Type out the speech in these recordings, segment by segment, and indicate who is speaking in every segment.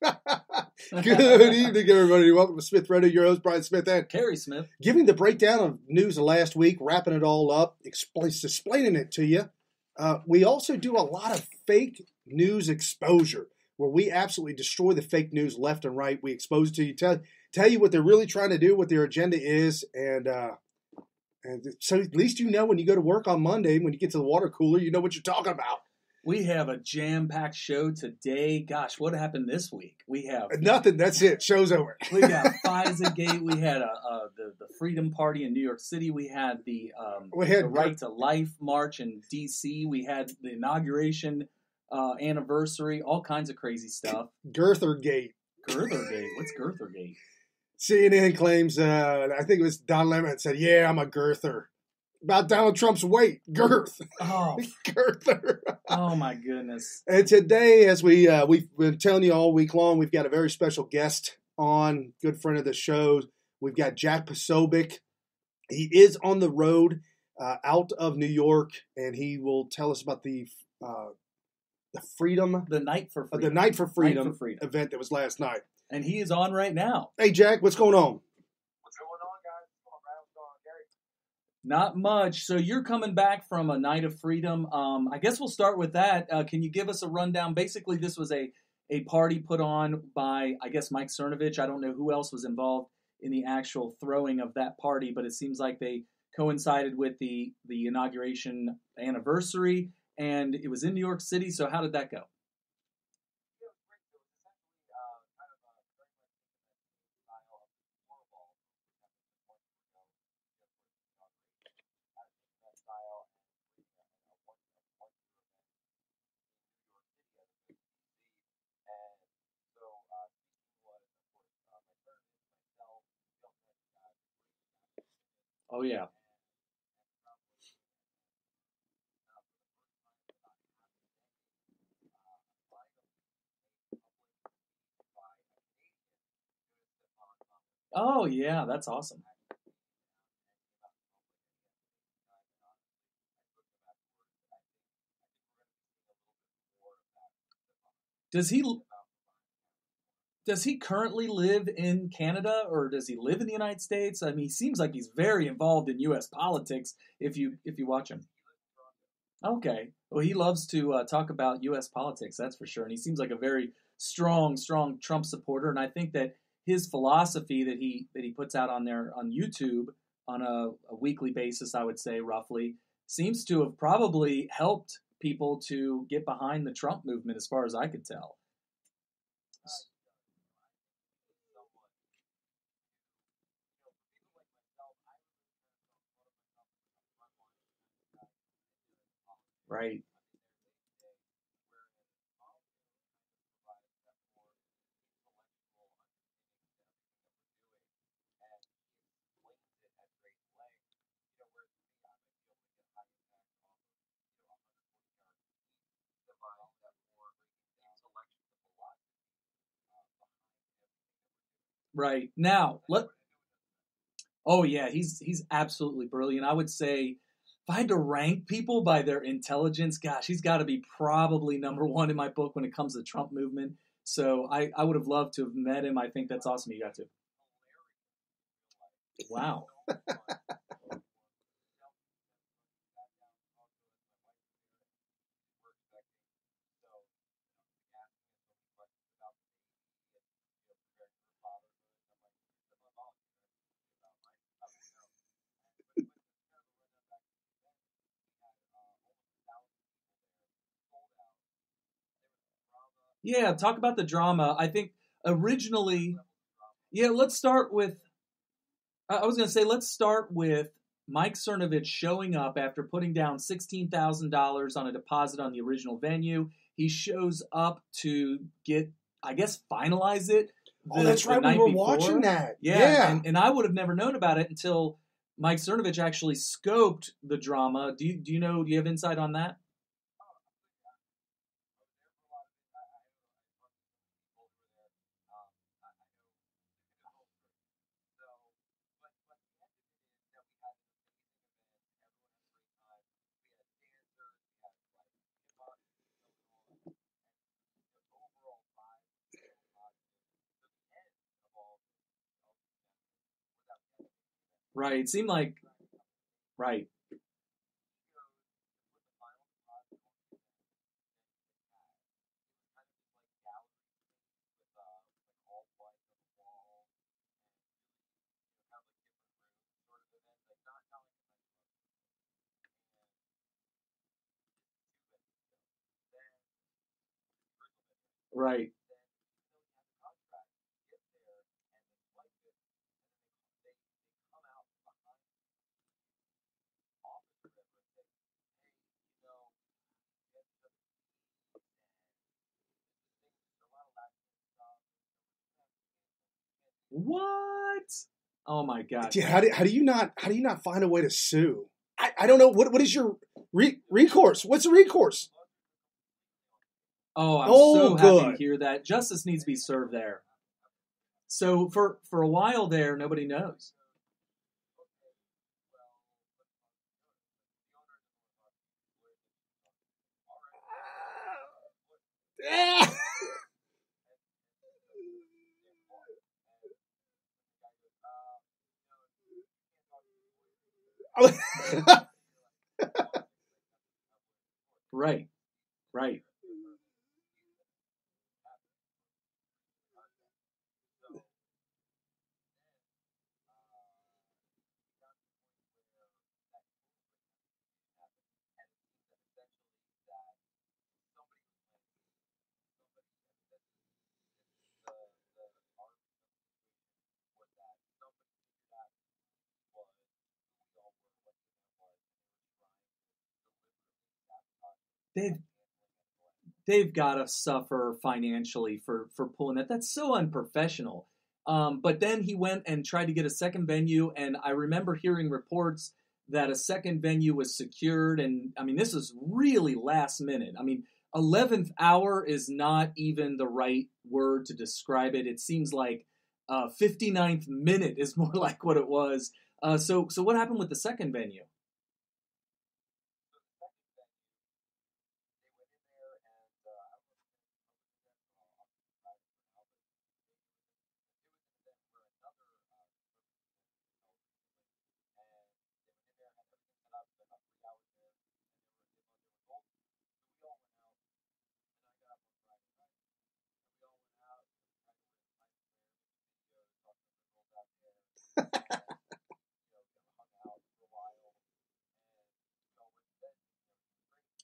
Speaker 1: Good evening, everybody. Welcome to Smith Radio, your host, Brian Smith, and
Speaker 2: Kerry Smith.
Speaker 1: Giving the breakdown of news of last week, wrapping it all up, explaining it to you. We also do a lot of fake news exposure, where we absolutely destroy the fake news left and right. We expose it to you, tell you what they're really trying to do, what their agenda is, and so at least you know when you go to work on Monday, when you get to the water cooler, you know what you're talking about.
Speaker 2: We have a jam-packed show today. Gosh, what happened this week? We have
Speaker 1: nothing. That's it. Show's over.
Speaker 2: We got FISA Gate. We had the Freedom Party in New York City. We had the Right to Life March in D.C. We had the inauguration anniversary. All kinds of crazy stuff.
Speaker 1: Girthergate.
Speaker 2: Girthergate. What's Girthergate?
Speaker 1: CNN claims. I think it was Don Lemon said, "Yeah, I'm a girther." About Donald Trump's weight, girth.
Speaker 2: Oh,
Speaker 1: girther.
Speaker 2: Oh my goodness!
Speaker 1: And today, as we've been telling you all week long, we've got a very special guest on, good friend of the show. We've got Jack Posobiec. He is on the road out of New York, and he will tell us about the freedom,
Speaker 2: the Night for Freedom,
Speaker 1: the Night for Freedom event that was last night.
Speaker 2: And he is on right now.
Speaker 1: Hey, Jack, what's going on?
Speaker 2: Not much. So you're coming back from a Night of Freedom. I guess we'll start with that. Can you give us a rundown? Basically, this was a party put on by, I guess, Mike Cernovich. I don't know who else was involved in the actual throwing of that party, but it seems like they coincided with the inauguration anniversary, and it was in New York City. So how did that go? Oh, yeah. Oh, yeah, that's awesome. Does he currently live in Canada, or does he live in the United States? I mean, he seems like he's very involved in U.S. politics if you watch him. Okay. Well, he loves to talk about U.S. politics, that's for sure. And he seems like a very strong Trump supporter. And I think that his philosophy that he puts out on there on YouTube on a weekly basis, I would say roughly, seems to have probably helped people to get behind the Trump movement, as far as I could tell. Right. Right. Now, oh yeah, he's absolutely brilliant. I would say if I had to rank people by their intelligence, gosh, he's got to be probably number one in my book when it comes to the Trump movement. So I would have loved to have met him. I think that's awesome you got to. Wow. Yeah, talk about the drama. I think originally, yeah, let's start with, I was going to say, let's start with Mike Cernovich showing up after putting down $16,000 on a deposit on the original venue. He shows up to get, I guess, finalize it.
Speaker 1: That's right. We were watching that.
Speaker 2: Yeah. And I would have never known about it until Mike Cernovich actually scoped the drama. Do you have insight on that? Right. It seemed like right. Right. What? Oh my gosh.
Speaker 1: Yeah, how do you not find a way to sue? I don't know what is your recourse? What's the recourse?
Speaker 2: Oh, I'm
Speaker 1: Oh,
Speaker 2: so happy to
Speaker 1: good.
Speaker 2: hear that. Justice needs to be served there. So for a while there, nobody knows. Right. Right. They've they've got to suffer financially for pulling that. That's so unprofessional. But then he went and tried to get a second venue, and I remember hearing reports that a second venue was secured. And I mean, this is really last minute. I mean, 11th hour is not even the right word to describe it. It seems like 59th minute is more like what it was. So what happened with the second venue?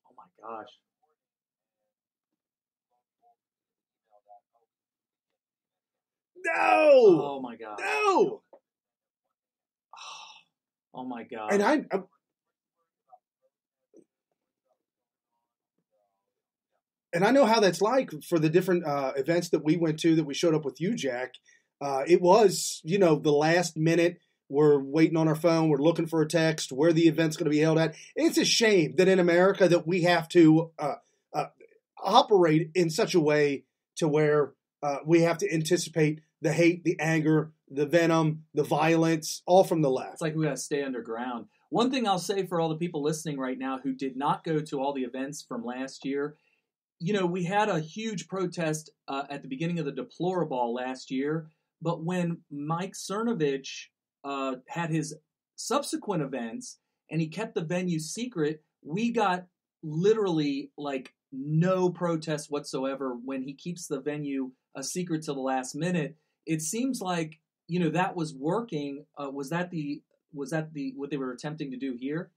Speaker 2: Oh my gosh.
Speaker 1: No,
Speaker 2: Oh my gosh.
Speaker 1: no.
Speaker 2: Oh my
Speaker 1: And
Speaker 2: gosh.
Speaker 1: I know how that's like for the different events that we went to that we showed up with you, Jack. It was, the last minute. We're waiting on our phone. We're looking for a text where the event's going to be held at. It's a shame that in America that we have to uh, operate in such a way to where we have to anticipate the hate, the anger, the venom, the violence, all from the
Speaker 2: It's
Speaker 1: left.
Speaker 2: like we got to stay underground. One thing I'll say for all the people listening right now who did not go to all the events from last year, we had a huge protest at the beginning of the Deplorable last year, but when Mike Cernovich had his subsequent events and he kept the venue secret, we got literally like no protest whatsoever when he keeps the venue a secret till the last minute. It seems like that was working. Was that the what they were attempting to do here?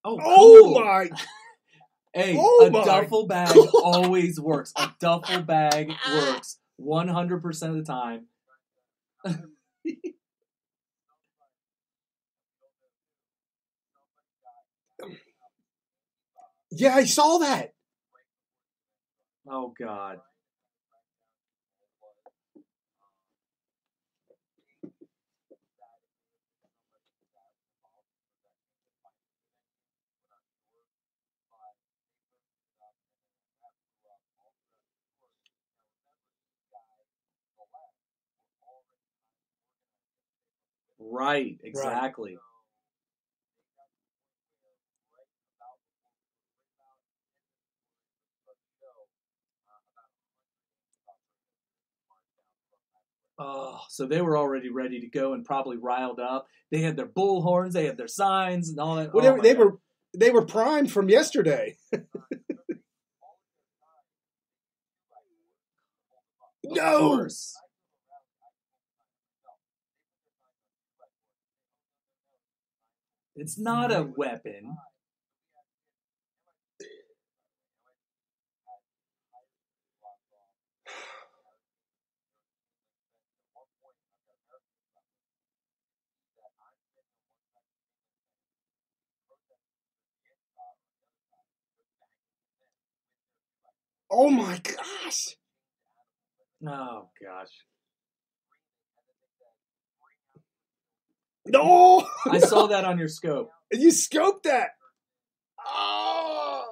Speaker 2: Oh,
Speaker 1: Oh
Speaker 2: cool.
Speaker 1: my!
Speaker 2: Hey,
Speaker 1: Oh
Speaker 2: a
Speaker 1: my!
Speaker 2: duffel bag always works. A duffel bag works 100% of the time.
Speaker 1: Yeah, I saw that.
Speaker 2: Oh God. Right, exactly. Right. Oh, so they were already ready to go and probably riled up. They had their bullhorns, they had their signs and all that.
Speaker 1: Well, they were primed from yesterday. No.
Speaker 2: It's not a weapon.
Speaker 1: Oh my gosh.
Speaker 2: Oh gosh.
Speaker 1: No.
Speaker 2: I saw that on your scope.
Speaker 1: You scoped that. Oh.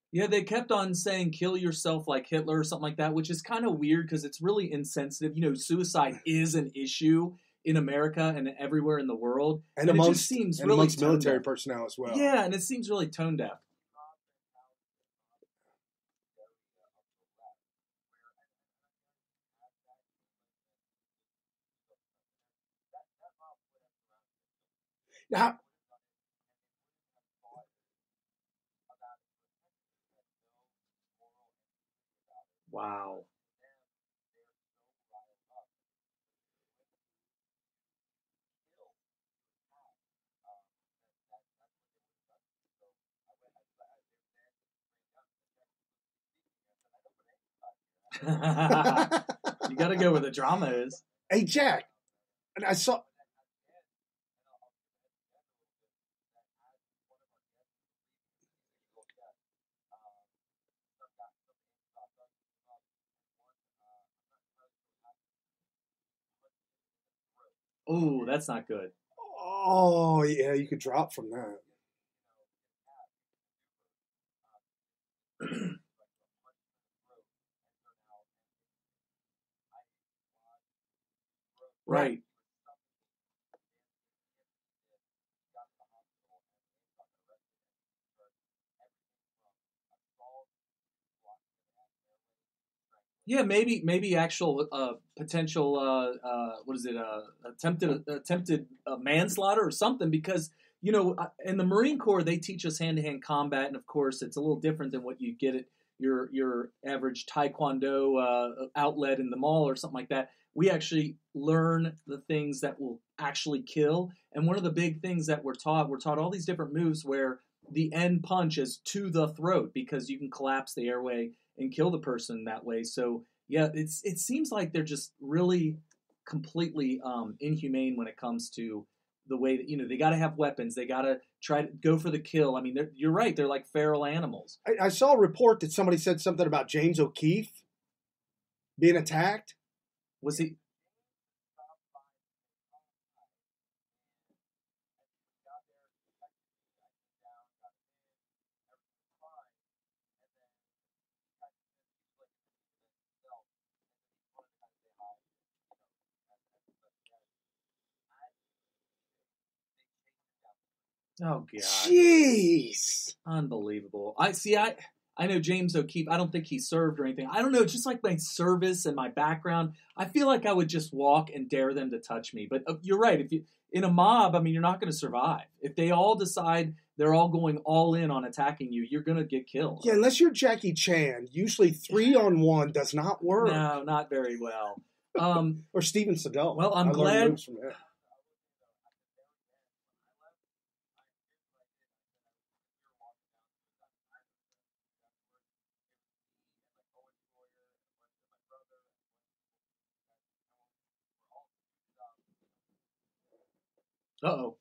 Speaker 2: Yeah, they kept on saying kill yourself like Hitler or something like that, which is kind of weird because it's really insensitive. You know, suicide is an issue in America and everywhere in the world.
Speaker 1: And amongst military personnel as well.
Speaker 2: Yeah, and it seems really tone deaf.
Speaker 1: Now,
Speaker 2: wow. You got to go where the drama is.
Speaker 1: Hey, Jack, and I saw.
Speaker 2: Oh, that's not good.
Speaker 1: Oh, yeah, you could drop from that.
Speaker 2: Right. Yeah, maybe actual potential what is it attempted manslaughter or something, because you know in the Marine Corps they teach us hand-to-hand combat, and of course it's a little different than what you get at your average Taekwondo outlet in the mall or something like that. We actually learn the things that will actually kill, and one of the big things that we're taught all these different moves where the end punch is to the throat because you can collapse the airway and kill the person that way. So yeah, it seems like they're just really completely inhumane when it comes to the way that they got to have weapons. They got to try to go for the kill. I mean, you're right. They're like feral animals.
Speaker 1: I saw a report that somebody said something about James O'Keefe being attacked.
Speaker 2: Was he? Oh god!
Speaker 1: Jeez,
Speaker 2: unbelievable. I know James O'Keefe. I don't think he served or anything. I don't know. Just like my service and my background, I feel like I would just walk and dare them to touch me. But you're right. If you in a mob, I mean, you're not going to survive. If they all decide they're all going all in on attacking you, you're going to get killed.
Speaker 1: Yeah, unless you're Jackie Chan, usually 3-on-1 does not work.
Speaker 2: No, not very well.
Speaker 1: Or Steven Seagal.
Speaker 2: Well, I'm glad. Uh-oh.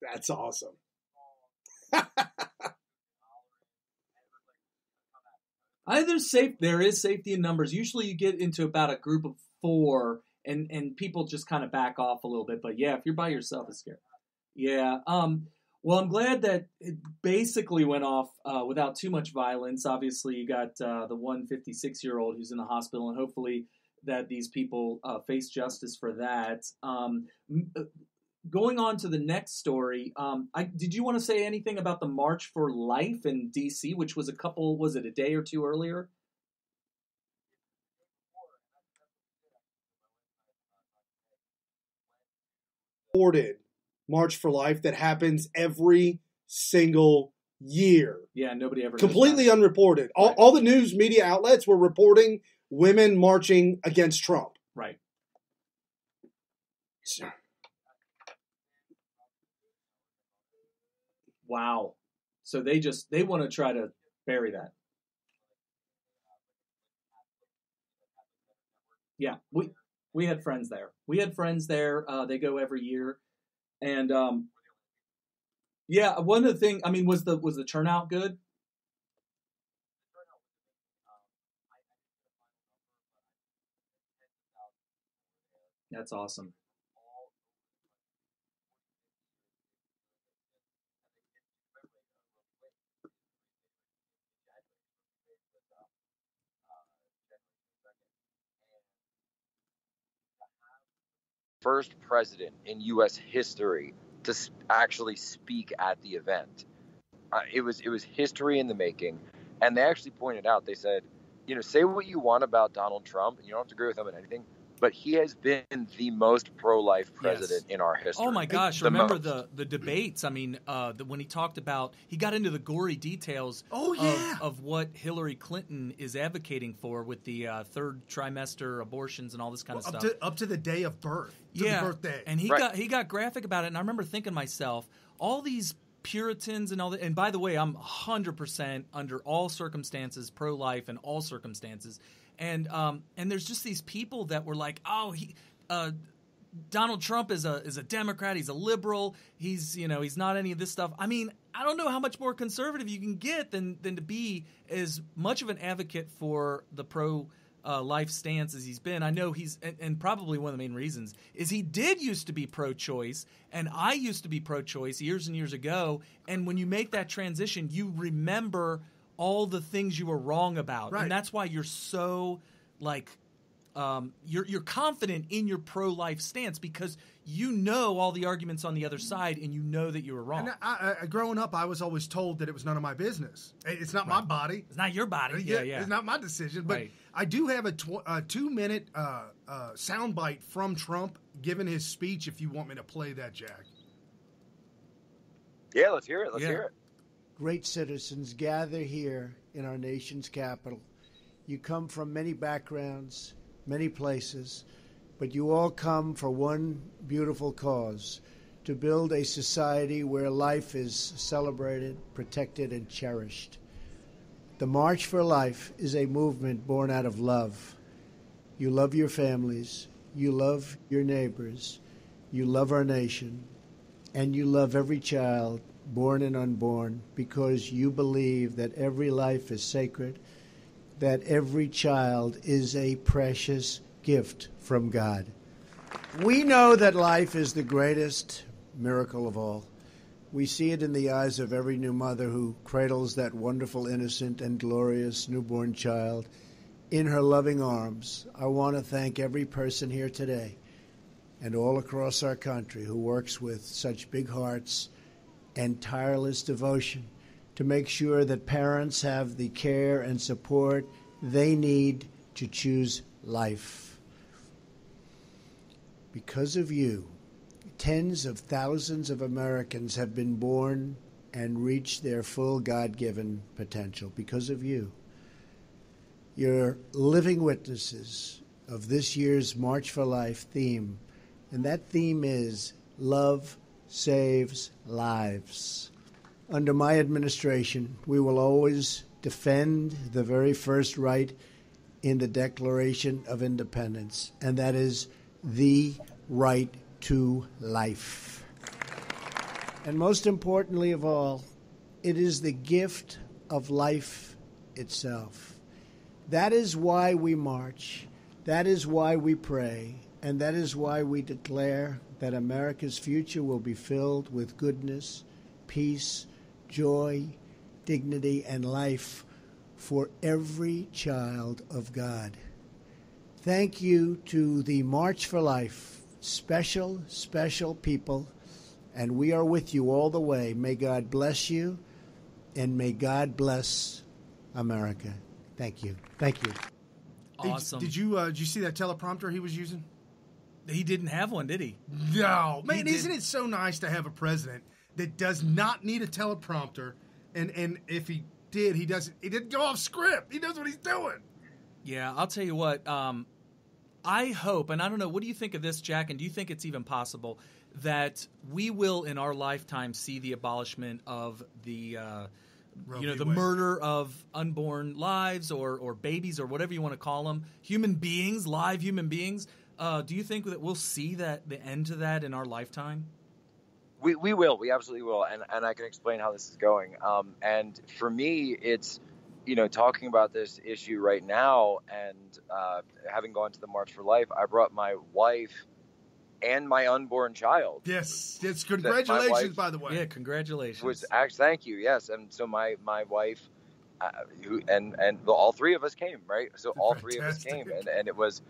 Speaker 1: That's awesome.
Speaker 2: There is safety in numbers. Usually you get into about a group of 4 and people just kind of back off a little bit. But yeah, if you're by yourself, it's scary. Yeah. Well, I'm glad that it basically went off without too much violence. Obviously, you got the 156-year-old who's in the hospital, and hopefully that these people face justice for that. Going on to the next story, did you want to say anything about the March for Life in D.C., which was a day or two earlier?
Speaker 1: Reported March for Life that happens every single year.
Speaker 2: Yeah, nobody ever
Speaker 1: completely unreported.
Speaker 2: Right.
Speaker 1: All the news media outlets were reporting women marching against Trump.
Speaker 2: Right.
Speaker 1: So,
Speaker 2: wow. So they want to try to bury that. Yeah, we had friends there. They go every year, and yeah. One of the things, I mean, was the turnout good? That's awesome.
Speaker 3: First president in U.S. history to actually speak at the event. It was history in the making, and they actually pointed out. They said, say what you want about Donald Trump, and you don't have to agree with him on anything, but he has been the most pro-life president in our history.
Speaker 4: Oh my gosh! Remember the debates? I mean, when he talked about, he got into the gory details. Of what Hillary Clinton is advocating for with the third trimester abortions and all this kind of stuff,
Speaker 5: up to the day of birth, the birthday.
Speaker 4: And he got graphic about it. And I remember thinking to myself, all these Puritans and all that. And by the way, I'm 100% under all circumstances pro-life in all circumstances. And there's just these people that were like, Donald Trump is a Democrat, he's a liberal, he's not any of this stuff. I mean, I don't know how much more conservative you can get than to be as much of an advocate for the life stance as he's been. I know and probably one of the main reasons is he did used to be pro-choice, and I used to be pro-choice years and years ago. And when you make that transition, you remember all the things you were wrong about. Right. And that's why you're so you're confident in your pro-life stance, because you know all the arguments on the other side and you know that you were wrong.
Speaker 5: And growing up, I was always told that it was none of my business. It's not my body.
Speaker 4: It's not your body. Yeah.
Speaker 5: It's not my decision. But I do have a 2-minute soundbite from Trump giving his speech if you want me to play that, Jack.
Speaker 3: Yeah, let's hear it. Let's hear it.
Speaker 6: Great citizens gather here in our nation's capital. You come from many backgrounds, many places, but you all come for one beautiful cause: to build a society where life is celebrated, protected, and cherished. The March for Life is a movement born out of love. You love your families, you love your neighbors, you love our nation, and you love every child, born and unborn, because you believe that every life is sacred, that every child is a precious gift from God. We know that life is the greatest miracle of all. We see it in the eyes of every new mother who cradles that wonderful, innocent, and glorious newborn child in her loving arms. I want to thank every person here today and all across our country who works with such big hearts and tireless devotion to make sure that parents have the care and support they need to choose life. Because of you, tens of thousands of Americans have been born and reached their full God-given potential. Because of you. You're living witnesses of this year's March for Life theme, and that theme is love saves lives. Under my administration, we will always defend the very first right in the Declaration of Independence, and that is the right to life. And most importantly of all, it is the gift of life itself. That is why we march. That is why we pray. And that is why we declare that America's future will be filled with goodness, peace, joy, dignity, and life for every child of God. Thank you to the March for Life, special, special people, and we are with you all the way. May God bless you, and may God bless America. Thank you. Thank you.
Speaker 4: Awesome.
Speaker 5: Did you see that teleprompter he was using?
Speaker 4: He didn't have one, did he?
Speaker 5: No. Man, isn't it so nice to have a president that does not need a teleprompter, and if he did, he didn't go off script. He knows what he's doing.
Speaker 4: Yeah, I'll tell you what, I hope, and I don't know, what do you think of this, Jack, and do you think it's even possible that we will in our lifetime see the abolishment of the the murder of unborn lives or babies or whatever you want to call them, human beings, live human beings? Do you think that we'll see the end to that in our lifetime?
Speaker 3: We will. We absolutely will. And I can explain how this is going. And for me, it's, talking about this issue right now and having gone to the March for Life, I brought my wife and my unborn child.
Speaker 5: Yes. Congratulations, by the way.
Speaker 4: Yeah, congratulations.
Speaker 3: Thank you. Yes. And so my wife, all three of us came, right? So all three of us came, and it was,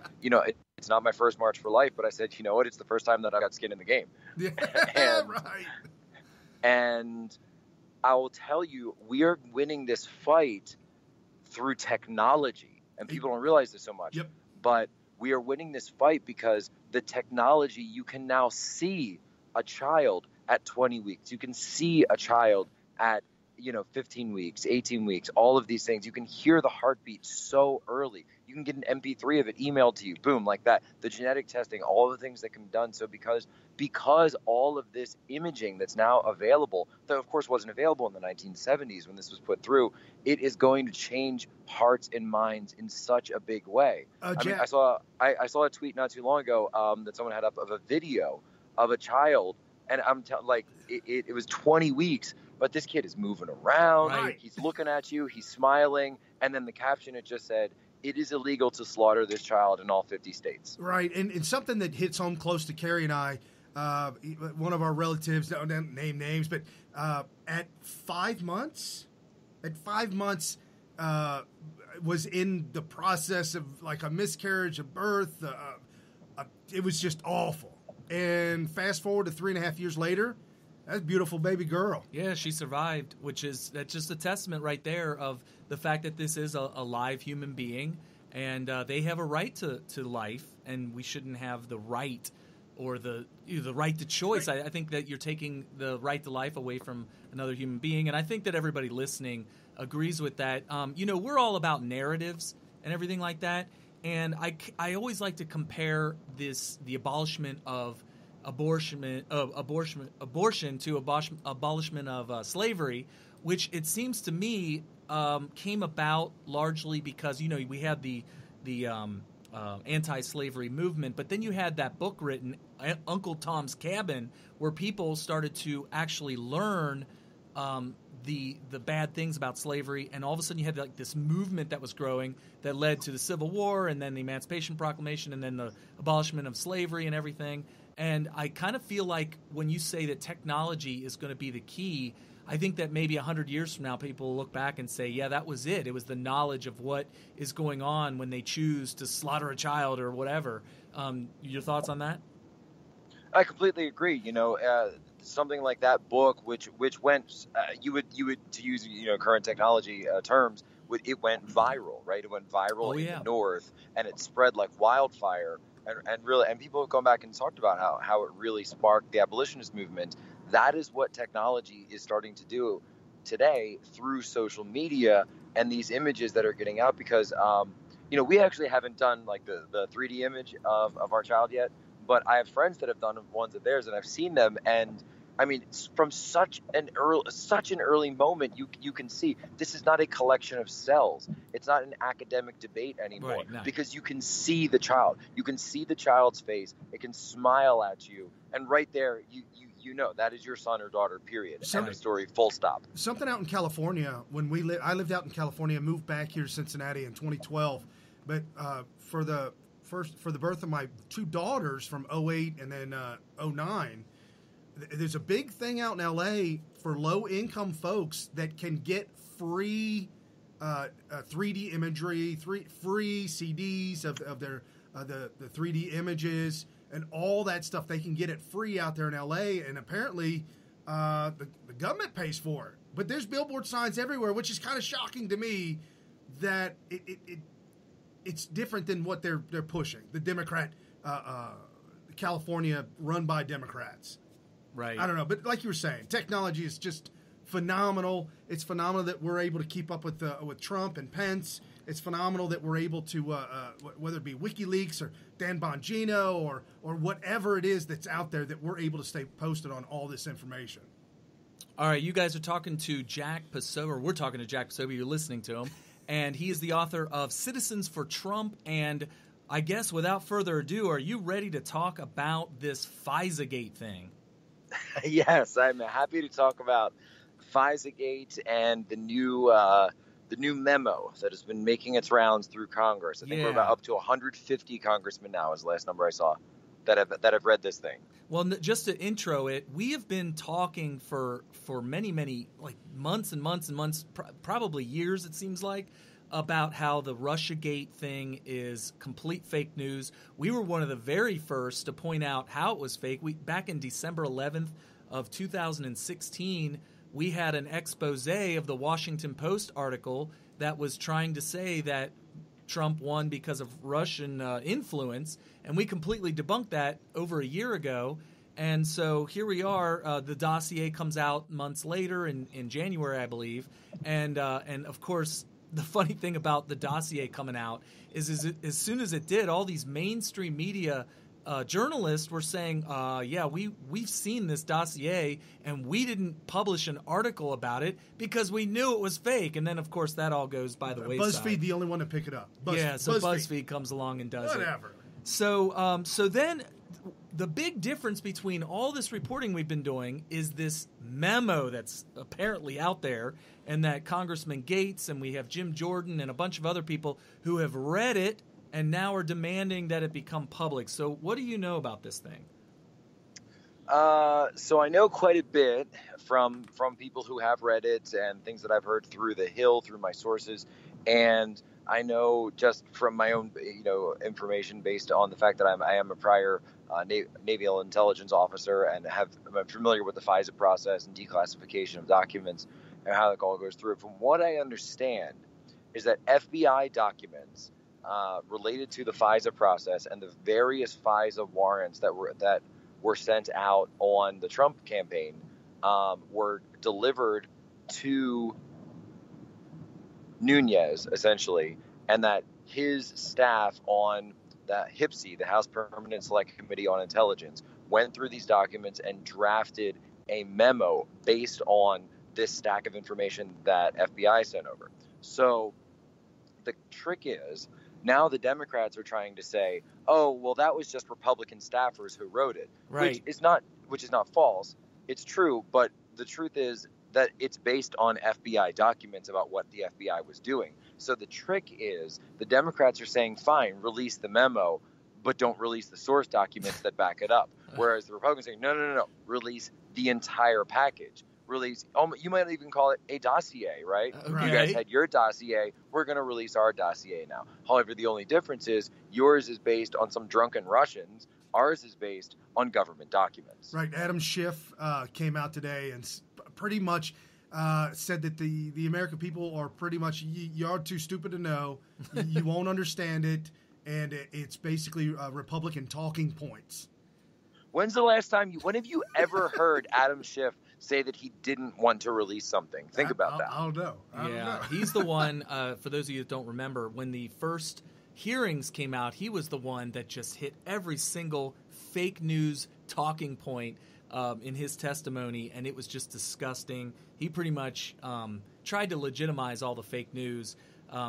Speaker 3: it's not my first March for Life, but I said, you know what? It's the first time that I got skin in the game.
Speaker 5: Yeah, right.
Speaker 3: And I will tell you, we are winning this fight through technology, and people don't realize this so much.
Speaker 5: Yep.
Speaker 3: But we are winning this fight because the technology, you can now see a child at 20 weeks. You can see a child at 15 weeks, 18 weeks, all of these things. You can hear the heartbeat so early. You can get an MP3 of it emailed to you, boom, like that. The genetic testing, all the things that can be done. So because all of this imaging that's now available, that of course wasn't available in the 1970s when this was put through, it is going to change hearts and minds in such a big way. I saw a tweet not too long ago that someone had up of a video of a child, and it was 20 weeks. But this kid is moving around.
Speaker 4: Right.
Speaker 3: He's looking at you. He's smiling. And then the caption, it just said, "It is illegal to slaughter this child in all 50 states."
Speaker 5: Right. And something that hits home close to Carrie and I, one of our relatives, don't name names, but at 5 months, was in the process of like a miscarriage of birth. It was just awful. And fast forward to 3.5 years later, that's a beautiful baby girl.
Speaker 4: Yeah, she survived, that's just a testament right there of the fact that this is a live human being, and they have a right to life, and we shouldn't have the right or the right to choice. I think that you're taking the right to life away from another human being, and I think that everybody listening agrees with that. We're all about narratives and everything like that, and I always like to compare the abolishment of abortion to abolishment of slavery, which it seems to me came about largely because we had the anti-slavery movement, but then you had that book written, Uncle Tom's Cabin, where people started to actually learn the bad things about slavery, and all of a sudden you had like this movement that was growing that led to the Civil War, and then the Emancipation Proclamation, and then the abolishment of slavery and everything. And I kind of feel like when you say that technology is going to be the key, I think that maybe 100 years from now, people will look back and say, yeah, that was it. It was the knowledge of what is going on when they choose to slaughter a child or whatever. Your thoughts on that?
Speaker 3: I completely agree. Something like that book, which went, you would to use current technology terms, it went viral, right? It went viral in the North, and it spread like wildfire. And people have gone back and talked about how it really sparked the abolitionist movement. That is what technology is starting to do today through social media and these images that are getting out, because we actually haven't done like the 3D image of our child yet, but I have friends that have done ones of theirs, and I've seen them, and I mean, from such an early moment, you can see this is not a collection of cells. It's not an academic debate anymore,
Speaker 4: right, nice.
Speaker 3: Because you can see the child. You can see the child's face. It can smile at you, and right there, you know that is your son or daughter. Period. End of story. Full stop.
Speaker 5: Something out in California when I lived out in California, moved back here to Cincinnati in 2012, but for the for the birth of my two daughters from 2008 and then 2009. There's a big thing out in L.A. for low-income folks that can get free 3D imagery, free CDs of their the 3D images and all that stuff. They can get it free out there in L.A. and apparently the government pays for it. But there's billboard signs everywhere, which is kind of shocking to me that it's different than what they're pushing. The Democrat, California, run by Democrats.
Speaker 4: Right.
Speaker 5: I don't know, but like you were saying, technology is just phenomenal. It's phenomenal that we're able to keep up with Trump and Pence. It's phenomenal that we're able to, whether it be WikiLeaks or Dan Bongino or whatever it is that's out there, that we're able to stay posted on all this information.
Speaker 4: All right, you guys are talking to Jack Posobiec, or we're talking to Jack Posobiec. You're listening to him, and he is the author of Citizens for Trump. And I guess without further ado, are you ready to talk about this FISA-gate thing?
Speaker 3: Yes, I'm happy to talk about FISA-gate and the new memo that has been making its rounds through Congress. I think we're about up to 150 congressmen now, is the last number I saw, that have read this thing.
Speaker 4: Well, just to intro it, we have been talking for many, like months and months and months, probably years, it seems like, about how the Russiagate thing is complete fake news. We were one of the very first to point out how it was fake. Back in December 11th of 2016, we had an expose of the Washington Post article that was trying to say that Trump won because of Russian influence, and we completely debunked that over a year ago. And so here we are. The dossier comes out months later in January, I believe, and of course, the funny thing about the dossier coming out is as soon as it did, all these mainstream media journalists were saying, we've seen this dossier and we didn't publish an article about it because we knew it was fake. And then, of course, that all goes by the wayside.
Speaker 5: BuzzFeed, the only one to pick it up.
Speaker 4: BuzzFeed comes along and does it. So then the big difference between all this reporting we've been doing is this memo that's apparently out there, and that Congressman Gates and we have Jim Jordan and a bunch of other people who have read it and now are demanding that it become public. So what do you know about this thing?
Speaker 3: So I know quite a bit from people who have read it and things that I've heard through the Hill, through my sources, and I know just from my own, information based on the fact that I am a prior naval intelligence officer and I'm familiar with the FISA process and declassification of documents and how that all goes through. From what I understand is that FBI documents related to the FISA process and the various FISA warrants that were sent out on the Trump campaign were delivered to Nunes, essentially, and that his staff on the HPSI, the House Permanent Select Committee on Intelligence, went through these documents and drafted a memo based on this stack of information that FBI sent over. So the trick is, now the Democrats are trying to say, oh, well, that was just Republican staffers who wrote it,
Speaker 4: right?
Speaker 3: Which is not false. It's true, but the truth is that it's based on FBI documents about what the FBI was doing. So the trick is the Democrats are saying, fine, release the memo, but don't release the source documents that back it up. Whereas the Republicans are saying, no, release the entire package. Release, you might even call it a dossier, right?
Speaker 4: Okay.
Speaker 3: You guys had your dossier. We're going to release our dossier now. However, the only difference is yours is based on some drunken Russians. Ours is based on government documents.
Speaker 5: Right. Adam Schiff came out today and pretty much said that the American people are pretty much, you're too stupid to know. You won't understand it. And it's basically Republican talking points.
Speaker 3: When have you ever heard Adam Schiff say that he didn't want to release something? Think about that.
Speaker 5: I don't know. I don't know.
Speaker 4: He's the one, for those of you that don't remember, when the first hearings came out, he was the one that just hit every single fake news talking point in his testimony, and it was just disgusting. He pretty much tried to legitimize all the fake news.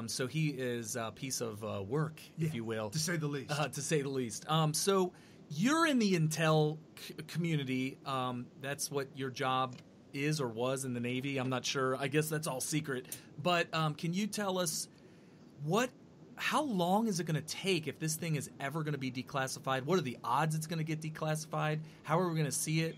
Speaker 4: So he is a piece of work, if you will.
Speaker 5: To say the least.
Speaker 4: So you're in the intel community. That's what your job is or was in the Navy. I'm not sure. I guess that's all secret. But can you tell us what how long is it going to take if this thing is ever going to be declassified? What are the odds it's going to get declassified? How are we going to see it?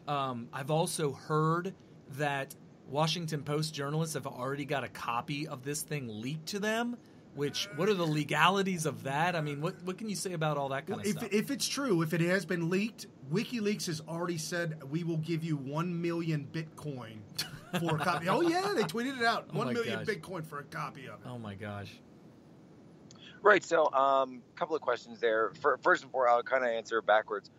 Speaker 4: I've also heard that Washington Post journalists have already got a copy of this thing leaked to them. Which, what are the legalities of that? I mean, what can you say about all that kind of stuff?
Speaker 5: If it's true, if it has been leaked, WikiLeaks has already said we will give you 1 million Bitcoin for a copy. Oh yeah, they tweeted it out. 1 million Bitcoin for a copy of it.
Speaker 4: Oh my gosh.
Speaker 3: Right. So, a couple of questions there. First and foremost, I'll kind of answer backwards.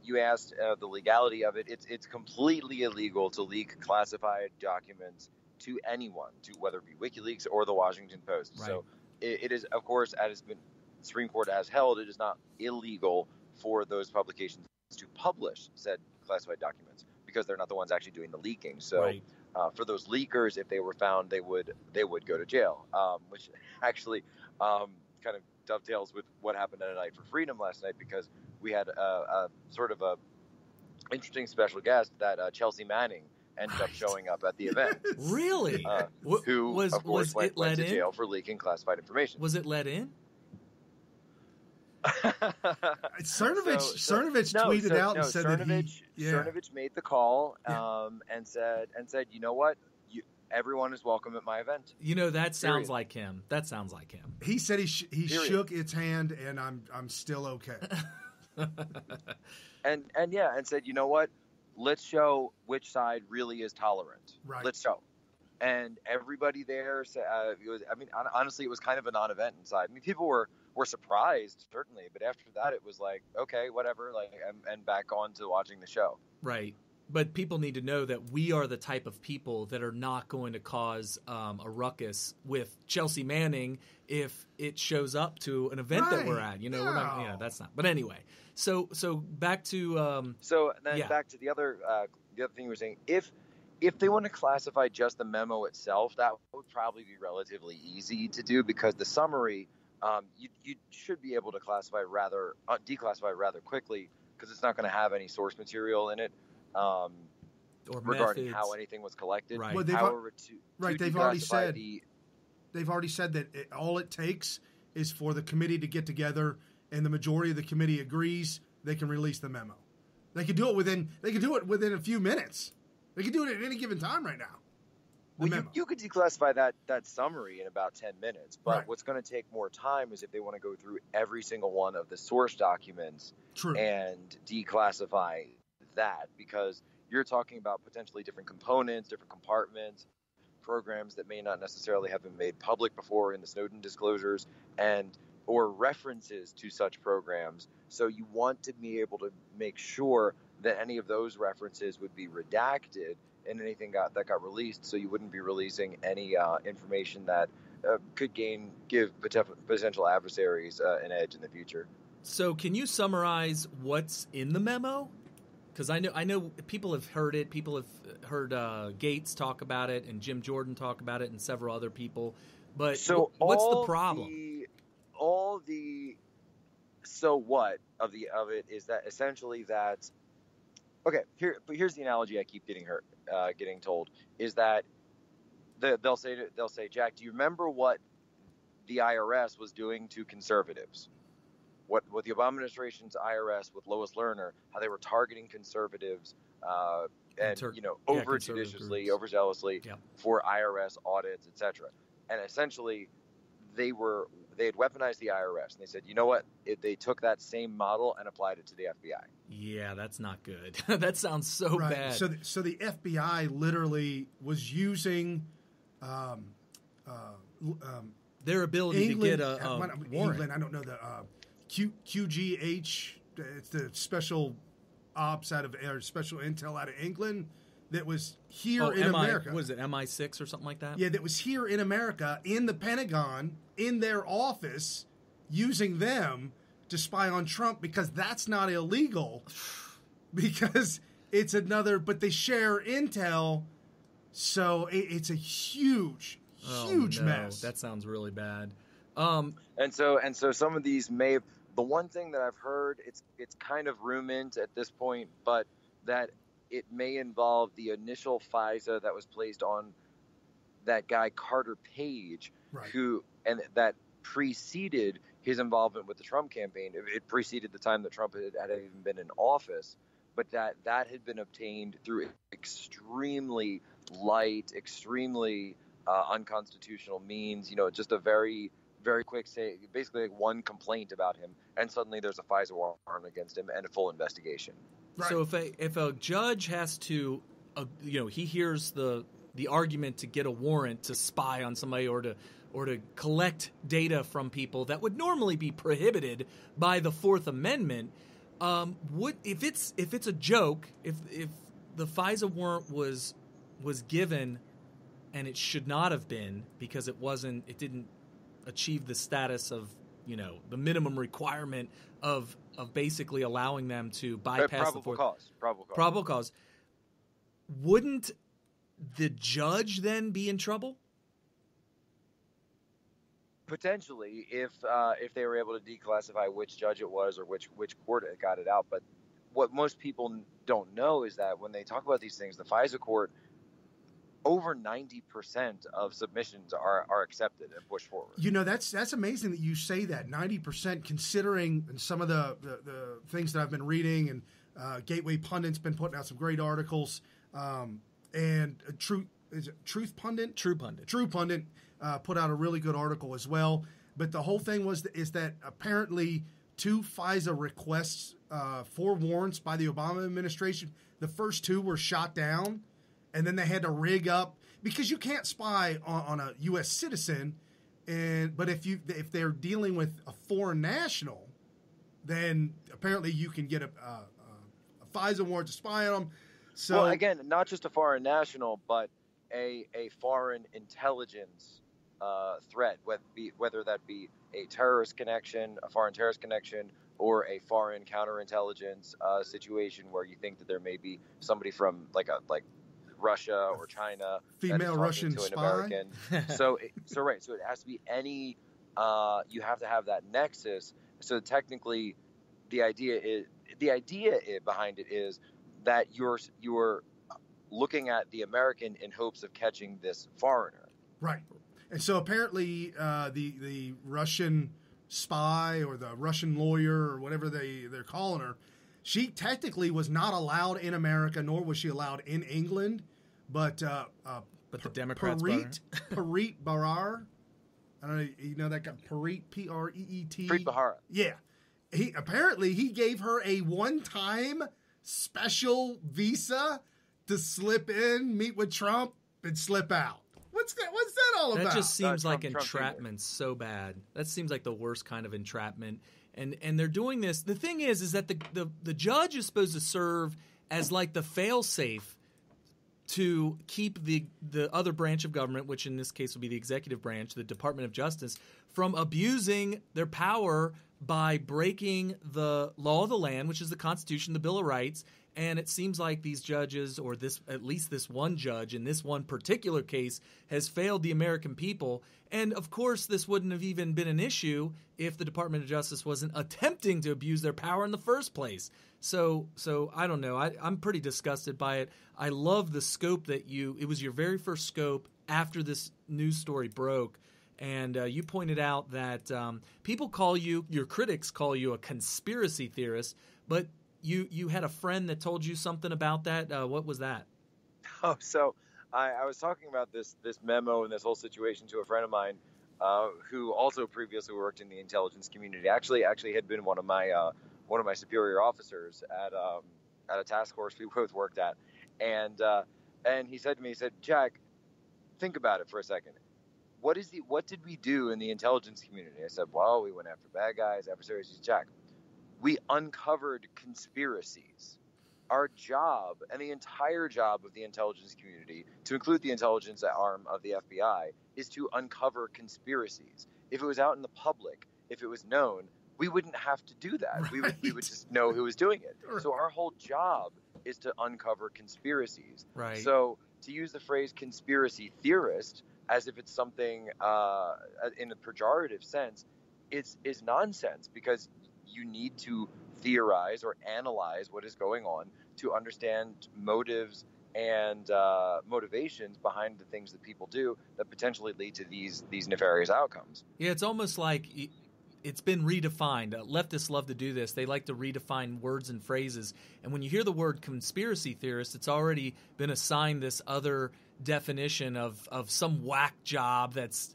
Speaker 3: You asked the legality of it. It's completely illegal to leak classified documents to anyone, to whether it be WikiLeaks or the Washington Post. Right. So it is, of course, as the Supreme Court has held, it is not illegal for those publications to publish said classified documents because they're not the ones actually doing the leaking. So right. For those leakers, if they were found, they would go to jail, which actually kind of dovetails with what happened at A Night for Freedom last night, because we had a sort of a interesting special guest that Chelsea Manning ended up showing up at the event.
Speaker 4: Really?
Speaker 3: Who, of course, went to jail for leaking classified information.
Speaker 4: Was it let in?
Speaker 5: Cernovich tweeted out and said
Speaker 3: Cernovich made the call and said, you know what? Everyone is welcome at my event.
Speaker 4: You know, that sounds like him. That sounds like him.
Speaker 5: He said he shook its hand, and I'm still okay.
Speaker 3: and said, you know what? Let's show which side really is tolerant.
Speaker 5: Right.
Speaker 3: Let's show. And everybody there said, honestly, it was kind of a non-event inside. I mean, people were surprised, certainly. But after that, it was like, okay, whatever, and back on to watching the show.
Speaker 4: Right. But people need to know that we are the type of people that are not going to cause a ruckus with Chelsea Manning if it shows up to an event that we're at. You know, we're not. Yeah, that's not. But anyway, so back to.
Speaker 3: Back to the other thing you were saying. If they want to classify just the memo itself, that would probably be relatively easy to do, because the summary, you should be able to declassify rather quickly, because it's not going to have any source material in it.
Speaker 4: Or
Speaker 3: regarding
Speaker 4: methods.
Speaker 3: How anything was collected.
Speaker 4: Right.
Speaker 5: Well, they've already said that all it takes is for the committee to get together, and the majority of the committee agrees, they can release the memo. They can do it within a few minutes. They can do it at any given time right now.
Speaker 3: Well, you could declassify that summary in about 10 minutes, but
Speaker 5: right.
Speaker 3: What's going to take more time is if they want to go through every single one of the source documents and declassify that, because you're talking about potentially different components, different compartments, programs that may not necessarily have been made public before in the Snowden disclosures, or references to such programs. So you want to be able to make sure that any of those references would be redacted and anything that got released, so you wouldn't be releasing any information that could give potential adversaries an edge in the future.
Speaker 4: So can you summarize what's in the memo? Because I know people have heard it. People have heard Gates talk about it and Jim Jordan talk about it and several other people. But what's the problem?
Speaker 3: So what of it is that essentially that. Okay, here's the analogy I keep getting told is that they'll say, Jack, do you remember what the IRS was doing to conservatives? What the Obama administration's IRS with Lois Lerner, how they were targeting conservatives over judiciously, overzealously for IRS audits, etc. And essentially, they had weaponized the IRS, and they said, you know what? They took that same model and applied it to the FBI.
Speaker 4: Yeah, that's not good. That sounds so bad.
Speaker 5: So the FBI literally was using
Speaker 4: their ability
Speaker 5: England,
Speaker 4: to get a warrant.
Speaker 5: England, I don't know the QGH. It's the special ops special intel out of England that was here in America.
Speaker 4: Was it MI6 or something like that?
Speaker 5: Yeah, that was here in America, in the Pentagon, in their office, using them to spy on Trump, because that's not illegal, because it's but they share intel, so it's a huge mess.
Speaker 4: That sounds really bad.
Speaker 3: And so some of these may have, the one thing that I've heard, it's kind of rumored at this point, but that it may involve the initial FISA that was placed on that guy Carter Page,
Speaker 5: right.
Speaker 3: who, and that preceded his involvement with the Trump campaign. It preceded the time that Trump had even been in office, but that had been obtained through extremely light, extremely unconstitutional means. Just a very, very quick basically like one complaint about him, and suddenly there's a FISA warrant against him and a full investigation.
Speaker 4: Right. So if a judge has to, he hears the argument to get a warrant to spy on somebody or to collect data from people that would normally be prohibited by the Fourth Amendment, if it's a joke, if the FISA warrant was given and it should not have been because it didn't achieve the status of the minimum requirement of basically allowing them to bypass probable cause. Wouldn't the judge then be in trouble?
Speaker 3: Potentially, if they were able to declassify which judge it was or which court it got it out. But what most people don't know is that when they talk about these things, the FISA court, over 90% of submissions are accepted and pushed forward.
Speaker 5: That's amazing that you say that, 90%, considering some of the things that I've been reading, and Gateway Pundit's been putting out some great articles, and Truth Pundit? True Pundit put out a really good article as well. But the whole thing is that apparently 2 FISA requests for warrants by the Obama administration, the first 2 were shot down, and then they had to rig up, because you can't spy on a U.S. citizen, but if they're dealing with a foreign national, then apparently you can get a FISA warrant to spy on them. So,
Speaker 3: well, again, not just a foreign national, but a foreign intelligence threat, whether that be a terrorist connection, a foreign terrorist connection, or a foreign counterintelligence situation where you think that there may be somebody from like Russia or China,
Speaker 5: female Russian
Speaker 3: to an
Speaker 5: spy.
Speaker 3: American. so it has to be any. You have to have that nexus. So technically, the idea behind it is that you're looking at the American in hopes of catching this foreigner.
Speaker 5: Right. And so apparently the Russian spy or the Russian lawyer or whatever they're calling her, she technically was not allowed in America, nor was she allowed in England. But
Speaker 4: the Democrats
Speaker 5: Preet Bharara, I don't know, that guy, Preet, P-R-E-E-T.
Speaker 3: Preet Bharara.
Speaker 5: Yeah. He gave her a one-time special visa to slip in, meet with Trump, and slip out. What's that all about?
Speaker 4: That just seems like entrapment so bad. That seems like the worst kind of entrapment. And they're doing this. The thing is that the judge is supposed to serve as like the fail-safe to keep the other branch of government, which in this case would be the executive branch, the Department of Justice, from abusing their power by breaking the law of the land, which is the Constitution, the Bill of Rights. And it seems like these judges, or at least this one judge in this one particular case, has failed the American people. And of course, this wouldn't have even been an issue if the Department of Justice wasn't attempting to abuse their power in the first place. So I don't know. I'm pretty disgusted by it. I love the scope that it was your very first scope after this news story broke. And you pointed out that your critics call you a conspiracy theorist, but you had a friend that told you something about that. What was that?
Speaker 3: Oh, so I was talking about this memo and this whole situation to a friend of mine who also previously worked in the intelligence community. Actually had been one of my superior officers at a task force we both worked at, and he said to me, Jack, think about it for a second. What did we do in the intelligence community? I said, well, we went after bad guys, adversaries. He said, Jack, we uncovered conspiracies. Our job, and the entire job of the intelligence community, to include the intelligence arm of the FBI, is to uncover conspiracies. If it was out in the public, if it was known, we wouldn't have to do that.
Speaker 5: Right.
Speaker 3: We would just know who was doing it.
Speaker 5: Right.
Speaker 3: So our whole job is to uncover conspiracies.
Speaker 4: Right.
Speaker 3: So to use the phrase conspiracy theorist as if it's something in a pejorative sense is nonsense, because you need to theorize or analyze what is going on to understand motives and motivations behind the things that people do that potentially lead to these nefarious outcomes.
Speaker 4: Yeah, it's almost like it's been redefined. Leftists love to do this. They like to redefine words and phrases. And when you hear the word conspiracy theorist, it's already been assigned this other definition of some whack job that's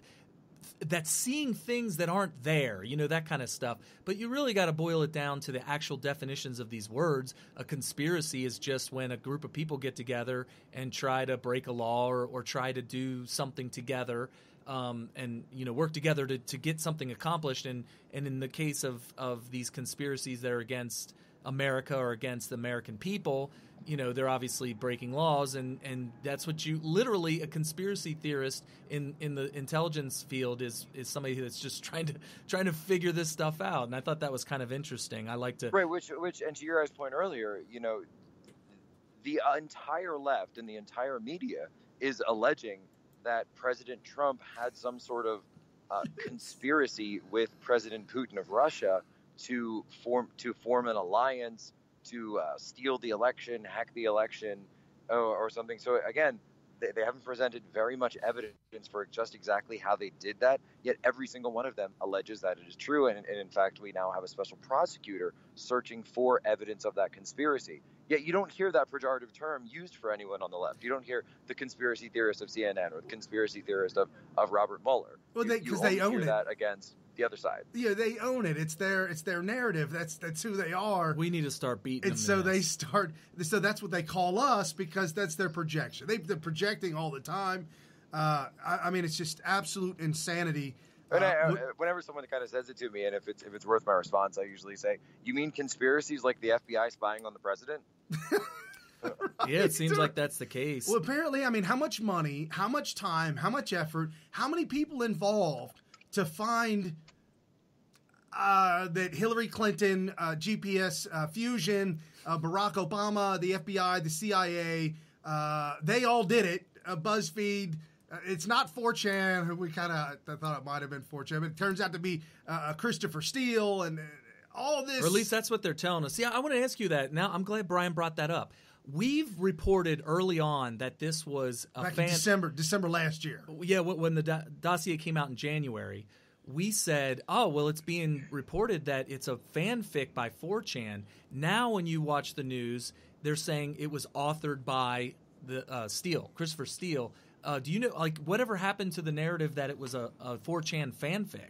Speaker 4: seeing things that aren't there, that kind of stuff. But you really got to boil it down to the actual definitions of these words. A conspiracy is just when a group of people get together and try to break a law or try to do something together. And work together to get something accomplished. And in the case of these conspiracies that are against America or against the American people, they're obviously breaking laws, and that's what literally a conspiracy theorist in the intelligence field is somebody that's just trying to figure this stuff out. And I thought that was kind of interesting. I like to
Speaker 3: which and to your guys' point earlier, the entire left and the entire media is alleging that President Trump had some sort of conspiracy with President Putin of Russia to form an alliance, to steal the election, hack the election, or something. So again, they haven't presented very much evidence for just exactly how they did that, yet every single one of them alleges that it is true. And in fact, we now have a special prosecutor searching for evidence of that conspiracy. Yet you don't hear that pejorative term used for anyone on the left. You don't hear the conspiracy theorist of CNN or the conspiracy theorist of Robert Mueller.
Speaker 5: Well, because they own
Speaker 3: hear
Speaker 5: it.
Speaker 3: That against the other side.
Speaker 5: Yeah, they own it. It's their narrative. That's who they are.
Speaker 4: We need to start beating
Speaker 5: and
Speaker 4: them.
Speaker 5: So that's what they call us, because that's their projection. They're projecting all the time. I mean, it's just absolute insanity.
Speaker 3: Whenever someone kind of says it to me, and if it's worth my response, I usually say, "You mean conspiracies like the FBI spying on the president?"
Speaker 4: Yeah, it seems like that's the case.
Speaker 5: Well, apparently, I mean, how much money, how much time, how much effort, how many people involved to find that Hillary Clinton, GPS fusion, Barack Obama, the FBI, the CIA, they all did it. BuzzFeed. It's not 4chan. We kind of thought it might have been 4chan, but it turns out to be Christopher Steele and all this.
Speaker 4: Or at least that's what they're telling us. Yeah, I want to ask you that. Now, I'm glad Brian brought that up. We've reported early on that this was a
Speaker 5: back in December last year.
Speaker 4: Yeah, when the dossier came out in January, we said, oh, well, it's being reported that it's a fanfic by 4chan. Now when you watch the news, they're saying it was authored by the Steele, Christopher Steele. Do you know, like, whatever happened to the narrative that it was a 4chan fanfic?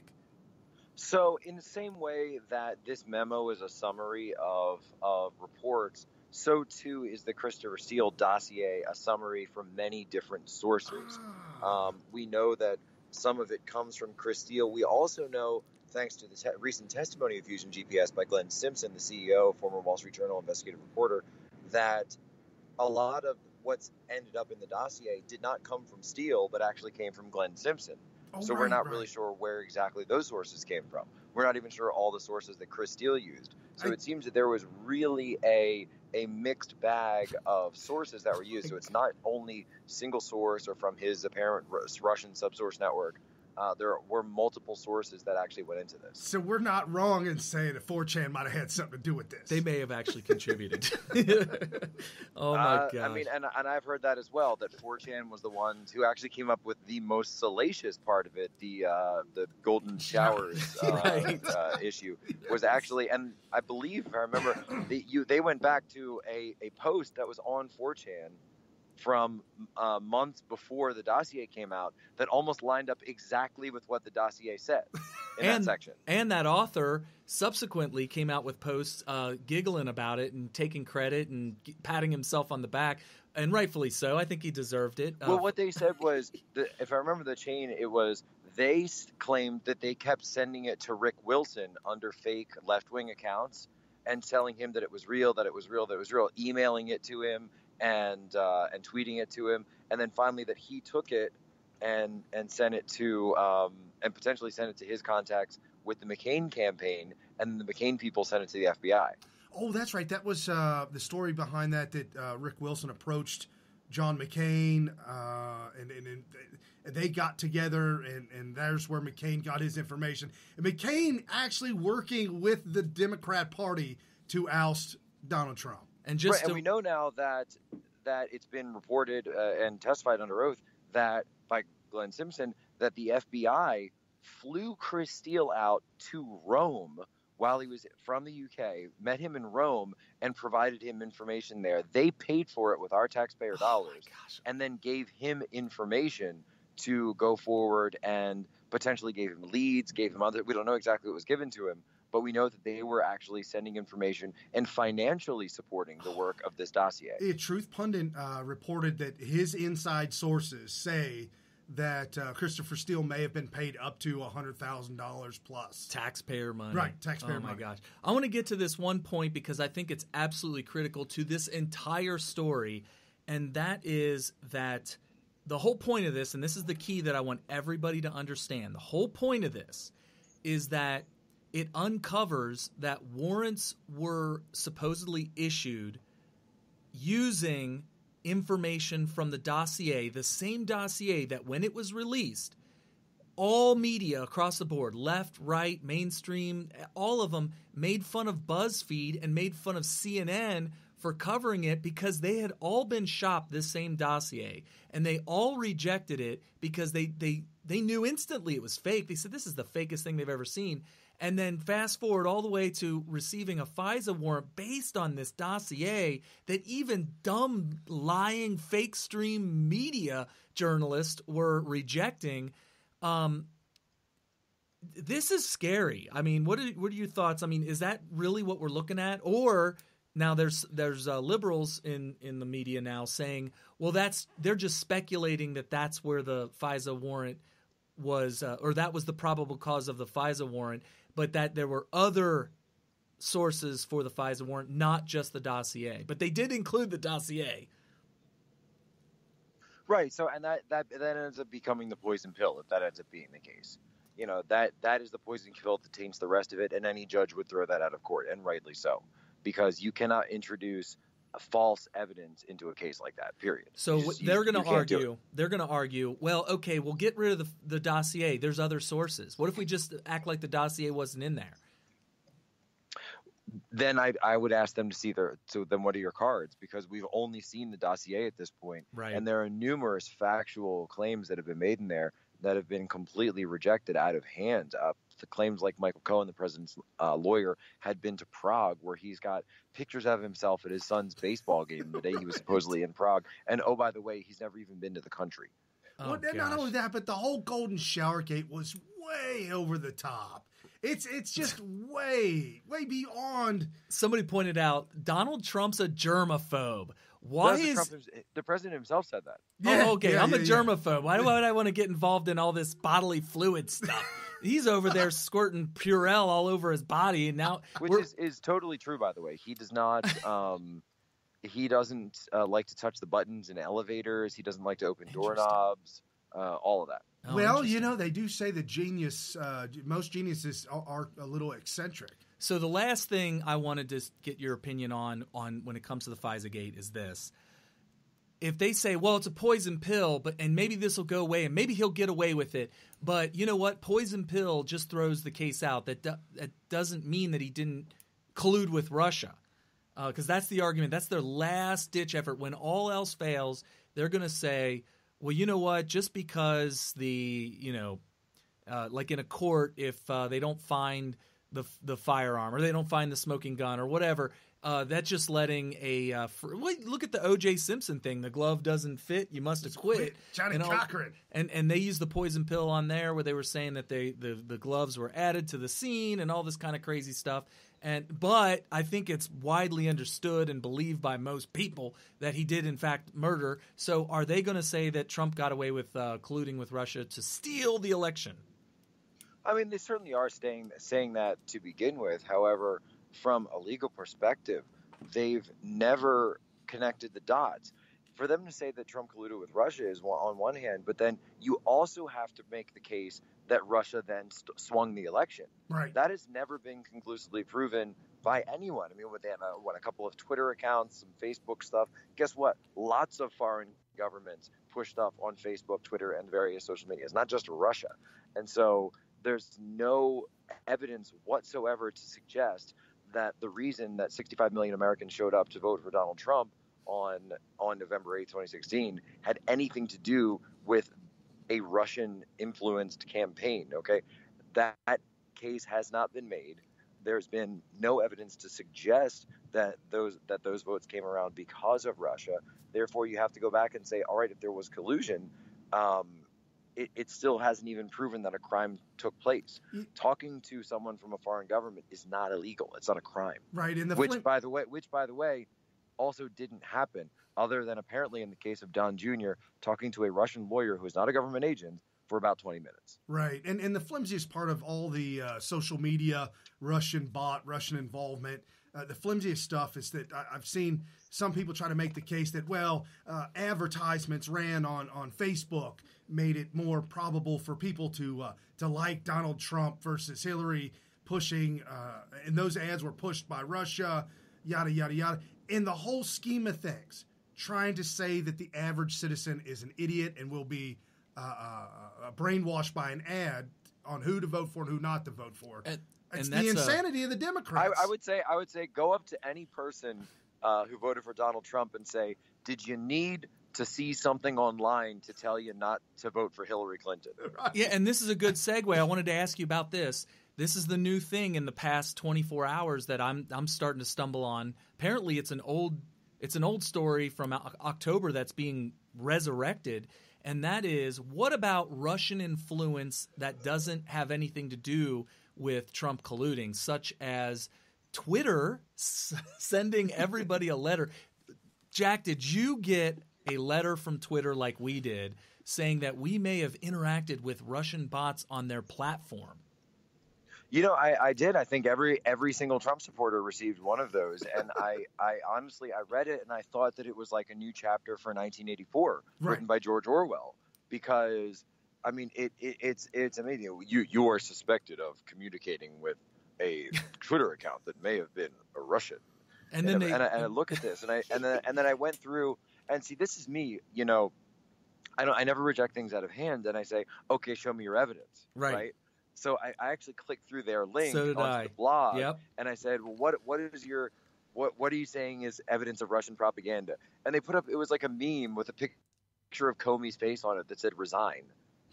Speaker 3: So in the same way that this memo is a summary of reports, so too is the Christopher Steele dossier a summary from many different sources. We know that some of it comes from Chris Steele. We also know, thanks to the recent testimony of Fusion GPS by Glenn Simpson, the CEO, former Wall Street Journal investigative reporter, that a lot of what's ended up in the dossier did not come from Steele, but actually came from Glenn Simpson. So we're not really sure where exactly those sources came from. We're not even sure all the sources that Chris Steele used. So it seems that there was really a mixed bag of sources that were used. So it's not only single source or from his apparent Russian subsource network. There were multiple sources that actually went into this.
Speaker 5: So we're not wrong in saying that 4chan might have had something to do with this.
Speaker 4: They may have actually contributed. Oh, my God.
Speaker 3: I mean, and I've heard that as well, that 4chan was the ones who actually came up with the most salacious part of it, the golden showers issue, was actually, and I believe, if I remember, they went back to a post that was on 4chan from months before the dossier came out that almost lined up exactly with what the dossier said in that section. And
Speaker 4: that author subsequently came out with posts giggling about it and taking credit and patting himself on the back, and rightfully so. I think he deserved it.
Speaker 3: Well, what they said was, if I remember the chain, it was they claimed that they kept sending it to Rick Wilson under fake left-wing accounts and telling him that it was real, emailing it to him, and tweeting it to him, and then finally that he took it and sent it to and potentially sent it to his contacts with the McCain campaign, and the McCain people sent it to the FBI.
Speaker 5: Oh, that's right. That was the story behind that Rick Wilson approached John McCain, and they got together, and there's where McCain got his information. And McCain actually working with the Democrat Party to oust Donald Trump.
Speaker 3: And we know now that that it's been reported and testified under oath that by Glenn Simpson that the FBI flew Chris Steele out to Rome while he was from the UK, met him in Rome, and provided him information there. They paid for it with our taxpayer dollars, and then gave him information to go forward and potentially gave him leads, gave him other. We don't know exactly what was given to him, but we know that they were actually sending information and financially supporting the work of this dossier.
Speaker 5: Truth Pundit reported that his inside sources say that Christopher Steele may have been paid up to $100,000 plus.
Speaker 4: Taxpayer money.
Speaker 5: Right, taxpayer money.
Speaker 4: Oh, my gosh. I want to get to this one point because I think it's absolutely critical to this entire story, and that is that the whole point of this, and this is the key that I want everybody to understand, the whole point of this is that it uncovers that warrants were supposedly issued using information from the dossier, the same dossier that when it was released, all media across the board, left, right, mainstream, all of them made fun of BuzzFeed and made fun of CNN for covering it because they had all been shopped this same dossier, and they all rejected it because they knew instantly it was fake. They said, this is the fakest thing they've ever seen. And then fast forward all the way to receiving a FISA warrant based on this dossier that even dumb, lying, fake stream media journalists were rejecting. This is scary. I mean, what are your thoughts? I mean, is that really what we're looking at? Or now there's liberals in the media now saying, well, they're just speculating that that's where the FISA warrant was, or that was the probable cause of the FISA warrant, but that there were other sources for the FISA warrant, not just the dossier. But they did include the dossier.
Speaker 3: Right. So, and that ends up becoming the poison pill if that ends up being the case. You know, that is the poison pill that taints the rest of it, and any judge would throw that out of court, and rightly so, because you cannot introduce false evidence into a case like that, period.
Speaker 4: So they're going to argue, well, okay, we'll get rid of the dossier. There's other sources. What if we just act like the dossier wasn't in there?
Speaker 3: Then I would ask them to see then what are your cards? Because we've only seen the dossier at this point.
Speaker 4: Right.
Speaker 3: And there are numerous factual claims that have been made in there that have been completely rejected out of hand. The claims like Michael Cohen, the president's lawyer, had been to Prague, where he's got pictures of himself at his son's baseball game the day he was supposedly in Prague. And, oh, by the way, he's never even been to the country.
Speaker 5: Well, not only that, but the whole Golden Shower Gate was way over the top. It's just way beyond.
Speaker 4: Somebody pointed out Donald Trump's a germaphobe. Why
Speaker 3: the president himself said that?
Speaker 4: Yeah, I'm a germaphobe. Why would I want to get involved in all this bodily fluid stuff? He's over there squirting Purell all over his body, and now
Speaker 3: which is totally true, by the way. He does not. He doesn't like to touch the buttons in elevators. He doesn't like to open doorknobs. All of that.
Speaker 5: Oh, well, they do say that most geniuses are a little eccentric.
Speaker 4: So the last thing I wanted to get your opinion on when it comes to the FISA gate is this. If they say, well, it's a poison pill, and maybe this will go away, and maybe he'll get away with it, but you know what? Poison pill just throws the case out. That doesn't mean that he didn't collude with Russia, because that's the argument. That's their last-ditch effort. When all else fails, they're going to say, well, you know what? Just because like in a court, if they don't find the firearm or they don't find the smoking gun or whatever, that's just letting look at the O.J. Simpson thing. The glove doesn't fit. You must have quit.
Speaker 5: Johnny Cochran.
Speaker 4: And they used the poison pill on there where they were saying that the gloves were added to the scene and all this kind of crazy stuff. But I think it's widely understood and believed by most people that he did, in fact, murder. So are they going to say that Trump got away with colluding with Russia to steal the election?
Speaker 3: I mean, they certainly are saying that to begin with. However, from a legal perspective, they've never connected the dots. For them to say that Trump colluded with Russia is on one hand, but then you also have to make the case that Russia then swung the election.
Speaker 5: Right.
Speaker 3: That has never been conclusively proven by anyone. I mean, they have a couple of Twitter accounts, some Facebook stuff. Guess what? Lots of foreign governments push stuff on Facebook, Twitter, and various social medias, not just Russia. And so there's no evidence whatsoever to suggest that the reason that 65 million Americans showed up to vote for Donald Trump on November 8th, 2016 had anything to do with a Russian influenced campaign. Okay, that case has not been made. There's been no evidence to suggest that those votes came around because of Russia. Therefore, you have to go back and say, all right, if there was collusion, it still hasn't even proven that a crime took place. Talking to someone from a foreign government is not illegal. It's not a crime.
Speaker 5: Right. In the
Speaker 3: which, by the way, also didn't happen, other than apparently in the case of Don Jr. talking to a Russian lawyer who is not a government agent for about 20 minutes.
Speaker 5: Right. And the flimsiest part of all the social media, Russian bot, Russian involvement, the flimsiest stuff is that I've seen some people try to make the case that, well, advertisements ran on Facebook made it more probable for people to like Donald Trump versus Hillary pushing, and those ads were pushed by Russia, yada, yada, yada. In the whole scheme of things, trying to say that the average citizen is an idiot and will be brainwashed by an ad on who to vote for and who not to vote for. It's the insanity of the Democrats.
Speaker 3: I would say go up to any person who voted for Donald Trump and say, did you need to see something online to tell you not to vote for Hillary Clinton?
Speaker 4: Yeah, and this is a good segue. I wanted to ask you about this. This is the new thing in the past 24 hours that I'm starting to stumble on. Apparently, it's an old story from October that's being resurrected, and that is, what about Russian influence that doesn't have anything to do with Trump colluding, such as Twitter sending everybody a letter? Jack, did you get a letter from Twitter like we did saying that we may have interacted with Russian bots on their platform?
Speaker 3: You know, I did. I think every single Trump supporter received one of those. And I honestly, I read it and I thought that it was like a new chapter for 1984 written by George Orwell, because I mean, it's amazing. You are suspected of communicating with a Twitter account that may have been a Russian. And then I look at this and then I went through and see, this is me, you know, I never reject things out of hand. And I say, okay, show me your evidence. Right. So I actually clicked through their link onto the blog, and I said, well, what are you saying is evidence of Russian propaganda? And they put up, it was like a meme with a picture of Comey's face on it that said resign.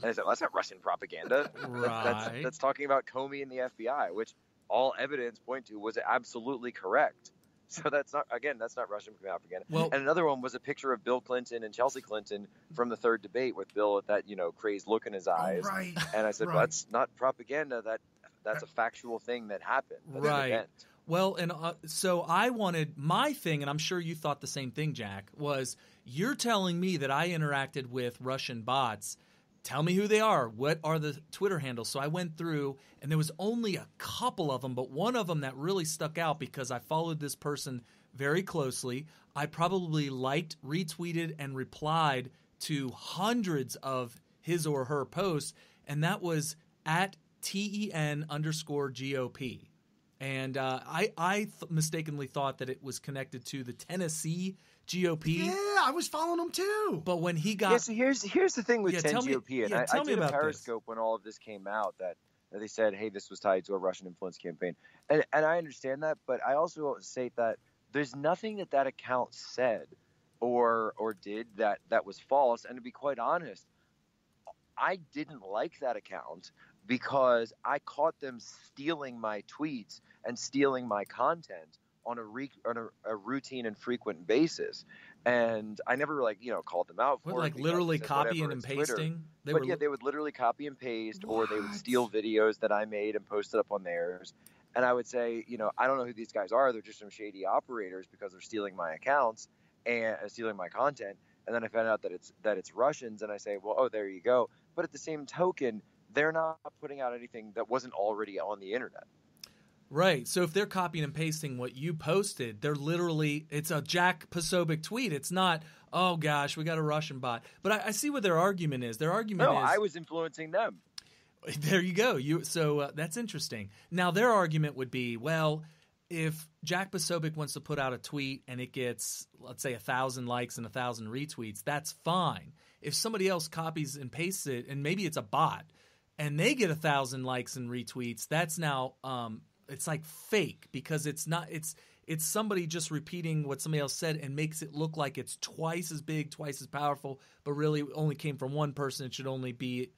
Speaker 3: And I said, well, that's not Russian propaganda.
Speaker 4: Right.
Speaker 3: That's talking about Comey and the FBI, which all evidence point to was absolutely correct. So that's not Russian propaganda. Well, and another one was a picture of Bill Clinton and Chelsea Clinton from the third debate with Bill with that, you know, crazed look in his eyes.
Speaker 5: Oh, right.
Speaker 3: And I said, well, that's not propaganda. That's a factual thing that happened. That's an event.
Speaker 4: Well, and so I wanted my thing, and I'm sure you thought the same thing, Jack, was you're telling me that I interacted with Russian bots. Tell me who they are. What are the Twitter handles? So I went through, and there was only a couple of them, but one of them that really stuck out because I followed this person very closely. I probably liked, retweeted, and replied to hundreds of his or her posts, and that was at TEN_GOP. And I mistakenly thought that it was connected to the Tennessee GOP.
Speaker 5: Yeah, I was following them too.
Speaker 4: But when he got...
Speaker 3: So here's the thing with 10 GOP. And I did a Periscope when all of this came out that they said, hey, this was tied to a Russian influence campaign. And I understand that, but I also state that there's nothing that account said or did that was false. And to be quite honest, I didn't like that account because I caught them stealing my tweets and stealing my content on a routine and frequent basis, and I never called them out for it.
Speaker 4: Like literally copying and pasting.
Speaker 3: They would literally copy and paste, or they would steal videos that I made and post it up on theirs. And I would say, I don't know who these guys are. They're just some shady operators because they're stealing my accounts and stealing my content. And then I found out that it's Russians, and I say, well, oh, there you go. But at the same token, they're not putting out anything that wasn't already on the internet.
Speaker 4: Right. So if they're copying and pasting what you posted, they're literally, it's a Jack Posobiec tweet. It's not, oh gosh, we got a Russian bot. But I see what their argument is. Their argument is,
Speaker 3: I was influencing them.
Speaker 4: There you go. So that's interesting. Now their argument would be, well, if Jack Posobiec wants to put out a tweet and it gets, let's say, 1,000 likes and 1,000 retweets, that's fine. If somebody else copies and pastes it, and maybe it's a bot, and they get 1,000 likes and retweets, that's now it's like fake, because it's It's somebody just repeating what somebody else said and makes it look like it's twice as big, twice as powerful, but really it only came from one person. It should only be,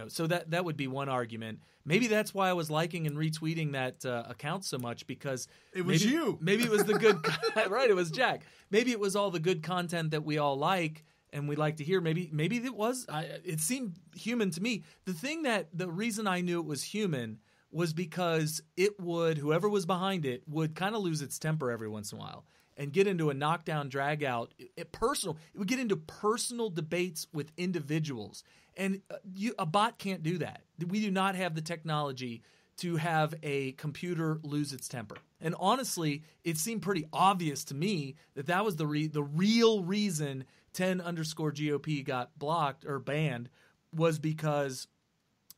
Speaker 4: so that would be one argument. Maybe that's why I was liking and retweeting that account so much, because
Speaker 5: it was you.
Speaker 4: Maybe it was the good, right? It was Jack. Maybe it was all the good content that we all like and we'd like to hear. Maybe it was. It seemed human to me. The reason I knew it was human was because whoever was behind it would kind of lose its temper every once in a while and get into a knockdown, drag out, it would get into personal debates with individuals. And a bot can't do that. We do not have the technology to have a computer lose its temper. And honestly, it seemed pretty obvious to me that was the real reason 10_GOP got blocked or banned, was because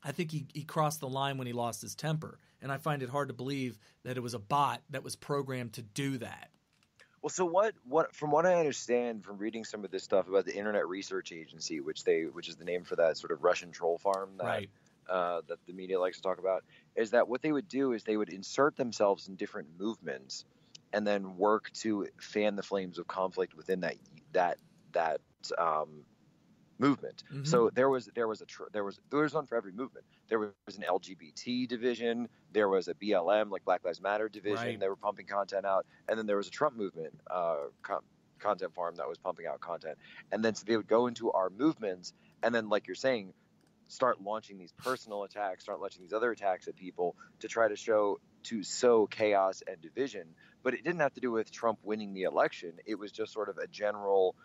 Speaker 4: I think he crossed the line when he lost his temper. And I find it hard to believe that it was a bot that was programmed to do that.
Speaker 3: Well, so what from what I understand from reading some of this stuff about the Internet Research Agency, which is the name for that sort of Russian troll farm that
Speaker 4: right.
Speaker 3: That the media likes to talk about, is that what they would do is they would insert themselves in different movements and then work to fan the flames of conflict within that movement. Mm-hmm. So there was one for every movement. There was an LGBT division, there was a BLM, like Black Lives Matter division. Right. They were pumping content out, and then there was a Trump movement content farm that was pumping out content. And then so they would go into our movements, and then, like you're saying, start launching these personal attacks, start launching these other attacks at people to try to sow chaos and division. But it didn't have to do with Trump winning the election. It was just sort of a general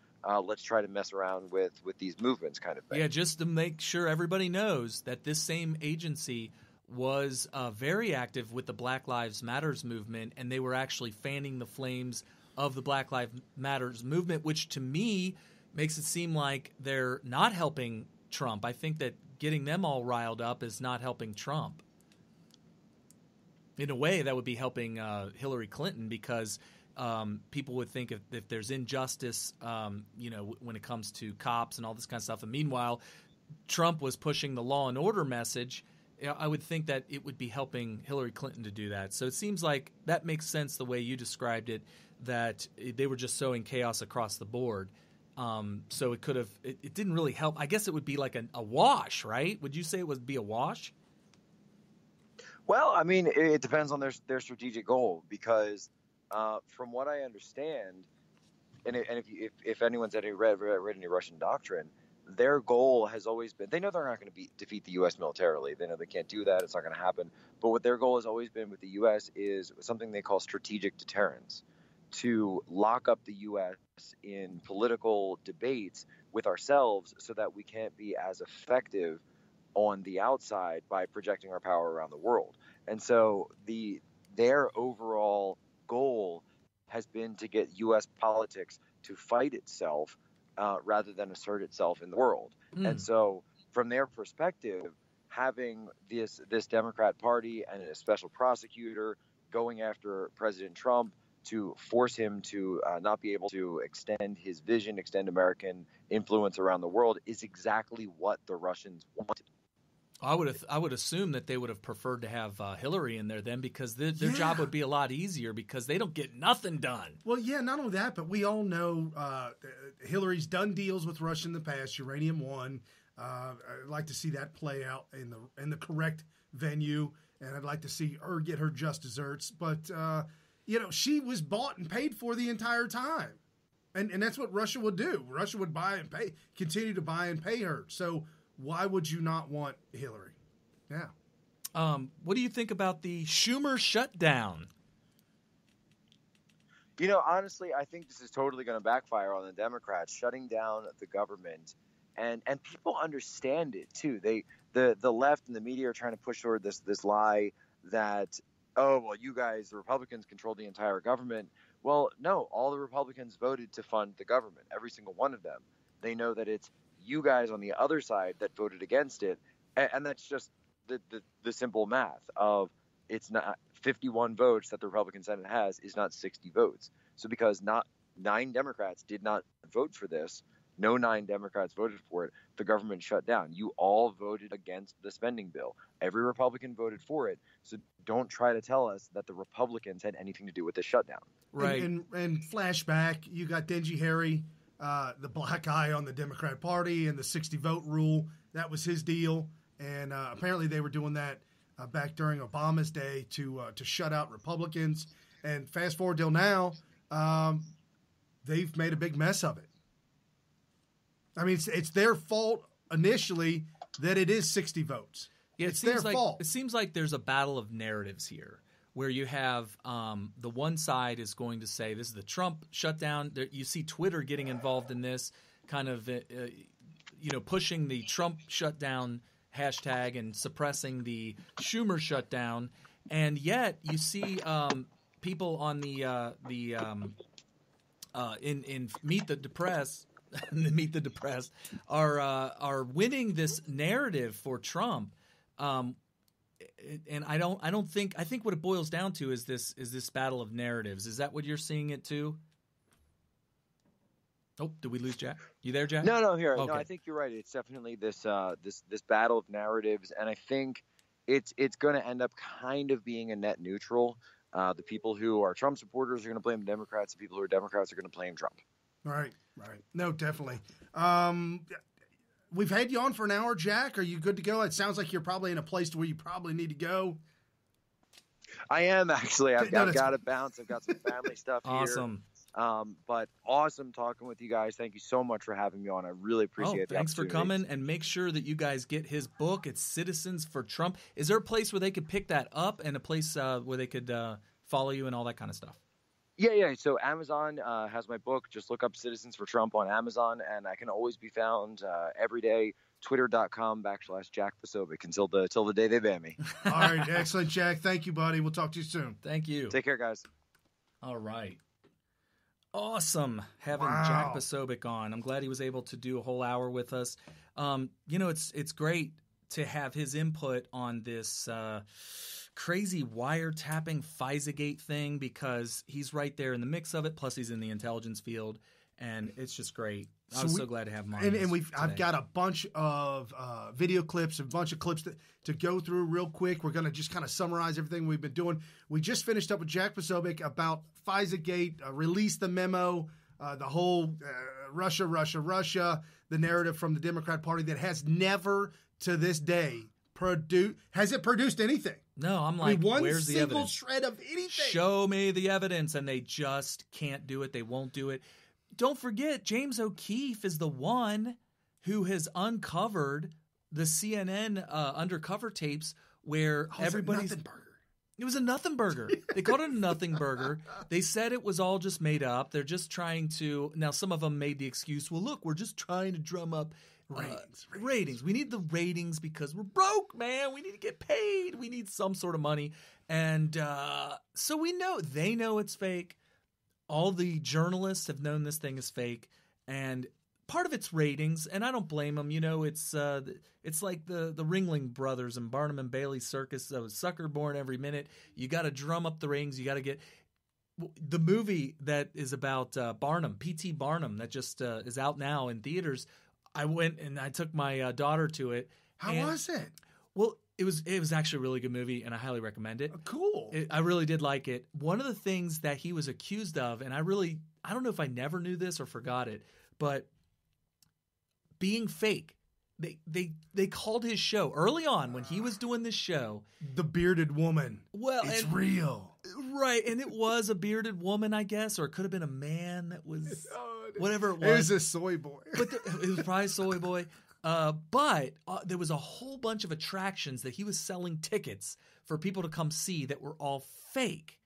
Speaker 3: let's try to mess around with these movements kind of thing.
Speaker 4: Yeah, just to make sure everybody knows that this same agency was very active with the Black Lives Matters movement, and they were actually fanning the flames of the Black Lives Matters movement, which to me makes it seem like they're not helping Trump. I think that getting them all riled up is not helping Trump. In a way, that would be helping Hillary Clinton, because people would think if there's injustice, when it comes to cops and all this kind of stuff. And meanwhile, Trump was pushing the law and order message. I would think that it would be helping Hillary Clinton to do that. So it seems like that makes sense the way you described it, that they were just sowing chaos across the board. So it could have – it didn't really help. I guess it would be like a wash, right? Would you say it would be a wash?
Speaker 3: Well, I mean, it depends on their strategic goal, because from what I understand, and if anyone's read any Russian doctrine, their goal has always been – they know they're not going to defeat the U.S. militarily. They know they can't do that. It's not going to happen. But what their goal has always been with the U.S. is something they call strategic deterrence, to lock up the U.S. in political debates with ourselves so that we can't be as effective on the outside by projecting our power around the world. And so their overall goal has been to get U.S. politics to fight itself rather than assert itself in the world. And so from their perspective, having this Democrat Party and a special prosecutor going after President Trump to force him to not be able to extend his vision, extend American influence around the world, is exactly what the Russians wanted.
Speaker 4: I would assume that they would have preferred to have Hillary in there then, because their job would be a lot easier, because they don't get nothing done.
Speaker 5: Well, yeah, not only that, but we all know Hillary's done deals with Russia in the past. Uranium One. I'd like to see that play out in the correct venue, and I'd like to see her get her just desserts. But she was bought and paid for the entire time, and that's what Russia would do. Russia would buy and pay, continue to buy and pay her. So why would you not want Hillary? Yeah.
Speaker 4: What do you think about the Schumer shutdown?
Speaker 3: Honestly, I think this is totally going to backfire on the Democrats, shutting down the government, and people understand it too. The left and the media are trying to push toward this lie that, oh, well, you guys, the Republicans, control the entire government. Well, no, all the Republicans voted to fund the government, every single one of them. They know that it's you guys on the other side that voted against it, and that's just the simple math of it's not 51 votes that the Republican Senate has is not 60 votes. So because not 9 Democrats did not vote for this, no 9 Democrats voted for it, the government shut down. You all voted against the spending bill. Every Republican voted for it. So don't try to tell us that the Republicans had anything to do with the shutdown.
Speaker 4: Right.
Speaker 5: And flashback, you got Dingy Harry, the black eye on the Democrat Party, and the 60 vote rule. That was his deal. And apparently they were doing that back during Obama's day to shut out Republicans. And fast forward till now, they've made a big mess of it. I mean, it's their fault initially that it is 60 votes.
Speaker 4: Yeah,
Speaker 5: it's their fault.
Speaker 4: It seems like there's a battle of narratives here, where you have the one side is going to say this is the Trump shutdown. You see Twitter getting involved in this, kind of pushing the Trump shutdown hashtag and suppressing the Schumer shutdown, and yet you see people on in Meet the Depressed. Meet the Depressed are winning this narrative for Trump, and I think what it boils down to is this battle of narratives. Is that what you're seeing it too? Oh, did we lose Jack? You there, Jack?
Speaker 3: No, here.
Speaker 4: Okay.
Speaker 3: No, I think you're right. It's definitely this battle of narratives, and I think it's going to end up kind of being a net neutral. The people who are Trump supporters are going to blame Democrats. The people who are Democrats are going to blame Trump.
Speaker 5: Right. No, definitely. We've had you on for an hour, Jack. Are you good to go? It sounds like you're probably in a place where you probably need to go.
Speaker 3: I am actually. I've got to bounce. I've got some family stuff here.
Speaker 4: Awesome.
Speaker 3: But awesome talking with you guys. Thank you so much for having me on. I really appreciate it.
Speaker 4: Thanks for coming, and make sure that you guys get his book. It's Citizens for Trump. Is there a place where they could pick that up and a place where they could follow you and all that kind of stuff?
Speaker 3: Yeah. So Amazon has my book. Just look up Citizens for Trump on Amazon, and I can always be found every day. Twitter.com/Jack Posobiec until the day they ban me.
Speaker 5: All right. Excellent, Jack. Thank you, buddy. We'll talk to you soon.
Speaker 4: Thank you.
Speaker 3: Take care, guys.
Speaker 4: All right. Awesome having Jack Posobiec on. I'm glad he was able to do a whole hour with us. It's great to have his input on this crazy wiretapping FISA-gate thing, because he's right there in the mix of it. Plus, he's in the intelligence field, and it's just great. I was so glad to have him on.
Speaker 5: And I've got a bunch of video clips, a bunch of clips to go through real quick. We're going to just kind of summarize everything we've been doing. We just finished up with Jack Posobiec about FISA-gate, released the memo, the whole Russia, the narrative from the Democrat Party that has never to this day produced anything.
Speaker 4: No, I'm like, where's the evidence?
Speaker 5: One single shred of anything.
Speaker 4: Show me the evidence, and they just can't do it. They won't do it. Don't forget, James O'Keefe is the one who has uncovered the CNN undercover tapes where everybody's... It was a nothing burger. They called it a nothing burger. They said it was all just made up. They're just trying to... Now, some of them made the excuse, well, look, we're just trying to drum up ratings. We need the ratings because we're broke, man. We need to get paid. We need some sort of money. And so they know it's fake. All the journalists have known this thing is fake, and part of it's ratings, and I don't blame them. It's like the Ringling Brothers and Barnum and Bailey Circus. That was sucker born every minute. You got to drum up the ratings. You got to get the movie that is about Barnum, P.T. Barnum, that just is out now in theaters. I went and I took my daughter to it.
Speaker 5: How was it?
Speaker 4: Well, it was actually a really good movie, and I highly recommend it.
Speaker 5: Cool.
Speaker 4: I really did like it. One of the things that he was accused of, and I don't know if I never knew this or forgot it, but being fake. They called his show early on when he was doing this show
Speaker 5: The Bearded Woman.
Speaker 4: Well,
Speaker 5: it's real.
Speaker 4: Right, and it was a bearded woman, I guess, or it could have been a man that was whatever it was.
Speaker 5: It was a soy boy.
Speaker 4: But it was probably a soy boy. But there was a whole bunch of attractions that he was selling tickets for people to come see that were all fake.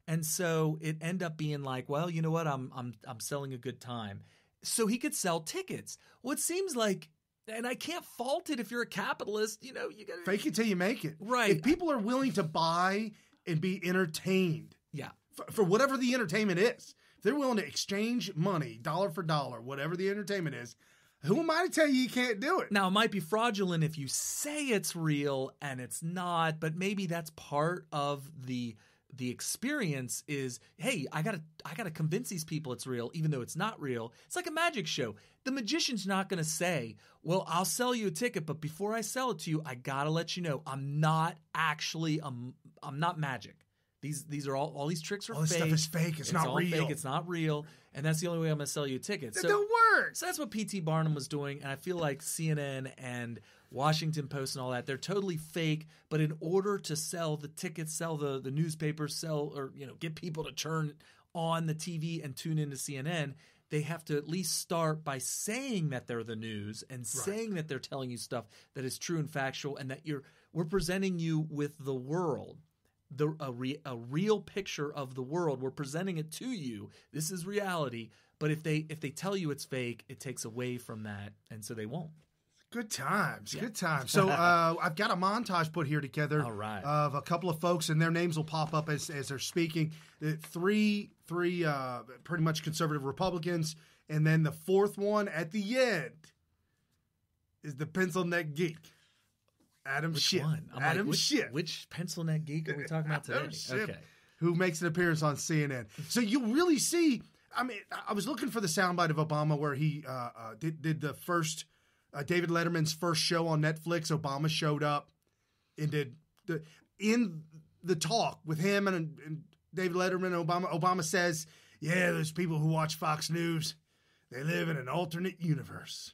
Speaker 4: And so it ended up being like, well, you know what? I'm selling a good time. So he could sell tickets. Well, it seems like, and I can't fault it if you're a capitalist, you got to
Speaker 5: fake it till you make it.
Speaker 4: Right.
Speaker 5: If people are willing to buy and be entertained.
Speaker 4: Yeah.
Speaker 5: For whatever the entertainment is. If they're willing to exchange money, dollar for dollar, whatever the entertainment is, who am I to tell you can't do it?
Speaker 4: Now, it might be fraudulent if you say it's real and it's not, but maybe that's part of the experience is, hey, I gotta convince these people it's real, even though it's not real. It's like a magic show. The magician's not going to say, well, I'll sell you a ticket, but before I sell it to you, I got to let you know I'm not magic. These are all these tricks are
Speaker 5: all this
Speaker 4: fake.
Speaker 5: stuff is fake. It's not
Speaker 4: all
Speaker 5: real.
Speaker 4: Fake. It's not real, and that's the only way I'm going to sell you a ticket.
Speaker 5: That don't work.
Speaker 4: So that's what P.T. Barnum was doing, and I feel like CNN and Washington Post and all that, they're totally fake. But in order to sell the tickets, sell the newspapers, sell or get people to turn on the TV and tune into CNN, they have to at least start by saying that they're the news and saying that they're telling you stuff that is true and factual, and that we're presenting you with the world. A real picture of the world. We're presenting it to you. This is reality. But if they tell you it's fake, it takes away from that, and so they won't.
Speaker 5: Good times. Yeah. Good times. So I've got a montage put here together of a couple of folks, and their names will pop up as they're speaking. Three pretty much conservative Republicans, and then the fourth one at the end is the pencil neck geek. Adam Schiff. Adam Schiff.
Speaker 4: Which pencil neck geek are we talking about today?
Speaker 5: Okay. Who makes an appearance on CNN. So you'll really see, I mean, I was looking for the soundbite of Obama where he did the first, David Letterman's first show on Netflix. Obama showed up and did in the talk with him and David Letterman and Obama says, yeah, there's people who watch Fox News. They live in an alternate universe.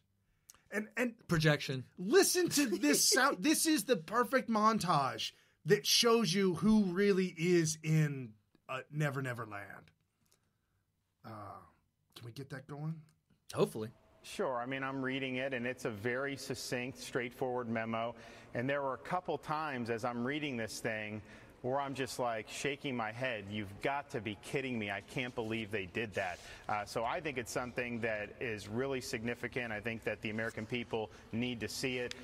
Speaker 5: And
Speaker 4: projection.
Speaker 5: Listen to this sound. This is the perfect montage that shows you who really is in Never Never Land. Can we get that going?
Speaker 4: Hopefully.
Speaker 7: Sure. I mean, I'm reading it, and it's a very succinct, straightforward memo. And there were a couple times as I'm reading this thing where I'm just like shaking my head. You've got to be kidding me. I can't believe they did that. So I think it's something that is really significant. I think that the American people need to see it.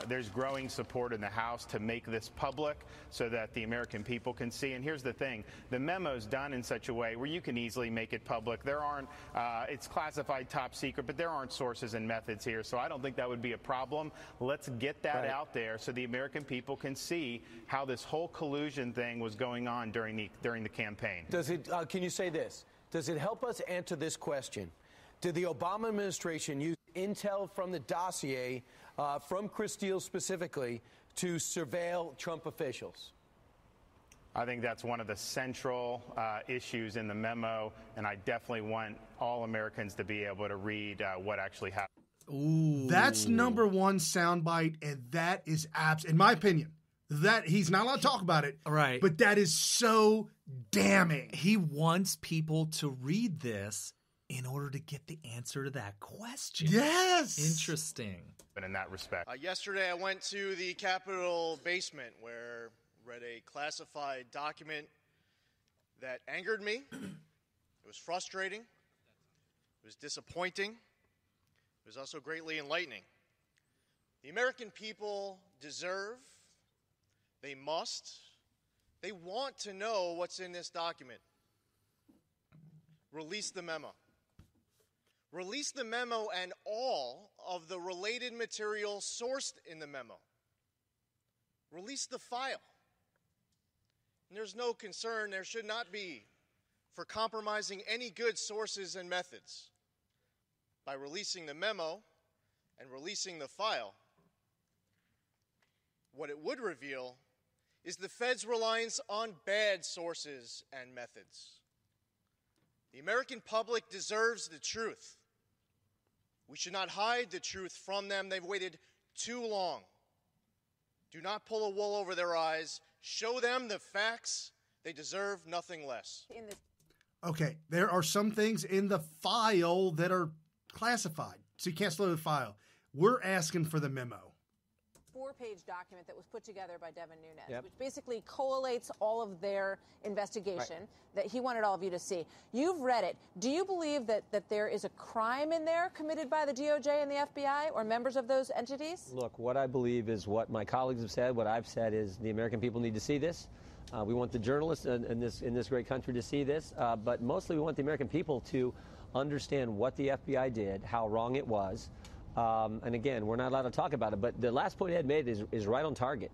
Speaker 7: There's growing support in the House to make this public so that the American people can see. And here's the thing. The memo's done in such a way where you can easily make it public. There aren't, it's classified top secret, but there aren't sources and methods here. So I don't think that would be a problem. Let's get that out there so the American people can see how this whole collusion thing was going on during the campaign.
Speaker 8: Does it? Can you say this? Does it help us answer this question? Did the Obama administration use intel from the dossier, from Chris Steele specifically, to surveil Trump officials?
Speaker 7: I think that's one of the central issues in the memo, and I definitely want all Americans to be able to read what actually happened.
Speaker 5: Ooh. That's number one soundbite, and that is in my opinion. That he's not allowed to talk about it,
Speaker 4: right?
Speaker 5: But that is so damning.
Speaker 4: He wants people to read this in order to get the answer to that question.
Speaker 5: Yes,
Speaker 4: interesting.
Speaker 7: But in that respect,
Speaker 9: yesterday I went to the Capitol basement where I read a classified document that angered me. It was frustrating. It was disappointing. It was also greatly enlightening. The American people deserve. They must. They want to know what's in this document. Release the memo. Release the memo and all of the related material sourced in the memo. Release the file. And there's no concern, there should not be, for compromising any good sources and methods. By releasing the memo and releasing the file, what it would reveal is the Fed's reliance on bad sources and methods. The American public deserves the truth. We should not hide the truth from them. They've waited too long. Do not pull a wool over their eyes. Show them the facts. They deserve nothing less.
Speaker 5: Okay, there are some things in the file that are classified, so you can't slow the file. We're asking for the memo.
Speaker 10: 4-page document that was put together by Devin Nunes, which basically collates all of their investigation that he wanted all of you to see. You've read it. Do you believe that there is a crime in there committed by the DOJ and the FBI or members of those entities?
Speaker 11: Look, what I believe is what my colleagues have said, what I've said is the American people need to see this. We want the journalists in this great country to see this, but mostly we want the American people to understand what the FBI did, how wrong it was. And again, we're not allowed to talk about it, but the last point Ed made is right on target.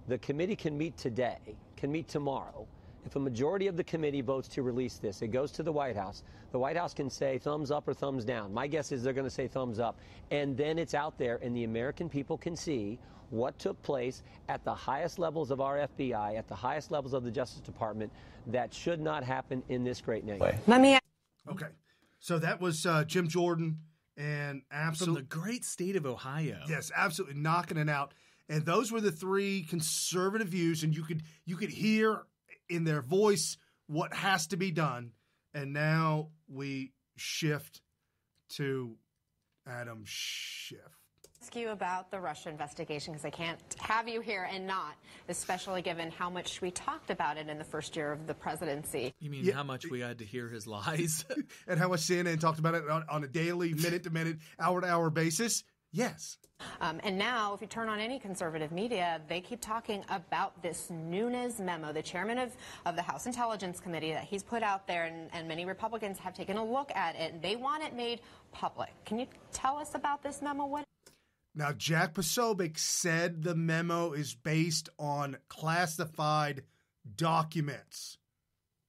Speaker 11: The committee can meet today, can meet tomorrow, If a majority of the committee votes to release this, it goes to the White House. The White House can say thumbs up or thumbs down. My guess is they're going to say thumbs up. And then it's out there, and the American people can see what took place at the highest levels of our FBI, at the highest levels of the Justice Department, that should not happen in this great nation.
Speaker 5: Okay. So that was Jim Jordan, and
Speaker 4: from the great state of Ohio.
Speaker 5: Yes, absolutely knocking it out. And those were the three conservative views, and you could hear in their voice what has to be done. And now we shift to Adam Schiff.
Speaker 12: Ask you about the Russia investigation, because I can't have you here and not, especially given how much we talked about it in the first year of the presidency.
Speaker 4: You mean how much we had to hear his lies?
Speaker 5: And how much CNN talked about it on a daily, minute-to-minute, hour-to-hour basis? Yes.
Speaker 12: And now, if you turn on any conservative media, they keep talking about this Nunes memo, the chairman of the House Intelligence Committee that he's put out there, and many Republicans have taken a look at it, and they want it made public. Can you tell us about this memo?
Speaker 5: Now, Jack Posobiec said the memo is based on classified documents.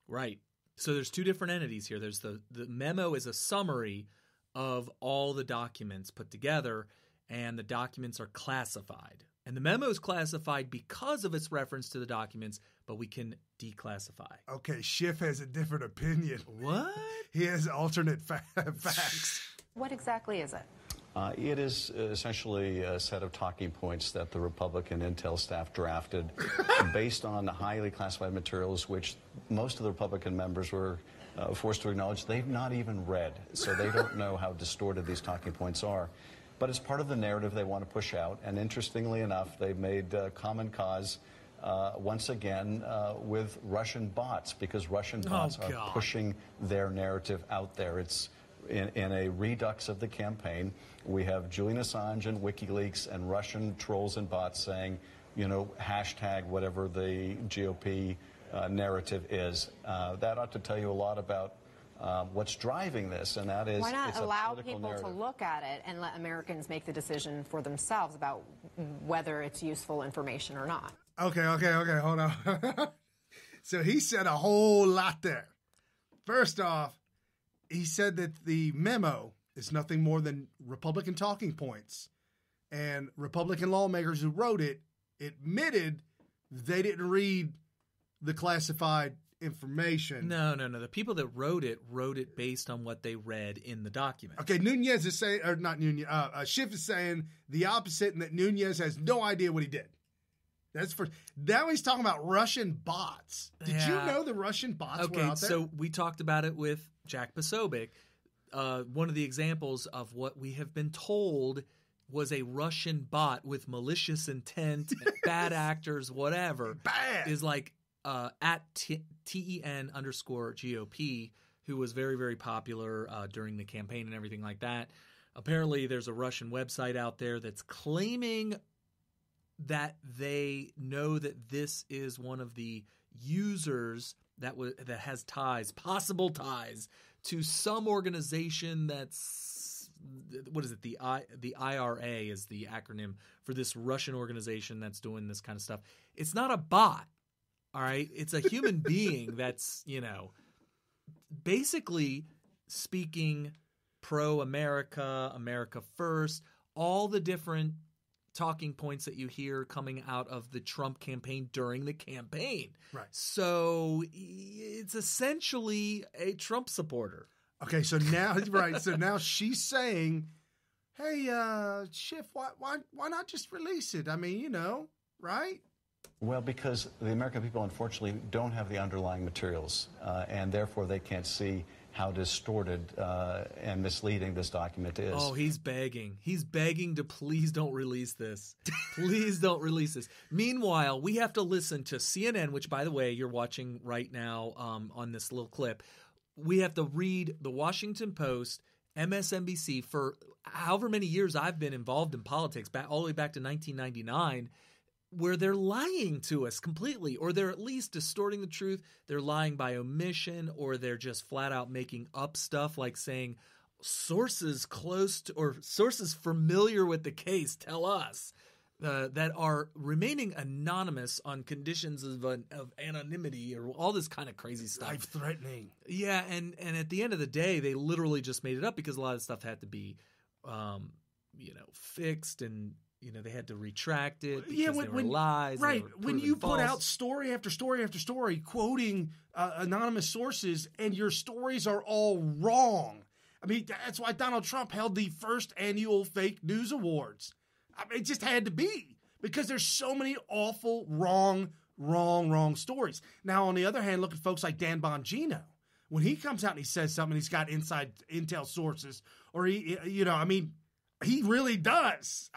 Speaker 4: Right. So there's two different entities here. There's the memo is a summary of all the documents put together, and the documents are classified. And the memo is classified because of its reference to the documents, but we can declassify.
Speaker 5: Okay, Schiff has a different opinion.
Speaker 4: What?
Speaker 5: He has alternate facts.
Speaker 12: What exactly is it?
Speaker 13: It is essentially a set of talking points that the Republican intel staff drafted based on highly classified materials, which most of the Republican members were forced to acknowledge they've not even read, so they don't know how distorted these talking points are. But it's part of the narrative they want to push out, and interestingly enough, they've made common cause once again with Russian bots, because Russian bots are pushing their narrative out there. It's in a redux of the campaign. We have Julian Assange and WikiLeaks and Russian trolls and bots saying, you know, hashtag whatever the GOP narrative is. That ought to tell you a lot about what's driving this, and that is
Speaker 12: why not
Speaker 13: it's
Speaker 12: allow
Speaker 13: a
Speaker 12: people
Speaker 13: narrative.
Speaker 12: to look at it and let Americans make the decision for themselves about whether it's useful information or not?
Speaker 5: Okay, hold on. So he said a whole lot there. First off, he said that the memo is nothing more than Republican talking points, and Republican lawmakers who wrote it admitted they didn't read the classified information.
Speaker 4: No. The people that wrote it based on what they read in the document.
Speaker 5: Okay, Nunes is saying, or not Nunes, Schiff is saying the opposite, and that Nunes has no idea what he did. That's for now. He's talking about Russian bots. Did you know the Russian bots were out there?
Speaker 4: So we talked about it with Jack Posobiec. One of the examples of what we have been told was a Russian bot with malicious intent, bad actors, whatever.
Speaker 5: Bad.
Speaker 4: Is like at TEN_GOP, who was very, very popular during the campaign and everything like that. Apparently, there's a Russian website out there that's claiming that they know that this is one of the users that has possible ties to some organization that's, what is it? The IRA is the acronym for this Russian organization that's doing this kind of stuff. It's not a bot, all right? It's a human being that's, basically speaking pro-America, America first, all the different talking points that you hear coming out of the Trump campaign during the campaign.
Speaker 5: Right.
Speaker 4: So it's essentially a Trump supporter.
Speaker 5: Okay, so now right, so now she's saying, "Hey, Schiff, why not just release it? I mean, right?"
Speaker 13: Well, because the American people, unfortunately, don't have the underlying materials, and therefore they can't see how distorted and misleading this document is.
Speaker 4: Oh, he's begging. He's begging to please don't release this. Please don't release this. Meanwhile, we have to listen to CNN, which, by the way, you're watching right now on this little clip. We have to read the Washington Post, MSNBC, for however many years I've been involved in politics, all the way back to 1999, where they're lying to us completely, or they're at least distorting the truth. They're lying by omission, or they're just flat out making up stuff, like saying sources close to or sources familiar with the case tell us. that are remaining anonymous on conditions of anonymity or all this kind of crazy stuff.
Speaker 5: Life-threatening.
Speaker 4: Yeah, and at the end of the day, they literally just made it up because a lot of stuff had to be, fixed, and they had to retract it because they were lies.
Speaker 5: Right. When you
Speaker 4: false.
Speaker 5: put out story after story after story quoting anonymous sources, and your stories are all wrong. I mean, that's why Donald Trump held the first annual Fake News Awards. I mean, it just had to be because there's so many awful, wrong stories. Now, on the other hand, look at folks like Dan Bongino. When he comes out and he says something, he's got inside intel sources, or he really does.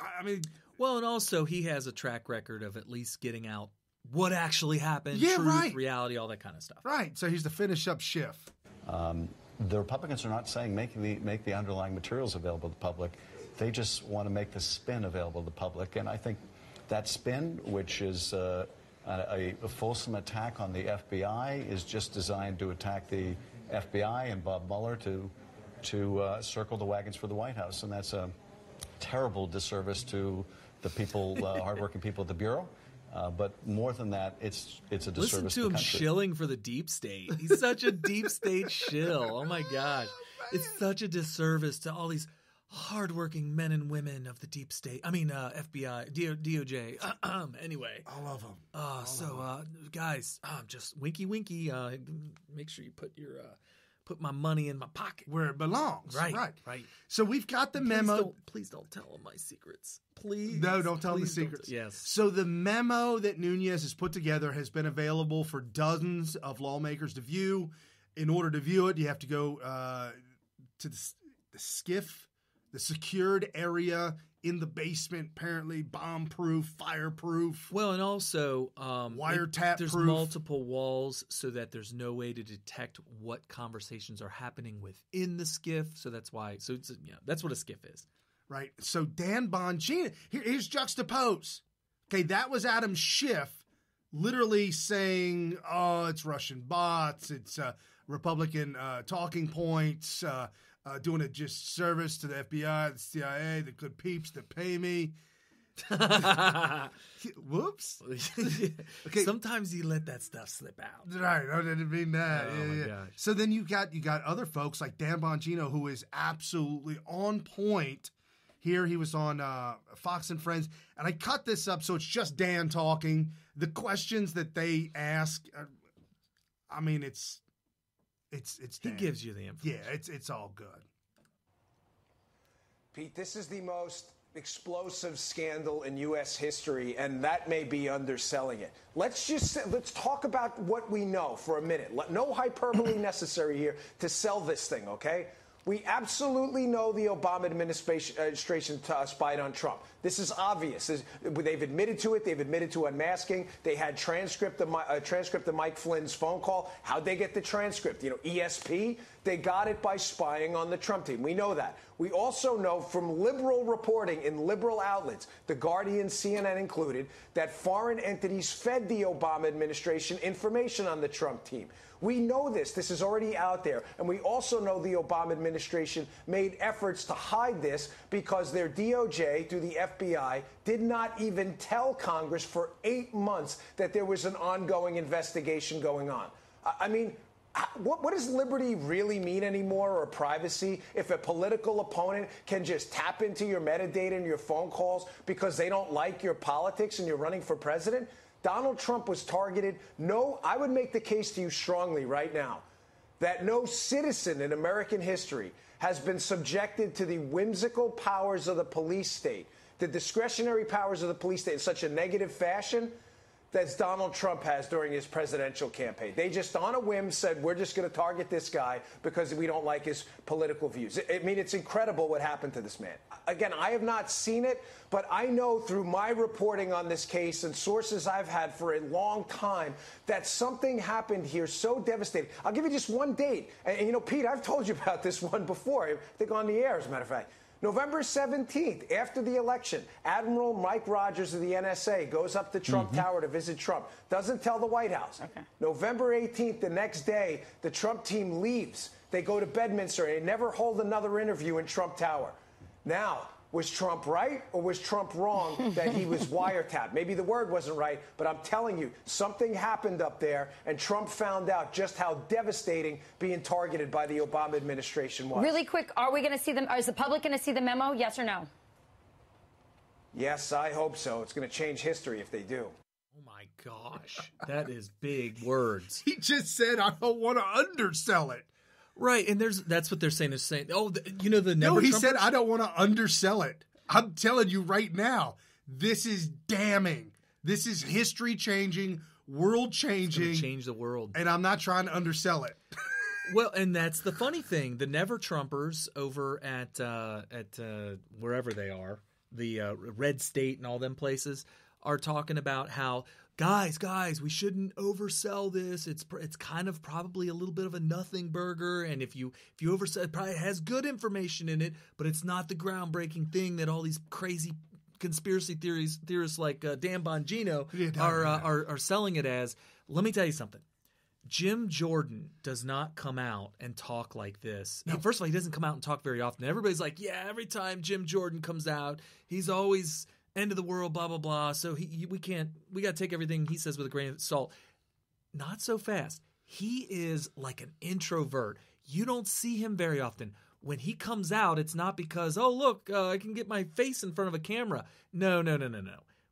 Speaker 4: Well, and also he has a track record of at least getting out what actually happened, truth,
Speaker 5: right.
Speaker 4: reality, all that kind of stuff.
Speaker 5: Right. So he's the finish up Schiff.
Speaker 13: The Republicans are not saying make the underlying materials available to the public. They just want to make the spin available to the public. And I think that spin, which is a fulsome attack on the FBI, is just designed to attack the FBI and Bob Mueller to circle the wagons for the White House. And that's a terrible disservice to the people, hardworking people at the Bureau. But more than that, it's a disservice
Speaker 4: Listen to
Speaker 13: to the
Speaker 4: him
Speaker 13: country.
Speaker 4: shilling for the deep state. He's such a deep state shill. Oh, my gosh. It's such a disservice to all these hardworking men and women of the deep state. I mean, FBI, DOJ. Anyway.
Speaker 5: I love them.
Speaker 4: Guys, just winky. Make sure you put my money in my pocket
Speaker 5: where it belongs.
Speaker 4: Right.
Speaker 5: So we've got the memo.
Speaker 4: Please don't tell them my secrets. Please.
Speaker 5: No, don't tell them the secrets.
Speaker 4: Yes.
Speaker 5: So the memo that Nunes has put together has been available for dozens of lawmakers to view. In order to view it, you have to go to the SCIF, the secured area in the basement, apparently bomb-proof, fireproof.
Speaker 4: Well, and also
Speaker 5: wiretap
Speaker 4: there's
Speaker 5: proof.
Speaker 4: multiple walls so that there's no way to detect what conversations are happening within the SCIF. So that's why. So it's, that's what a SCIF is.
Speaker 5: Right. So Dan Bongino, here's juxtapose. Okay, that was Adam Schiff literally saying, "Oh, it's Russian bots, it's Republican talking points." Doing a just service to the FBI, the CIA, the good peeps that pay me. Whoops.
Speaker 4: Okay. Sometimes you let that stuff slip out.
Speaker 5: Right. I didn't mean that.
Speaker 4: Oh, my gosh.
Speaker 5: So then you got other folks like Dan Bongino, who is absolutely on point. Here he was on Fox and Friends, and I cut this up so it's just Dan talking. The questions that they ask, it's
Speaker 4: he
Speaker 5: Dan.
Speaker 4: gives you the information.
Speaker 5: Yeah, it's all good.
Speaker 14: Pete, this is the most explosive scandal in U.S. history, and that may be underselling it. Let's talk about what we know for a minute. No hyperbole necessary here to sell this thing, okay? We absolutely know the Obama administration spied on Trump. This is obvious. They've admitted to it. They've admitted to unmasking. They had transcript of Mike Flynn's phone call. How'd they get the transcript? ESP? They got it by spying on the Trump team. We know that. We also know from liberal reporting in liberal outlets, The Guardian, CNN included, that foreign entities fed the Obama administration information on the Trump team. We know this. This is already out there. And we also know the Obama administration made efforts to hide this because their DOJ, through the FBI, did not even tell Congress for 8 months that there was an ongoing investigation going on. What does liberty really mean anymore, or privacy, if a political opponent can just tap into your metadata and your phone calls because they don't like your politics and you're running for president? Donald Trump was targeted. No, I would make the case to you strongly right now that no citizen in American history has been subjected to the whimsical powers of the police state, the discretionary powers of the police state in such a negative fashion as Donald Trump has during his presidential campaign. They just on a whim said, we're just going to target this guy because we don't like his political views. It's incredible what happened to this man. Again, I have not seen it, but I know through my reporting on this case and sources I've had for a long time that something happened here so devastating. I'll give you just one date. And Pete, I've told you about this one before, I think on the air, as a matter of fact. November 17th, after the election, Admiral Mike Rogers of the NSA goes up to Trump Tower to visit Trump. Doesn't tell the White House. Okay. November 18th, the next day, the Trump team leaves. They go to Bedminster and they never hold another interview in Trump Tower. Now, Was Trump right or was Trump wrong that he was wiretapped? Maybe the word wasn't right, but I'm telling you, something happened up there, and Trump found out just how devastating being targeted by the Obama administration was.
Speaker 15: Really quick, are we going to see them? Is the public going to see the memo? Yes or no?
Speaker 14: Yes, I hope so. It's going to change history if they do.
Speaker 4: Oh my gosh, that is big words.
Speaker 5: He just said, I don't want to undersell it.
Speaker 4: Right, and that's what they're saying. They're saying, the never.
Speaker 5: No, he said, I don't want to undersell it. I'm telling you right now, this is damning. This is history-changing, world-changing.
Speaker 4: It's gonna change the world.
Speaker 5: And I'm not trying to undersell it.
Speaker 4: Well, and that's the funny thing. The Never Trumpers over at wherever they are, the Red State and all them places, are talking about how, guys, we shouldn't oversell this. It's kind of probably a little bit of a nothing burger, and if you oversell it, probably has good information in it, but it's not the groundbreaking thing that all these crazy conspiracy theorists like Dan Bongino are selling it as. Let me tell you something. Jim Jordan does not come out and talk like this. No. First of all, he doesn't come out and talk very often. Everybody's like, yeah, every time Jim Jordan comes out, he's always end of the world, blah, blah, blah. So we got to take everything he says with a grain of salt. Not so fast. He is like an introvert. You don't see him very often. When he comes out, it's not because, oh, look, I can get my face in front of a camera. No.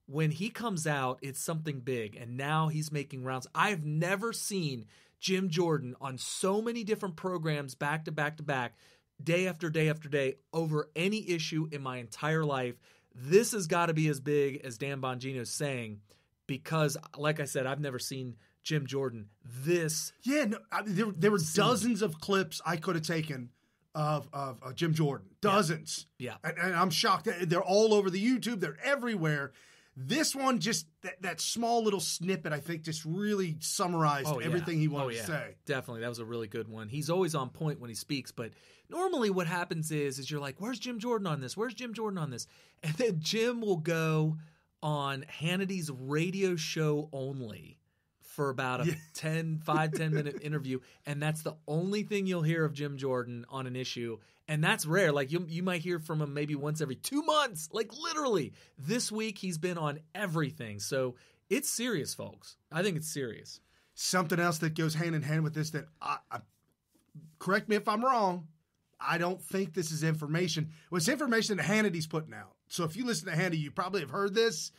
Speaker 4: When he comes out, it's something big, and now he's making rounds. I've never seen Jim Jordan on so many different programs back to back to back, day after day after day, over any issue in my entire life. This has got to be as big as Dan Bongino's saying, because, like I said, I've never seen Jim Jordan this.
Speaker 5: Yeah, no, there were dozens of clips I could have taken of Jim Jordan. Dozens.
Speaker 4: Yeah.
Speaker 5: And I'm shocked. They're all over the YouTube. They're everywhere. This one, just that small little snippet, I think, just really summarized everything he wanted to say.
Speaker 4: Definitely. That was a really good one. He's always on point when he speaks, but normally what happens is you're like, where's Jim Jordan on this? Where's Jim Jordan on this? And then Jim will go on Hannity's radio show only for about a 5-10 minute interview, and that's the only thing you'll hear of Jim Jordan on an issue. And that's rare. Like you might hear from him maybe once every 2 months. Like literally, this week he's been on everything. So it's serious, folks. I think it's serious.
Speaker 5: Something else that goes hand in hand with this that correct me if I'm wrong. I don't think this is information. Well, it's information that Hannity's putting out. So if you listen to Hannity, you probably have heard this,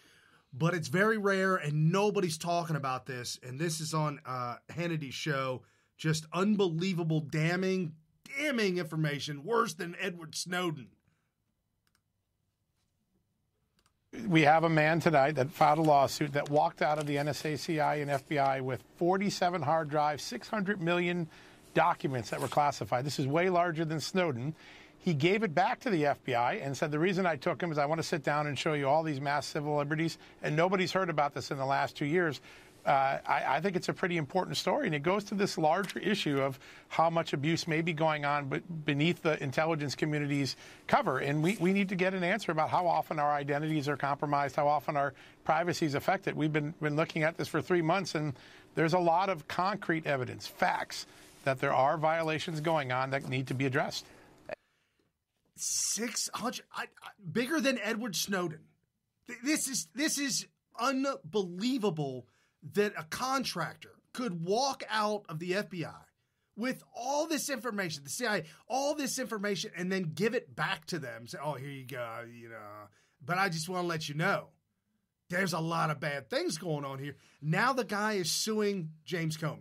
Speaker 5: but it's very rare and nobody's talking about this. And this is on Hannity's show. Just unbelievable, damning information, worse than Edward Snowden.
Speaker 16: We have a man tonight that filed a lawsuit that walked out of the NSA, CIA, and FBI with 47 hard drives, 600 million documents that were classified. This is way larger than Snowden. He gave it back to the FBI and said, the reason I took him is I want to sit down and show you all these mass civil liberties, and nobody's heard about this in the last 2 years. I think it's a pretty important story, and it goes to this larger issue of how much abuse may be going on beneath the intelligence community's cover. And we need to get an answer about how often our identities are compromised, how often our privacy is affected. We've been looking at this for 3 months, and there's a lot of concrete evidence, facts, that there are violations going on that need to be addressed.
Speaker 5: 600, bigger than Edward Snowden. This is unbelievable that a contractor could walk out of the FBI with all this information, the CIA, all this information, and then give it back to them. Say, oh, here you go, But I just want to let you know, there's a lot of bad things going on here. Now the guy is suing James Comey.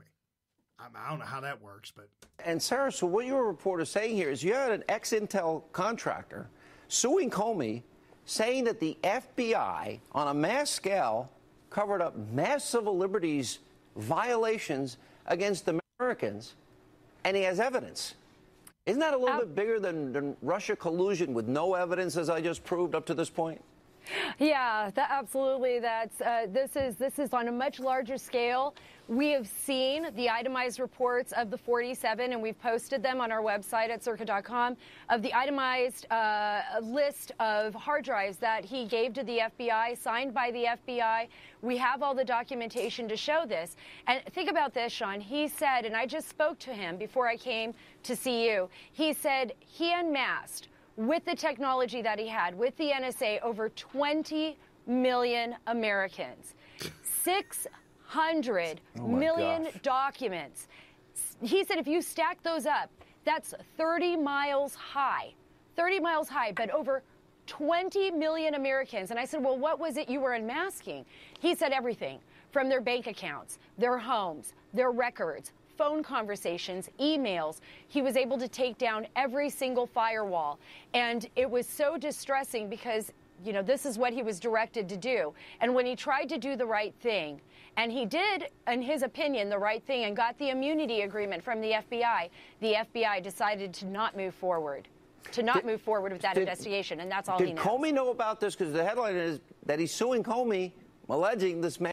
Speaker 5: I don't know how that works, but...
Speaker 17: And Sarah, so what your report is saying here is you had an ex-Intel contractor suing Comey, saying that the FBI, on a mass scale, covered up mass civil liberties violations against Americans, and he has evidence. Isn't that a little bit bigger than Russia collusion with no evidence, as I just proved up to this point?
Speaker 15: Yeah, absolutely. This is on a much larger scale. We have seen the itemized reports of the 47, and we've posted them on our website at circa.com, of the itemized list of hard drives that he gave to the FBI, signed by the FBI. We have all the documentation to show this. And think about this, Sean. He said, and I just spoke to him before I came to see you, he said he unmasked with the technology that he had, with the NSA, over 20 million Americans, 600 million documents. He said if you stack those up, that's 30 miles high, but over 20 million Americans. And I said, well, what was it you were unmasking? He said everything from their bank accounts, their homes, their records, phone conversations, emails. He was able to take down every single firewall. And it was so distressing because, you know, this is what he was directed to do. And when he tried to do the right thing, and he did, in his opinion, the right thing and got the immunity agreement from the FBI decided to not move forward. With that investigation, and that's all he knows.
Speaker 17: Did Comey know about this? Because the headline is that he's suing Comey, alleging this man.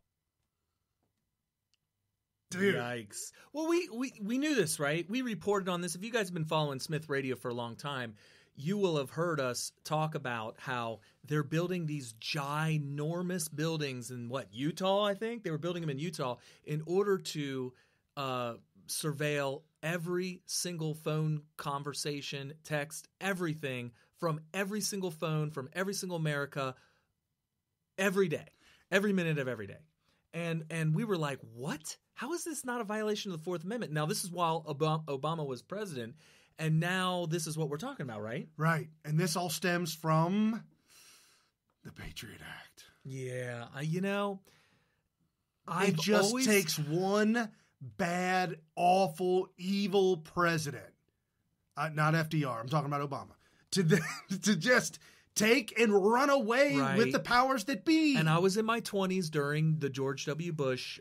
Speaker 4: Dude. Yikes. Well, we knew this, right? We reported on this. If you guys have been following Smith Radio for a long time, you will have heard us talk about how they're building these ginormous buildings in, Utah, I think? They were building them in Utah in order to surveil every single phone conversation, text, everything from every single phone, from every single America, every day, every minute of every day. And we were like, what? How is this not a violation of the Fourth Amendment? Now, this is while Obama was president, and now this is what we're talking about, right?
Speaker 5: Right. And this all stems from the Patriot Act.
Speaker 4: Yeah.
Speaker 5: It just takes one bad, awful, evil president, not FDR, I'm talking about Obama, to just take and run away with the powers that be.
Speaker 4: And I was in my 20s during the George W. Bush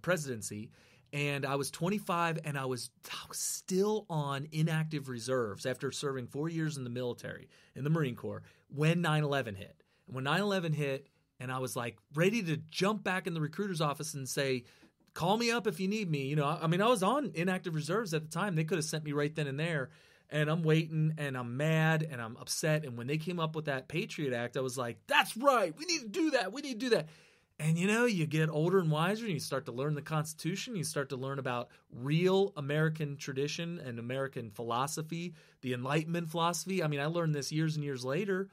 Speaker 4: presidency, and I was 25, and I was still on inactive reserves after serving 4 years in the military, in the Marine Corps, when 9/11 hit. And when 9/11 hit, and I was like ready to jump back in the recruiter's office and say, call me up if you need me. I was on inactive reserves at the time. They could have sent me right then and there. And I'm waiting, and I'm mad, and I'm upset. And when they came up with that Patriot Act, I was like, that's right. We need to do that. We need to do that. And, you get older and wiser, and you start to learn the Constitution. You start to learn about real American tradition and American philosophy, the Enlightenment philosophy. I learned this years and years later.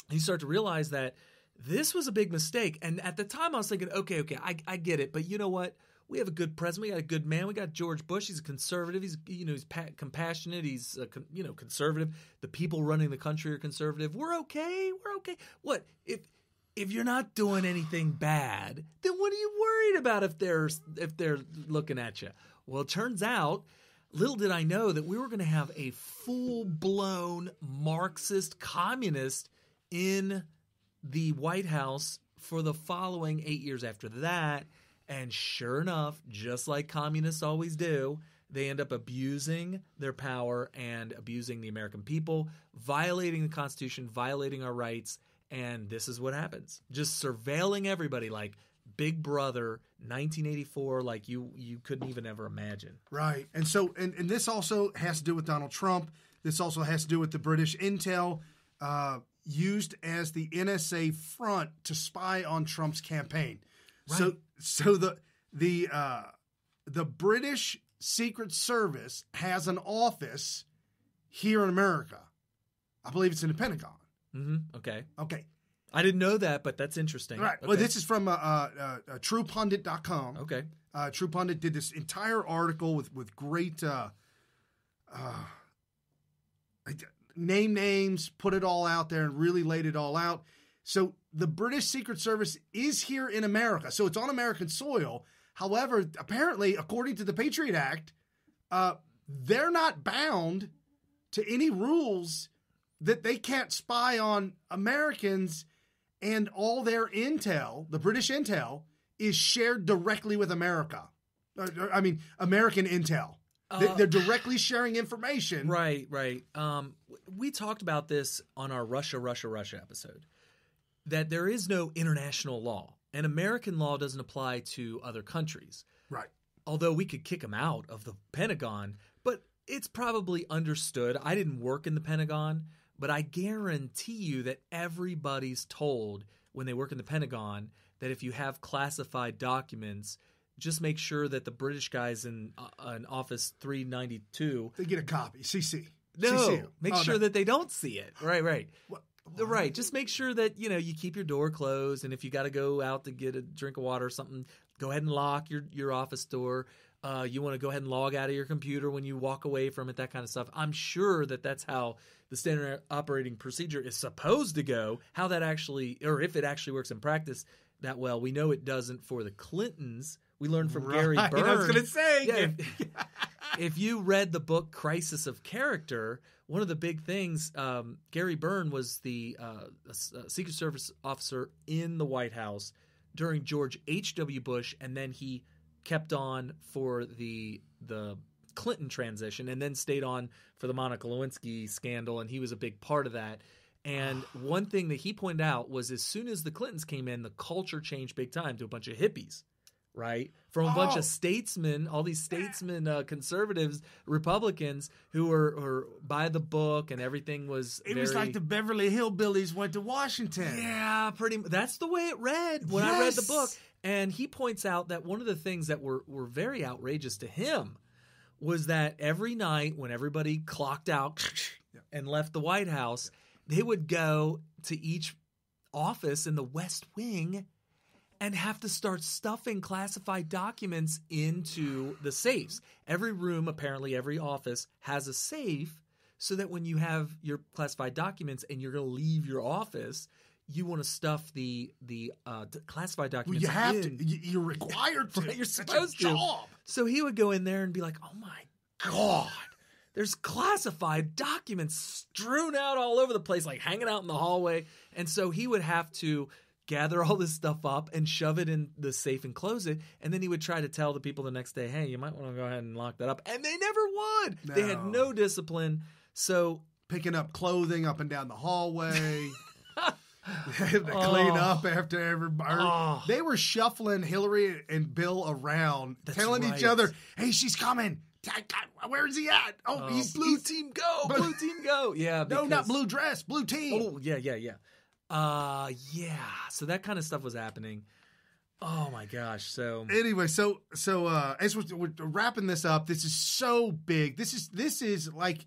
Speaker 4: You start to realize that this was a big mistake. And at the time I was thinking, okay, I get it. But you know what? We have a good president. We got a good man. We got George Bush. He's a conservative. He's compassionate. He's conservative. The people running the country are conservative. We're okay. What? If you're not doing anything bad, then what are you worried about if they're looking at you? Well, it turns out, little did I know that we were going to have a full-blown Marxist communist in the White House for the following 8 years after that. And sure enough, just like communists always do, they end up abusing their power and abusing the American people, violating the Constitution, violating our rights. And this is what happens. Just surveilling everybody like Big Brother 1984, like you couldn't even ever imagine.
Speaker 5: Right. And so, and this also has to do with Donald Trump. This also has to do with the British intel used as the NSA front to spy on Trump's campaign. Right. So the British Secret Service has an office here in America. I believe it's in the Pentagon.
Speaker 4: Mm-hmm. Okay.
Speaker 5: I
Speaker 4: didn't know that, but that's interesting.
Speaker 5: Right.
Speaker 4: Okay.
Speaker 5: Well, this is from TruePundit.com.
Speaker 4: Okay.
Speaker 5: TruePundit did this entire article with great names, put it all out there, and really laid it all out. So the British Secret Service is here in America. So it's on American soil. However, apparently, according to the Patriot Act, they're not bound to any rules that they can't spy on Americans, and all their intel, the British intel, is shared directly with America. American intel. They're directly sharing information.
Speaker 4: Right. We talked about this on our Russia episode, that there is no international law, and American law doesn't apply to other countries.
Speaker 5: Right.
Speaker 4: Although we could kick them out of the Pentagon, but it's probably understood. I didn't work in the Pentagon, but I guarantee you that everybody's told when they work in the Pentagon that if you have classified documents, just make sure that the British guys in Office 392...
Speaker 5: They get a copy, CC.
Speaker 4: No, make sure that they don't see it. Right. Right. Just make sure that, you keep your door closed. And if you got to go out to get a drink of water or something, go ahead and lock your office door. You want to go ahead and log out of your computer when you walk away from it, that kind of stuff. I'm sure that that's how the standard operating procedure is supposed to go. How that actually, or if it actually works in practice that well, we know it doesn't for the Clintons. We learned from Gary Byrne.
Speaker 5: I was going to say.
Speaker 4: If you read the book Crisis of Character, one of the big things, Gary Byrne was the Secret Service officer in the White House during George H.W. Bush, and then he kept on for the Clinton transition and then stayed on for the Monica Lewinsky scandal, and he was a big part of that. And one thing that he pointed out was as soon as the Clintons came in, the culture changed big time to a bunch of hippies. Right? From a bunch of statesmen, all these statesmen, conservatives, Republicans who were by the book and everything was
Speaker 5: It was like the Beverly Hillbillies went to Washington.
Speaker 4: Yeah, pretty much. That's the way it read when I read the book. And he points out that one of the things that were very outrageous to him was that every night when everybody clocked out and left the White House, they would go to each office in the West Wing and have to start stuffing classified documents into the safes. Every room, apparently every office, has a safe so that when you have your classified documents and you're going to leave your office, you want to stuff the classified documents in.
Speaker 5: You have to. You're required to.
Speaker 4: Right, you're supposed to. So he would go in there and be like, oh my God, there's classified documents strewn out all over the place, like hanging out in the hallway. And so he would have to gather all this stuff up and shove it in the safe and close it. And then he would try to tell the people the next day, hey, you might want to go ahead and lock that up. And they never would. No. They had no discipline. So
Speaker 5: picking up clothing up and down the hallway. To clean up after everybody. They were shuffling Hillary and Bill around, telling each other, hey, she's coming. Where is he at? Oh, he's
Speaker 4: blue team go. Blue team go. Yeah.
Speaker 5: No, not blue dress. Blue team.
Speaker 4: Oh, yeah. So that kind of stuff was happening. Oh my gosh. So
Speaker 5: anyway, so as we're wrapping this up, this is so big. This is like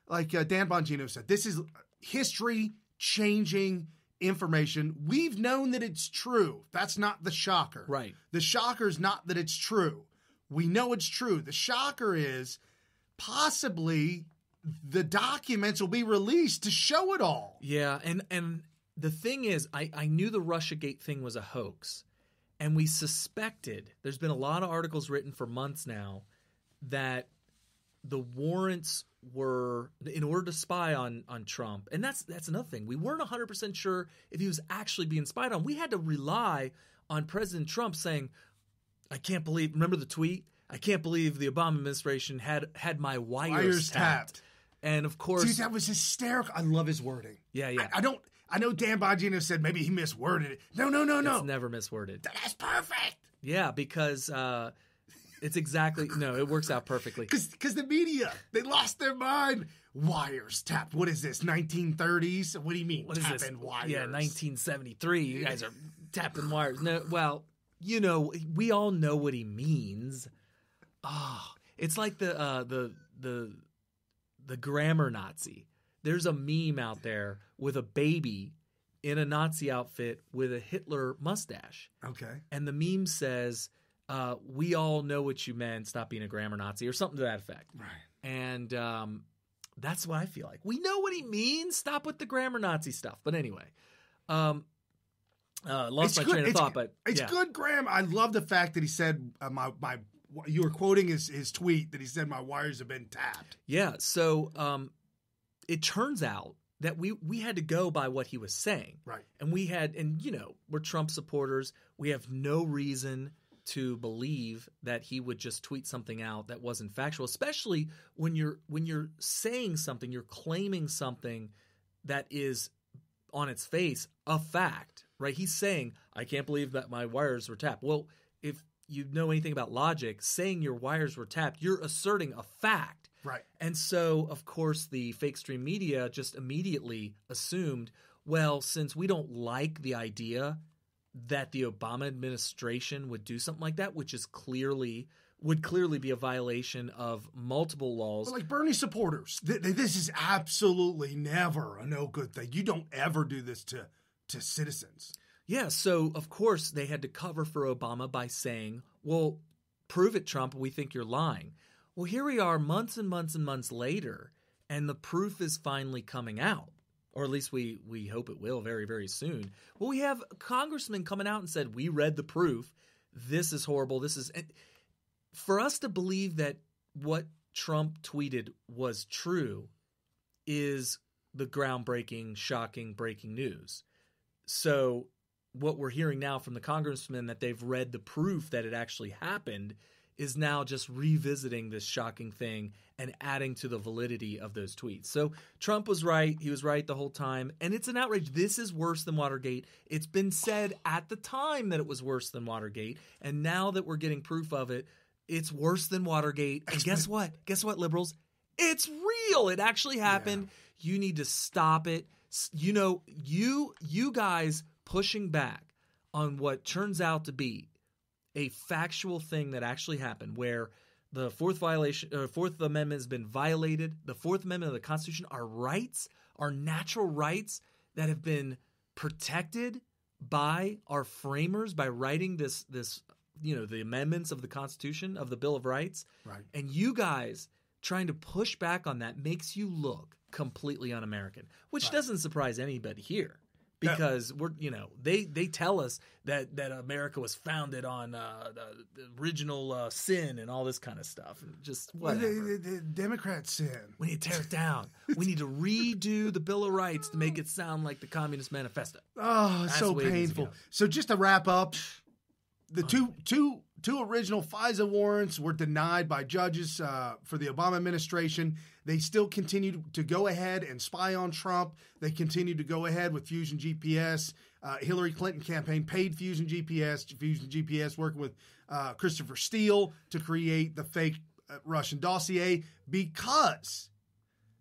Speaker 5: Dan Bongino said, this is history changing information. We've known that it's true. That's not the shocker.
Speaker 4: Right.
Speaker 5: The shocker is not that it's true. We know it's true. The shocker is possibly the documents will be released to show it all.
Speaker 4: Yeah, and the thing is, I knew the Russiagate thing was a hoax, and we suspected, there's been a lot of articles written for months now, that the warrants were in order to spy on Trump. And that's another thing. We weren't 100% sure if he was actually being spied on. We had to rely on President Trump saying, I can't believe, remember the tweet? I can't believe the Obama administration had my wires tapped. And of course,
Speaker 5: dude, that was hysterical. I love his wording.
Speaker 4: Yeah.
Speaker 5: I know Dan Bongino said maybe he misworded it. No.
Speaker 4: It's never misworded.
Speaker 5: That's perfect.
Speaker 4: Yeah, because it's exactly, no, it works out perfectly.
Speaker 5: Because the media, they lost their mind. Wires tapped. What is this, 1930s? What do you mean,
Speaker 4: what is
Speaker 5: tapping
Speaker 4: this?
Speaker 5: wires?
Speaker 4: Yeah, 1973. You guys are tapping wires. No, well, we all know what he means. Oh, it's like the grammar Nazi. There's a meme out there with a baby in a Nazi outfit with a Hitler mustache.
Speaker 5: Okay.
Speaker 4: And the meme says, we all know what you meant, stop being a grammar Nazi, or something to that effect.
Speaker 5: Right.
Speaker 4: And that's what I feel like. We know what he means, stop with the grammar Nazi stuff. But anyway, lost my train of thought, but
Speaker 5: it's good grammar. I love the fact that he said, you were quoting his tweet that he said, my wires have been tapped.
Speaker 4: Yeah, so it turns out that we had to go by what he was saying.
Speaker 5: Right.
Speaker 4: And we're Trump supporters. We have no reason to believe that he would just tweet something out that wasn't factual, especially when you're saying something, you're claiming something that is on its face a fact, right? He's saying, I can't believe that my wires were tapped. Well, if you know anything about logic, saying your wires were tapped, you're asserting a fact.
Speaker 5: Right.
Speaker 4: And so, of course, the fake stream media just immediately assumed, well, since we don't like the idea that the Obama administration would do something like that, which is clearly would clearly be a violation of multiple laws.
Speaker 5: But like Bernie supporters, this is absolutely never a no good thing. You don't ever do this to citizens.
Speaker 4: Yeah, so of course they had to cover for Obama by saying, well, prove it, Trump, we think you're lying. Well, here we are months and months and months later, and the proof is finally coming out. Or at least we hope it will very, very soon. Well, we have congressmen coming out and said, we read the proof. This is horrible. This is... For us to believe that what Trump tweeted was true is the groundbreaking, shocking, breaking news. So what we're hearing now from the congressmen that they've read the proof that it actually happened is now just revisiting this shocking thing and adding to the validity of those tweets. So Trump was right. He was right the whole time. And it's an outrage. This is worse than Watergate. It's been said at the time that it was worse than Watergate. And now that we're getting proof of it, it's worse than Watergate. And guess what? Guess what, liberals? It's real. It actually happened. Yeah. You need to stop it. You know, you guys pushing back on what turns out to be a factual thing that actually happened, where the Fourth Amendment has been violated. The Fourth Amendment of the Constitution, our rights, our natural rights that have been protected by our framers by writing this the amendments of the Constitution, of the Bill of Rights.
Speaker 5: Right.
Speaker 4: And you guys trying to push back on that makes you look completely un-American, which doesn't surprise anybody here. Because they tell us that America was founded on the original sin and all this kind of stuff. And just whatever.
Speaker 5: The Democrats sin.
Speaker 4: We need to tear it down. We need to redo the Bill of Rights to make it sound like the Communist Manifesto.
Speaker 5: Oh, it's so painful. So just to wrap up, the two original FISA warrants were denied by judges for the Obama administration. They still continue to go ahead and spy on Trump. They continue to go ahead with Fusion GPS. Hillary Clinton campaign paid Fusion GPS working with Christopher Steele to create the fake Russian dossier because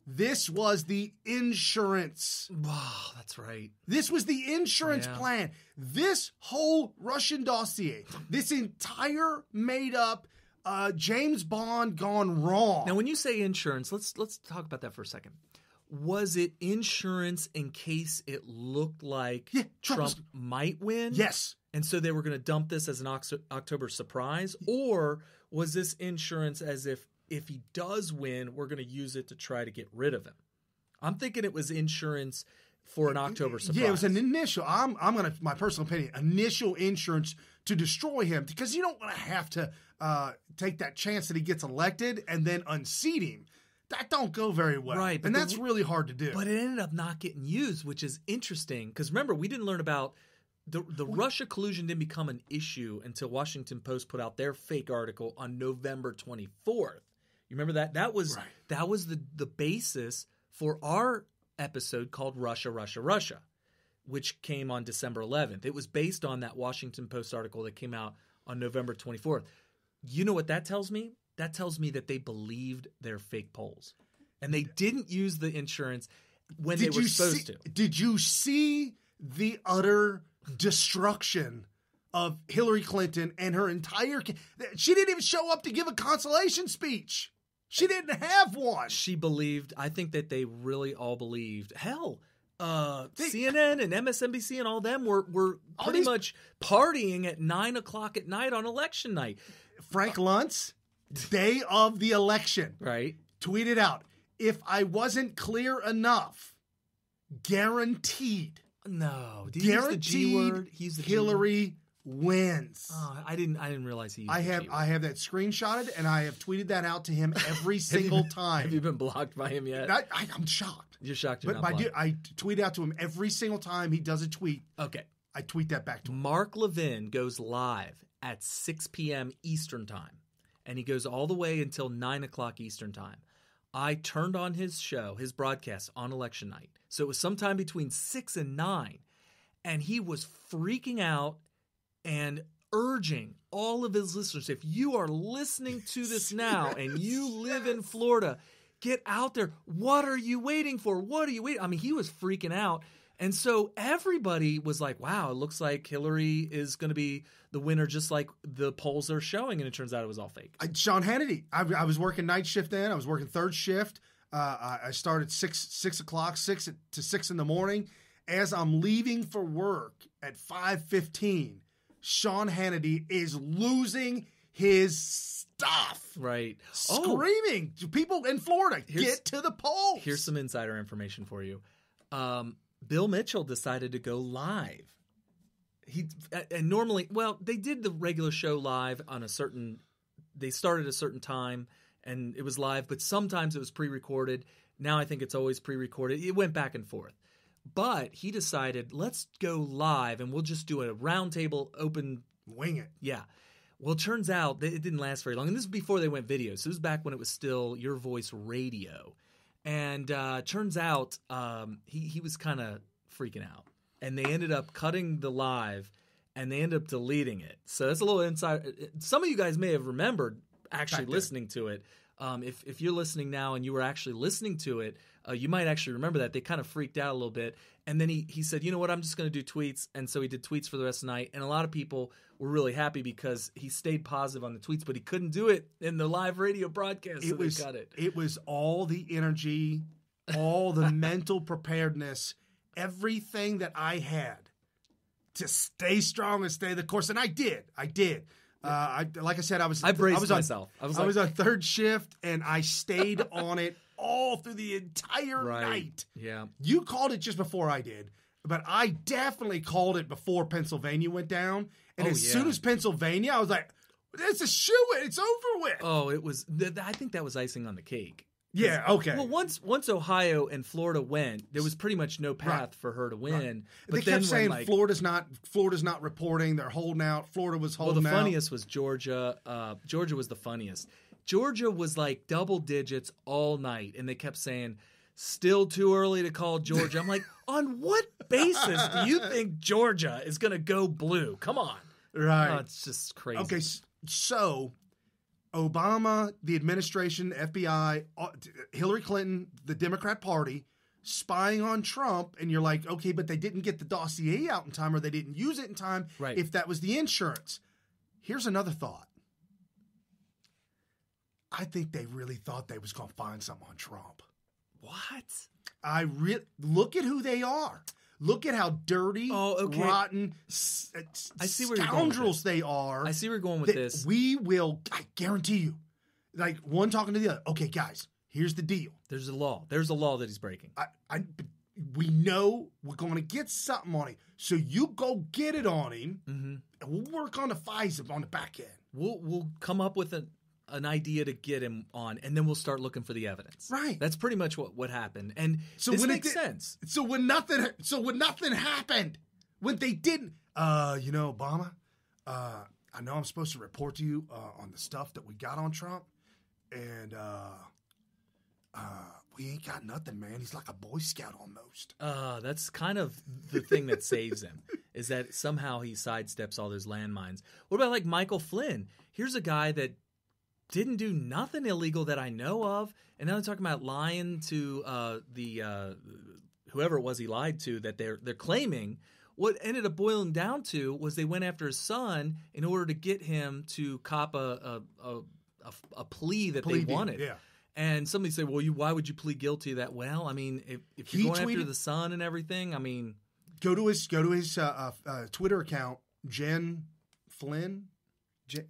Speaker 5: this was the insurance.
Speaker 4: Wow, that's right.
Speaker 5: This was the insurance plan. This whole Russian dossier, this entire made-up James Bond gone wrong.
Speaker 4: Now, when you say insurance, let's talk about that for a second. Was it insurance in case it looked like Trump might win?
Speaker 5: Yes.
Speaker 4: And so they were going to dump this as an October surprise? Or was this insurance as if he does win, we're going to use it to try to get rid of him? I'm thinking it was insurance for an October surprise.
Speaker 5: Yeah, it was an initial, my personal opinion, initial insurance to destroy him, because you don't want to have to take that chance that he gets elected and then unseat him. That don't go very well.
Speaker 4: Right.
Speaker 5: And that's really hard to do.
Speaker 4: But it ended up not getting used, which is interesting. Because remember, we didn't learn about the Russia collusion didn't become an issue until Washington Post put out their fake article on November 24th. You remember that? That was the basis for our episode called Russia, Russia, Russia, which came on December 11th. It was based on that Washington Post article that came out on November 24th. You know what that tells me? That tells me that they believed their fake polls. And they didn't use the insurance when they were supposed to.
Speaker 5: Did you see the utter destruction of Hillary Clinton and her entire... She didn't even show up to give a consolation speech. She didn't have one.
Speaker 4: She believed... I think that they really all believed... Hell... CNN and MSNBC and all them were pretty much partying at 9 o'clock at night on election night.
Speaker 5: Frank Luntz, day of the election, tweeted out, "If I wasn't clear enough, guaranteed."
Speaker 4: No,
Speaker 5: did he use the G word? Hillary wins.
Speaker 4: Oh, I didn't realize he used
Speaker 5: I have that screenshotted, and I have tweeted that out to him every single time.
Speaker 4: Have you been blocked by him yet?
Speaker 5: I'm shocked.
Speaker 4: You're shocked
Speaker 5: but I tweet out to him every single time he does a tweet.
Speaker 4: Okay.
Speaker 5: I tweet that back to him.
Speaker 4: Mark Levin goes live at 6 p.m. Eastern time, and he goes all the way until 9 o'clock Eastern time. I turned on his show, his broadcast on election night. So it was sometime between 6 and 9, and he was freaking out and urging all of his listeners, if you are listening to this now and you live in Florida, get out there. What are you waiting for? What are you waiting? I mean, he was freaking out. And so everybody was like, wow, it looks like Hillary is going to be the winner, just like the polls are showing. And it turns out it was all fake.
Speaker 5: Sean Hannity. I was working night shift then. I was working third shift. I started 6 o'clock, 6 to 6 in the morning. As I'm leaving for work at 5:15, Sean Hannity is losing his stuff.
Speaker 4: Right.
Speaker 5: Screaming. People in Florida, get to the polls.
Speaker 4: Here's some insider information for you. Bill Mitchell decided to go live. And normally, they did the regular show live on they started a certain time and it was live, but sometimes it was pre-recorded. Now I think it's always pre-recorded. It went back and forth. But he decided, let's go live and we'll just do a roundtable open.
Speaker 5: Wing it.
Speaker 4: Yeah. Well, it turns out that it didn't last very long. And this is before they went video. So this was back when it was still Your Voice Radio. And turns out he was kind of freaking out. And they ended up cutting the live and they ended up deleting it. So that's a little inside. Some of you guys may have remembered actually listening to it. If you're listening now and you were actually listening to it, you might actually remember that. They kind of freaked out a little bit. And then he said, you know what, I'm just going to do tweets. And so he did tweets for the rest of the night. And a lot of people were really happy because he stayed positive on the tweets, but he couldn't do it in the live radio broadcast. So they cut it.
Speaker 5: It was all the energy, all the mental preparedness, everything that I had to stay strong and stay the course. And I did. Like I said, I was
Speaker 4: myself.
Speaker 5: I was on third shift and I stayed on it all through the entire night.
Speaker 4: Yeah.
Speaker 5: You called it just before I did, but I definitely called it before Pennsylvania went down. And soon as Pennsylvania, I was like, it's a shoo-in. It's over with.
Speaker 4: Oh, it was. I think that was icing on the cake.
Speaker 5: Yeah, okay.
Speaker 4: Well, once Ohio and Florida went, there was pretty much no path for her to win.
Speaker 5: Right.
Speaker 4: But
Speaker 5: they kept saying Florida's not reporting. They're holding out. Florida was holding out.
Speaker 4: Well, the funniest was Georgia. Georgia was the funniest. Georgia was like double digits all night, and they kept saying, still too early to call Georgia. I'm like, on what basis do you think Georgia is going to go blue? Come on.
Speaker 5: Right.
Speaker 4: Oh, it's just crazy.
Speaker 5: Okay, so Obama, the administration, FBI, Hillary Clinton, the Democrat Party, spying on Trump, and you're like, okay, but they didn't get the dossier out in time or they didn't use it in time if that was the insurance. Here's another thought. I think they really thought they was going to find something on Trump.
Speaker 4: What?
Speaker 5: Look at who they are. Look at how dirty, rotten, scoundrels they are.
Speaker 4: I see where you're going with this.
Speaker 5: We will, I guarantee you, like one talking to the other. Okay, guys, here's the deal.
Speaker 4: There's a law. There's a law that he's breaking.
Speaker 5: We know we're going to get something on him. So you go get it on him, and we'll work on the FISA on the back end.
Speaker 4: We'll come up with an idea to get him on, and then we'll start looking for the evidence.
Speaker 5: Right.
Speaker 4: That's pretty much what happened. And
Speaker 5: so
Speaker 4: this makes sense.
Speaker 5: So when nothing happened, when they didn't, Obama, I know I'm supposed to report to you on the stuff that we got on Trump, and we ain't got nothing, man. He's like a Boy Scout almost.
Speaker 4: That's kind of the thing that saves him, is that somehow he sidesteps all those landmines. What about like Michael Flynn? Here's a guy that didn't do nothing illegal that I know of, and now they're talking about lying to whoever it was he lied to, that they're claiming. What ended up boiling down to was they went after his son in order to get him to cop a plea that they wanted.
Speaker 5: Yeah.
Speaker 4: And somebody said, well, why would you plead guilty to that? Well, I mean, if you're going after the son and everything, I mean.
Speaker 5: Go to his Twitter account, Jen Flynn.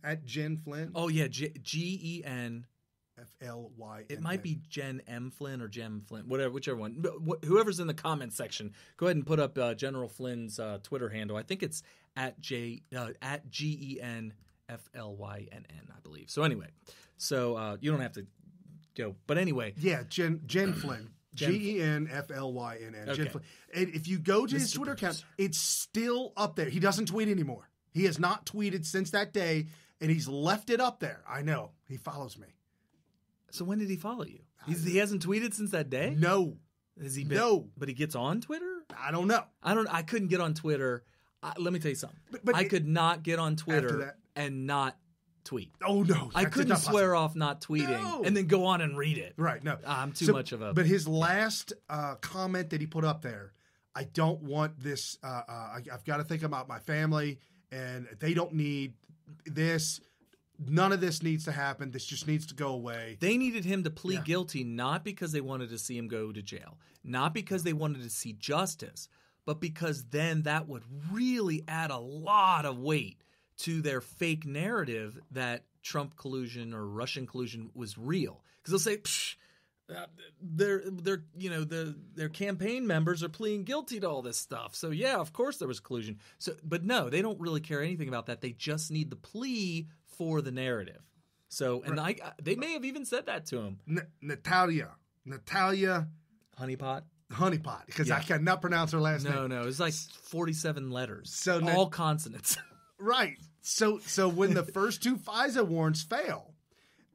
Speaker 5: At Jen Flynn.
Speaker 4: Oh, yeah, GEN.
Speaker 5: FLYN.
Speaker 4: It might be Jen M. Flynn or Jem Flynn, whichever one. Whoever's in the comments section, go ahead and put up General Flynn's Twitter handle. I think it's at GEN FLYNN, I believe. So anyway, you don't have to go. But anyway.
Speaker 5: Yeah, Jen Flynn. GEN FLYNN.
Speaker 4: Okay.
Speaker 5: Jen Flynn. And if you go to his Twitter account, it's still up there. He doesn't tweet anymore. He has not tweeted since that day, and he's left it up there. I know. He follows me.
Speaker 4: So when did he follow you? He hasn't tweeted since that day?
Speaker 5: No.
Speaker 4: Has he been?
Speaker 5: No.
Speaker 4: But he gets on Twitter?
Speaker 5: I don't know.
Speaker 4: I couldn't get on Twitter. Let me tell you something. But I could not get on Twitter and not tweet.
Speaker 5: Oh, no.
Speaker 4: I couldn't swear off not tweeting and then go on and read it.
Speaker 5: Right, no.
Speaker 4: I'm too much of a...
Speaker 5: But his last comment that he put up there, I don't want this. I've got to think about my family, and they don't need this. None of this needs to happen. This just needs to go away.
Speaker 4: They needed him to plead guilty, not because they wanted to see him go to jail, not because they wanted to see justice, but because then that would really add a lot of weight to their fake narrative that Trump collusion or Russian collusion was real. Because they'll say, psh, their campaign members are pleading guilty to all this stuff. So yeah, of course there was collusion. So, but no, they don't really care anything about that. They just need the plea for the narrative. So, and they may have even said that to him.
Speaker 5: Natalia
Speaker 4: Honeypot,
Speaker 5: because I cannot pronounce her last name.
Speaker 4: No, it's like 47 letters.
Speaker 5: So
Speaker 4: all consonants.
Speaker 5: Right. So when the first 2 FISA warrants fail,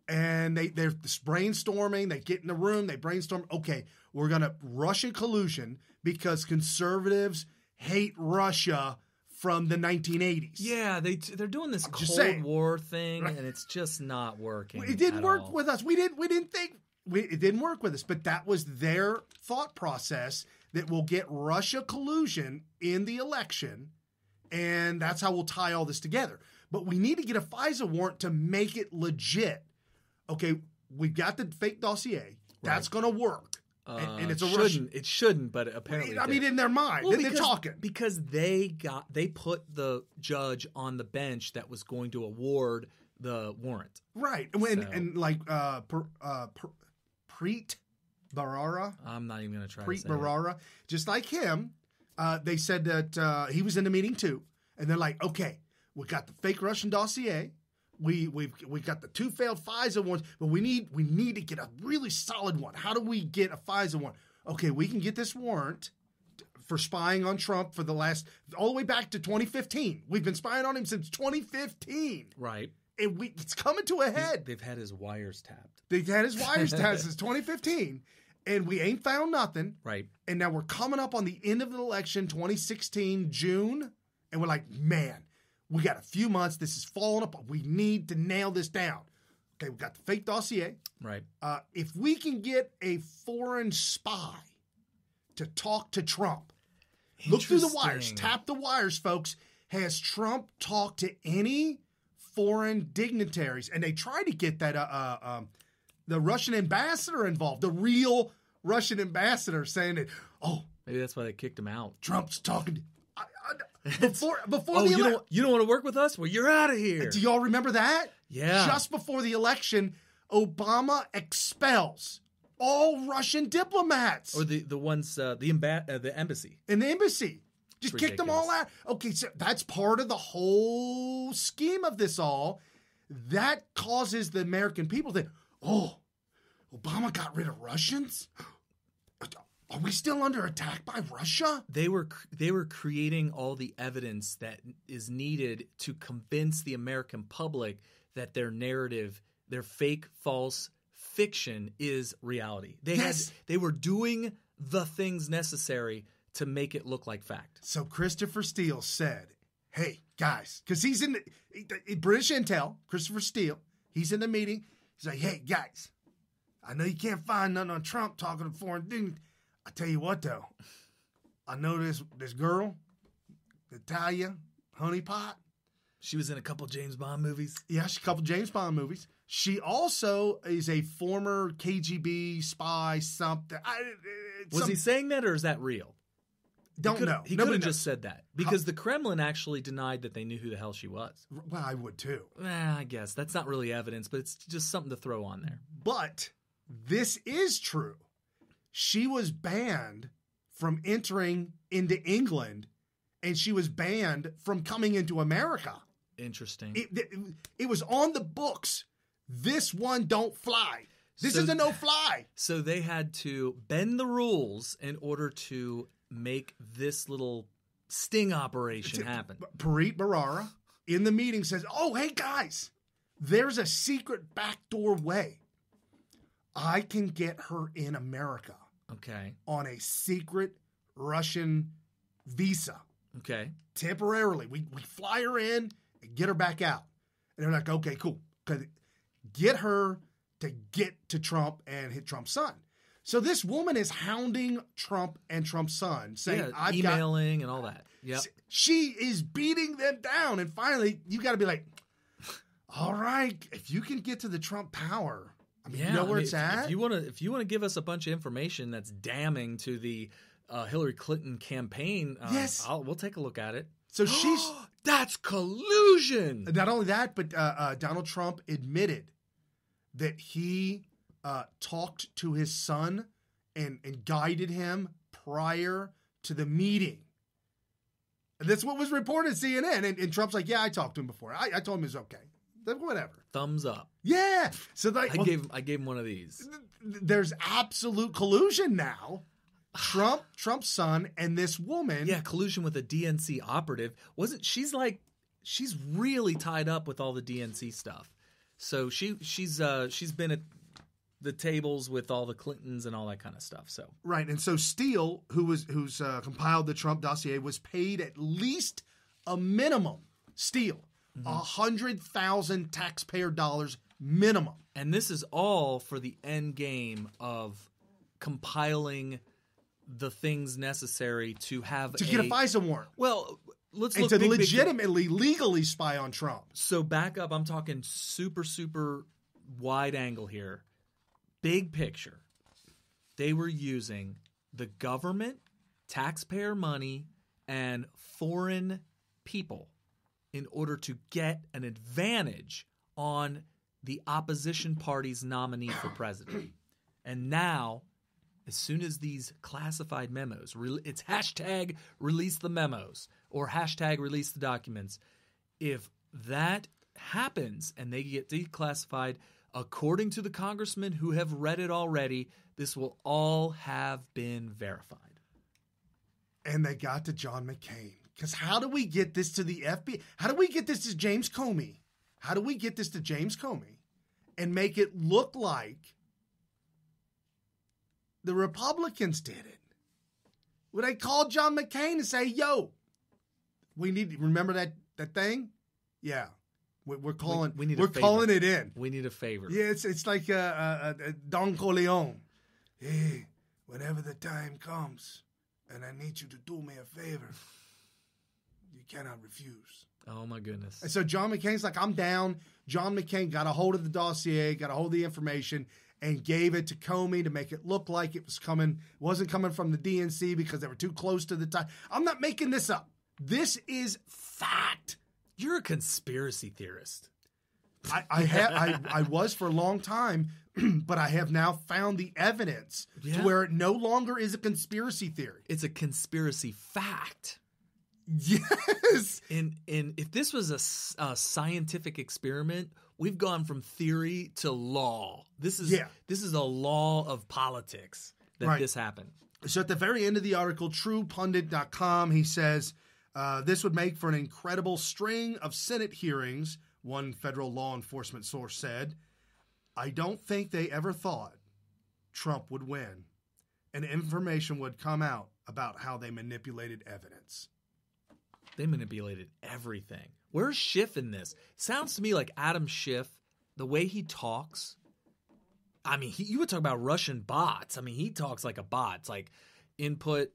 Speaker 5: and they're brainstorming, they get in the room, they brainstorm. Okay, we're gonna Russian collusion because conservatives hate Russia from the 1980s.
Speaker 4: Yeah, they're doing this Cold War thing, and it's just not working.
Speaker 5: It didn't work with us. We didn't think it didn't work with us, but that was their thought process that we'll get Russia collusion in the election, and that's how we'll tie all this together. But we need to get a FISA warrant to make it legit. Okay, we've got the fake dossier. That's going to work. And it's
Speaker 4: it shouldn't, but apparently
Speaker 5: I mean, in their mind, they're talking
Speaker 4: because they put the judge on the bench that was going to award the warrant,
Speaker 5: right? And Preet Bharara,
Speaker 4: I'm not even going to try.
Speaker 5: Preet Bharara, just like him, they said that he was in the meeting too, and they're like, okay, we got the fake Russian dossier. We got the 2 failed FISA warrants, but we need to get a really solid one. How do we get a FISA warrant? Okay, we can get this warrant for spying on Trump for all the way back to 2015. We've been spying on him since 2015.
Speaker 4: Right.
Speaker 5: And it's coming to a head.
Speaker 4: They've had his wires tapped.
Speaker 5: They've had his wires tapped since 2015, and we ain't found nothing.
Speaker 4: Right.
Speaker 5: And now we're coming up on the end of the election, 2016, June, and we're like, man, we got a few months. This is falling apart. We need to nail this down. Okay, we got the fake dossier.
Speaker 4: Right.
Speaker 5: If we can get a foreign spy to talk to Trump, look through the wires, tap the wires, folks. Has Trump talked to any foreign dignitaries? And they tried to get that the Russian ambassador involved, the real Russian ambassador, saying that,
Speaker 4: maybe that's why they kicked him out.
Speaker 5: Trump's talking to before
Speaker 4: you don't want to work with us? Well, you're out of here.
Speaker 5: Do y'all remember that?
Speaker 4: Yeah.
Speaker 5: Just before the election, Obama expels all Russian diplomats.
Speaker 4: Or the ones the embassy.
Speaker 5: In the embassy. Just kicked them all out. Okay, so that's part of the whole scheme of this all. That causes the American people to, Obama got rid of Russians? Are we still under attack by Russia?
Speaker 4: They were creating all the evidence that is needed to convince the American public that their narrative, their fake, false fiction is reality. They were doing the things necessary to make it look like fact.
Speaker 5: So Christopher Steele said, hey, guys, because he's in the British Intel, Christopher Steele, he's in the meeting. He's like, hey, guys, I know you can't find nothing on Trump talking to foreign dignitaries. I tell you what, though, I know this girl, Natalia Honeypot.
Speaker 4: She was in a couple James Bond movies.
Speaker 5: Yeah, a couple James Bond movies. She also is a former KGB spy, something.
Speaker 4: Was he saying that, or is that real?
Speaker 5: Don't know.
Speaker 4: He could have just said that because the Kremlin actually denied that they knew who the hell she was.
Speaker 5: Well, I would too.
Speaker 4: I guess that's not really evidence, but it's just something to throw on there.
Speaker 5: But this is true. She was banned from entering into England, and she was banned from coming into America.
Speaker 4: Interesting.
Speaker 5: It was on the books. This one don't fly. This is a no-fly.
Speaker 4: So they had to bend the rules in order to make this little sting operation happen.
Speaker 5: Preet Bharara in the meeting says, hey, guys, there's a secret backdoor way. I can get her in America.
Speaker 4: Okay.
Speaker 5: On a secret Russian visa.
Speaker 4: Okay.
Speaker 5: Temporarily. We fly her in and get her back out. And they're like, okay, cool. Get her to get to Trump and hit Trump's son. So this woman is hounding Trump and Trump's son, saying,
Speaker 4: emailing and all that. Yep.
Speaker 5: She is beating them down. And finally, you got to be like, all right, if you can get to the Trump power, I mean, you know where it's at?
Speaker 4: If you want to give us a bunch of information that's damning to the Hillary Clinton campaign,
Speaker 5: yes.
Speaker 4: We'll take a look at it.
Speaker 5: So she's...
Speaker 4: That's collusion!
Speaker 5: Not only that, but Donald Trump admitted that he talked to his son and guided him prior to the meeting. And that's what was reported at CNN. And Trump's like, yeah, I talked to him before. I told him it was okay. Whatever.
Speaker 4: Thumbs up.
Speaker 5: Yeah. So
Speaker 4: I gave him one of these.
Speaker 5: There's absolute collusion now. Trump's son and this woman.
Speaker 4: Yeah, collusion with a DNC operative. She's really tied up with all the DNC stuff. So she's been at the tables with all the Clintons and all that kind of stuff. So
Speaker 5: right, and so Steele, who's compiled the Trump dossier, was paid at least a minimum. Steele, $100,000 taxpayer dollars minimum,
Speaker 4: and this is all for the end game of compiling the things necessary to get
Speaker 5: a FISA warrant.
Speaker 4: Well, let's look
Speaker 5: to legitimately, legally spy on Trump.
Speaker 4: So back up, I'm talking super, super wide angle here. Big picture. They were using the government, taxpayer money, and foreign people in order to get an advantage on the opposition party's nominee for president. And now, as soon as these classified memos, it's hashtag release the memos or hashtag release the documents. If that happens and they get declassified, according to the congressmen who have read it already, this will all have been verified.
Speaker 5: And they got to John McCain. Because how do we get this to the FBI? How do we get this to James Comey? How do we get this to James Comey and make it look like the Republicans did it? Would I call John McCain and say, yo, we need to remember that thing? Yeah. We're calling it in.
Speaker 4: We need a favor.
Speaker 5: Yeah, it's like Don Corleone. Hey, whenever the time comes and I need you to do me a favor, you cannot refuse.
Speaker 4: Oh, my goodness.
Speaker 5: And so John McCain's like, I'm down. John McCain got a hold of the dossier, got a hold of the information, and gave it to Comey to make it look like it wasn't coming from the DNC because they were too close to the time. I'm not making this up. This is fact.
Speaker 4: You're a conspiracy theorist.
Speaker 5: I was for a long time, but I have now found the evidence to where it no longer is a conspiracy theory.
Speaker 4: It's a conspiracy fact.
Speaker 5: Yes.
Speaker 4: And if this was a scientific experiment, we've gone from theory to law. This is a law of politics that this happened.
Speaker 5: So at the very end of the article, TruePundit.com, he says, this would make for an incredible string of Senate hearings, one federal law enforcement source said. I don't think they ever thought Trump would win, and information would come out about how they manipulated evidence.
Speaker 4: They manipulated everything. Where's Schiff in this? Sounds to me like Adam Schiff, the way he talks. I mean, you would talk about Russian bots. I mean, he talks like a bot. It's like input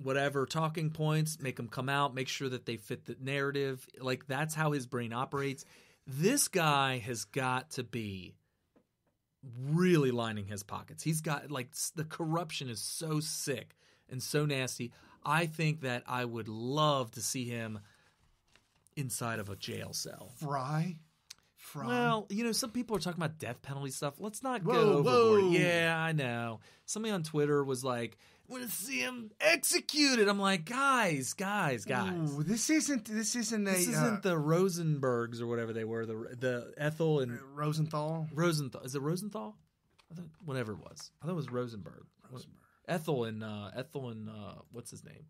Speaker 4: whatever talking points, make them come out, make sure that they fit the narrative. Like, that's how his brain operates. This guy has got to be really lining his pockets. He's got, like, the corruption is so sick and so nasty. I think that I would love to see him inside of a jail cell.
Speaker 5: Fry?
Speaker 4: Well, some people are talking about death penalty stuff. Let's not go overboard.
Speaker 5: Whoa.
Speaker 4: Yeah, I know. Somebody on Twitter was like, I want to see him executed. I'm like, guys.
Speaker 5: Ooh, this isn't the
Speaker 4: Rosenbergs or whatever they were. The Ethel and
Speaker 5: Rosenthal.
Speaker 4: Is it Rosenthal? Whatever it was. I thought it was Rosenberg. Ethel and what's his name?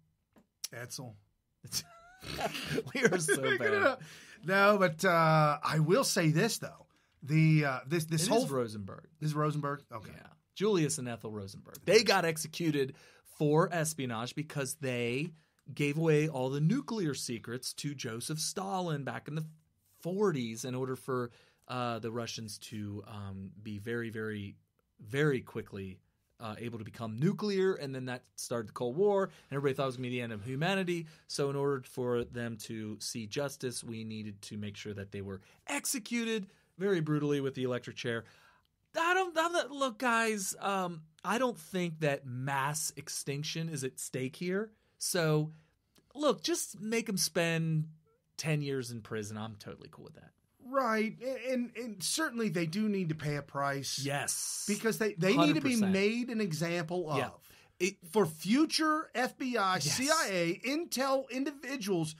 Speaker 5: Etzel.
Speaker 4: We are so bad.
Speaker 5: No, but I will say this though. This whole
Speaker 4: Rosenberg.
Speaker 5: This is Rosenberg. Okay.
Speaker 4: Yeah. Julius and Ethel Rosenberg. They got executed for espionage because they gave away all the nuclear secrets to Joseph Stalin back in the 40s in order for the Russians to be very, very, very quickly able to become nuclear, and then that started the Cold War, and everybody thought it was going to be the end of humanity. So in order for them to see justice, we needed to make sure that they were executed very brutally with the electric chair. Look, guys, I don't think that mass extinction is at stake here. So, look, just make them spend 10 years in prison. I'm totally cool with that.
Speaker 5: Right. And certainly they do need to pay a price.
Speaker 4: Yes.
Speaker 5: Because they need to be made an example of.
Speaker 4: Yeah.
Speaker 5: For future FBI, CIA, Intel individuals,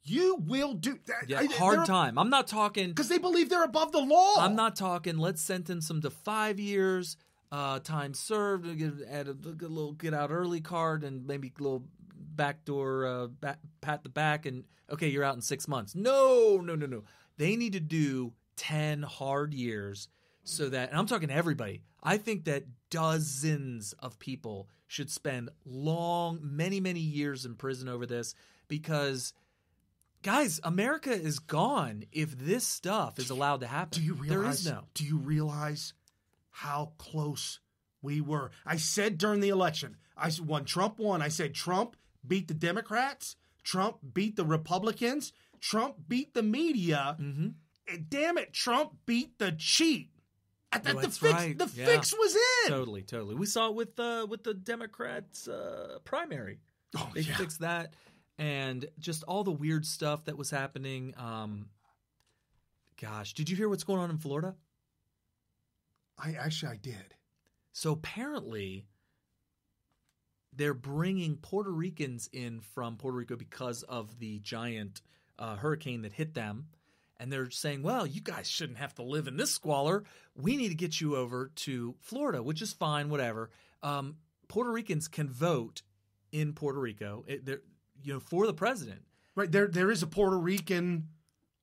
Speaker 5: you will do that.
Speaker 4: Yeah, hard time. I'm not talking...
Speaker 5: Because they believe they're above the law.
Speaker 4: I'm not talking, let's sentence them to 5 years, time served, add a little get-out-early card, and maybe a little backdoor pat the back, and, okay, you're out in 6 months. No. They need to do 10 hard years so that... And I'm talking to everybody. I think that dozens of people should spend many, many years in prison over this because... Guys, America is gone if this stuff is allowed to happen.
Speaker 5: Do you realize how close we were? I said during the election, when Trump won, I said Trump beat the Democrats, Trump beat the Republicans, Trump beat the media, and damn it, Trump beat the cheat. The fix was in.
Speaker 4: Totally. We saw it with the Democrats' primary. They fixed that. And just all the weird stuff that was happening. Gosh, did you hear what's going on in Florida?
Speaker 5: I did.
Speaker 4: So apparently, they're bringing Puerto Ricans in from Puerto Rico because of the giant hurricane that hit them. And they're saying, well, you guys shouldn't have to live in this squalor. We need to get you over to Florida, which is fine, whatever. Puerto Ricans can vote in Puerto Rico. For the president.
Speaker 5: Right. There is a Puerto Rican,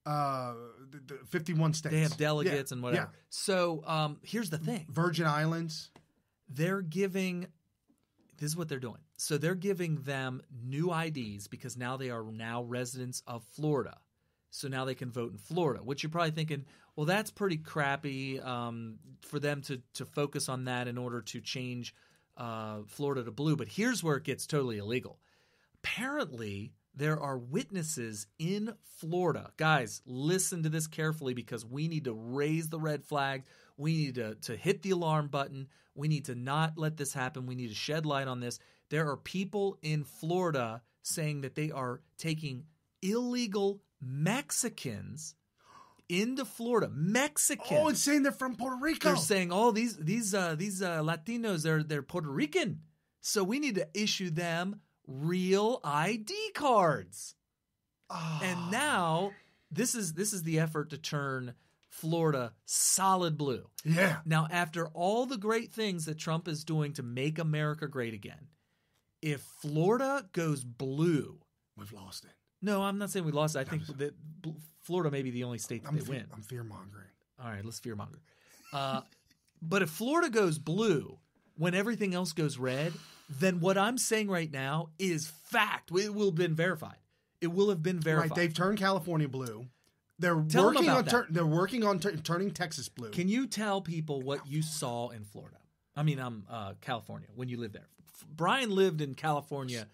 Speaker 5: 51 states.
Speaker 4: They have delegates and whatever. Yeah. So here's the thing.
Speaker 5: Virgin Islands.
Speaker 4: This is what they're doing. So they're giving them new IDs because now they are residents of Florida. So now they can vote in Florida, which you're probably thinking, well, that's pretty crappy for them to focus on that in order to change Florida to blue. But here's where it gets totally illegal. Apparently, there are witnesses in Florida. Guys, listen to this carefully because we need to raise the red flag. We need to hit the alarm button. We need to not let this happen. We need to shed light on this. There are people in Florida saying that they are taking illegal Mexicans into Florida. Mexicans.
Speaker 5: Oh, and saying they're from Puerto Rico.
Speaker 4: They're saying, these Latinos, they're Puerto Rican. So we need to issue them real ID cards. And now this is the effort to turn Florida solid blue.
Speaker 5: Yeah.
Speaker 4: Now, after all the great things that Trump is doing to make America great again, if Florida goes blue,
Speaker 5: we've lost it.
Speaker 4: No, I'm not saying we lost it. I think that Florida may be the only state that they win.
Speaker 5: I'm fear-mongering.
Speaker 4: All right, let's fear-monger. But if Florida goes blue when everything else goes red, then what I'm saying right now is fact. It will have been verified. It will have been verified.
Speaker 5: Right, they've turned California blue. They're working on turning Texas blue.
Speaker 4: Can you tell people what you saw in Florida? I mean, California, when you lived there. Brian lived in California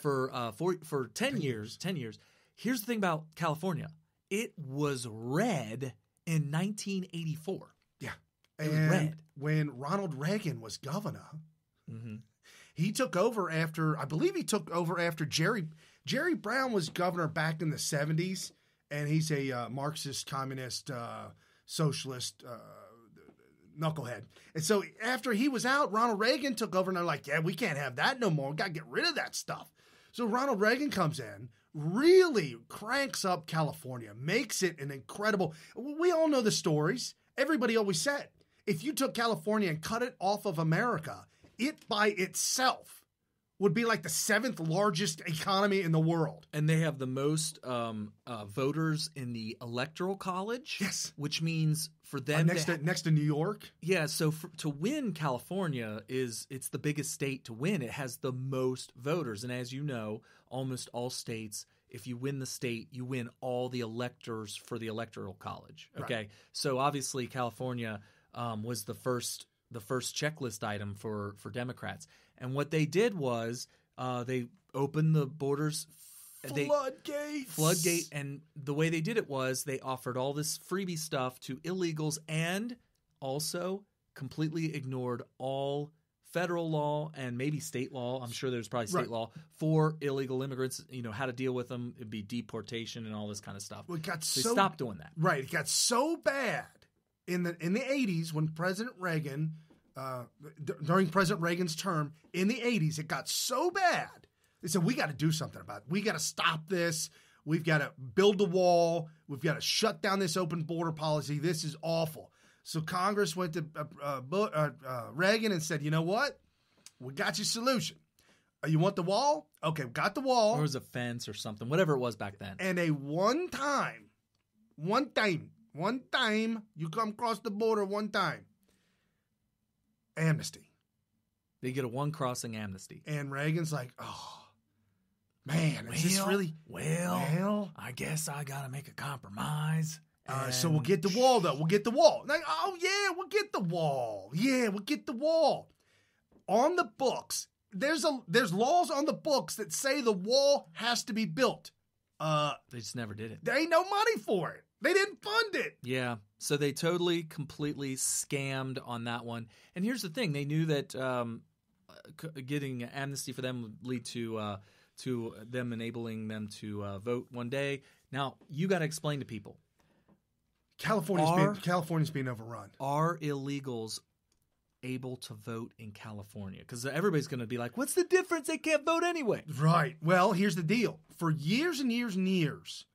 Speaker 4: for 10 years. 10 years. Here's the thing about California. It was red in 1984.
Speaker 5: Yeah.
Speaker 4: It was red.
Speaker 5: When Ronald Reagan was governor, he took over after Jerry Brown was governor back in the 70s, and he's a Marxist, communist, socialist knucklehead. And so after he was out, Ronald Reagan took over, and they're like, yeah, we can't have that no more. We got to get rid of that stuff. So Ronald Reagan comes in, really cranks up California, makes it an incredible – we all know the stories. Everybody always said, if you took California and cut it off of America, it by itself would be like the 7th largest economy in the world.
Speaker 4: And they have the most voters in the Electoral College.
Speaker 5: Yes.
Speaker 4: Which means for them
Speaker 5: next to New York.
Speaker 4: Yeah, so to win California it's the biggest state to win. It has the most voters. And as you know, almost all states, if you win the state, you win all the electors for the Electoral College. Okay. Right. So obviously California was the first the first checklist item for Democrats. And what they did was they opened the borders. Floodgate. And the way they did it was they offered all this freebie stuff to illegals and also completely ignored all federal law and maybe state law. I'm sure there's probably state law for illegal immigrants, how to deal with them. It'd be deportation and all this kind of stuff.
Speaker 5: Well, they
Speaker 4: stopped doing that.
Speaker 5: Right. It got so bad in the 80s when President Reagan, during President Reagan's term, in the 80s, it got so bad. They said, we got to do something about it. We got to stop this. We've got to build a wall. We've got to shut down this open border policy. This is awful. So Congress went to Reagan and said, you know what? We got your solution. You want the wall? Okay, got the wall.
Speaker 4: Or it was a fence or something, whatever it was back then.
Speaker 5: And a one time, you come across the border one time. Amnesty.
Speaker 4: They get a one-crossing amnesty.
Speaker 5: And Reagan's like, oh, man, is this really?
Speaker 4: Well, I guess I got to make a compromise.
Speaker 5: So we'll get the wall, though. We'll get the wall. Like, oh, yeah, we'll get the wall. Yeah, we'll get the wall. On the books, there's laws on the books that say the wall has to be built.
Speaker 4: They just never did it.
Speaker 5: There ain't no money for it. They didn't fund it.
Speaker 4: Yeah, so they totally, completely scammed on that one. And here's the thing. They knew that getting amnesty for them would lead to them enabling them to vote one day. Now, you got to explain to people.
Speaker 5: California's being overrun.
Speaker 4: Are illegals able to vote in California? Because everybody's going to be like, what's the difference? They can't vote anyway.
Speaker 5: Right. Well, here's the deal. For years and years and years,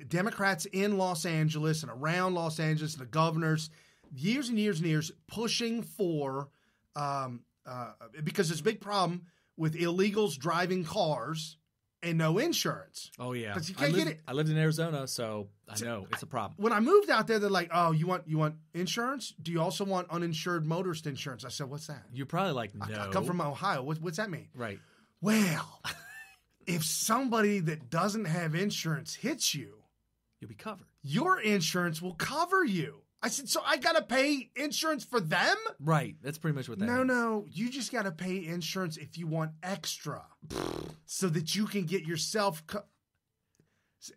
Speaker 5: Democrats in Los Angeles and around Los Angeles, the governors, years and years and years pushing for, because there's a big problem with illegals driving cars and no insurance.
Speaker 4: Oh, yeah.
Speaker 5: Because you can't get it.
Speaker 4: I lived in Arizona, so I know it's a problem.
Speaker 5: When I moved out there, they're like, oh, you want insurance? Do you also want uninsured motorist insurance? I said, what's that?
Speaker 4: You're probably like, no.
Speaker 5: I come from Ohio. What's that mean?
Speaker 4: Right.
Speaker 5: Well, if somebody that doesn't have insurance hits you,
Speaker 4: you'll be covered.
Speaker 5: Your insurance will cover you. I said, so I got to pay insurance for them?
Speaker 4: Right. That's pretty much what that is.
Speaker 5: No. You just got to pay insurance if you want extra so that you can get yourself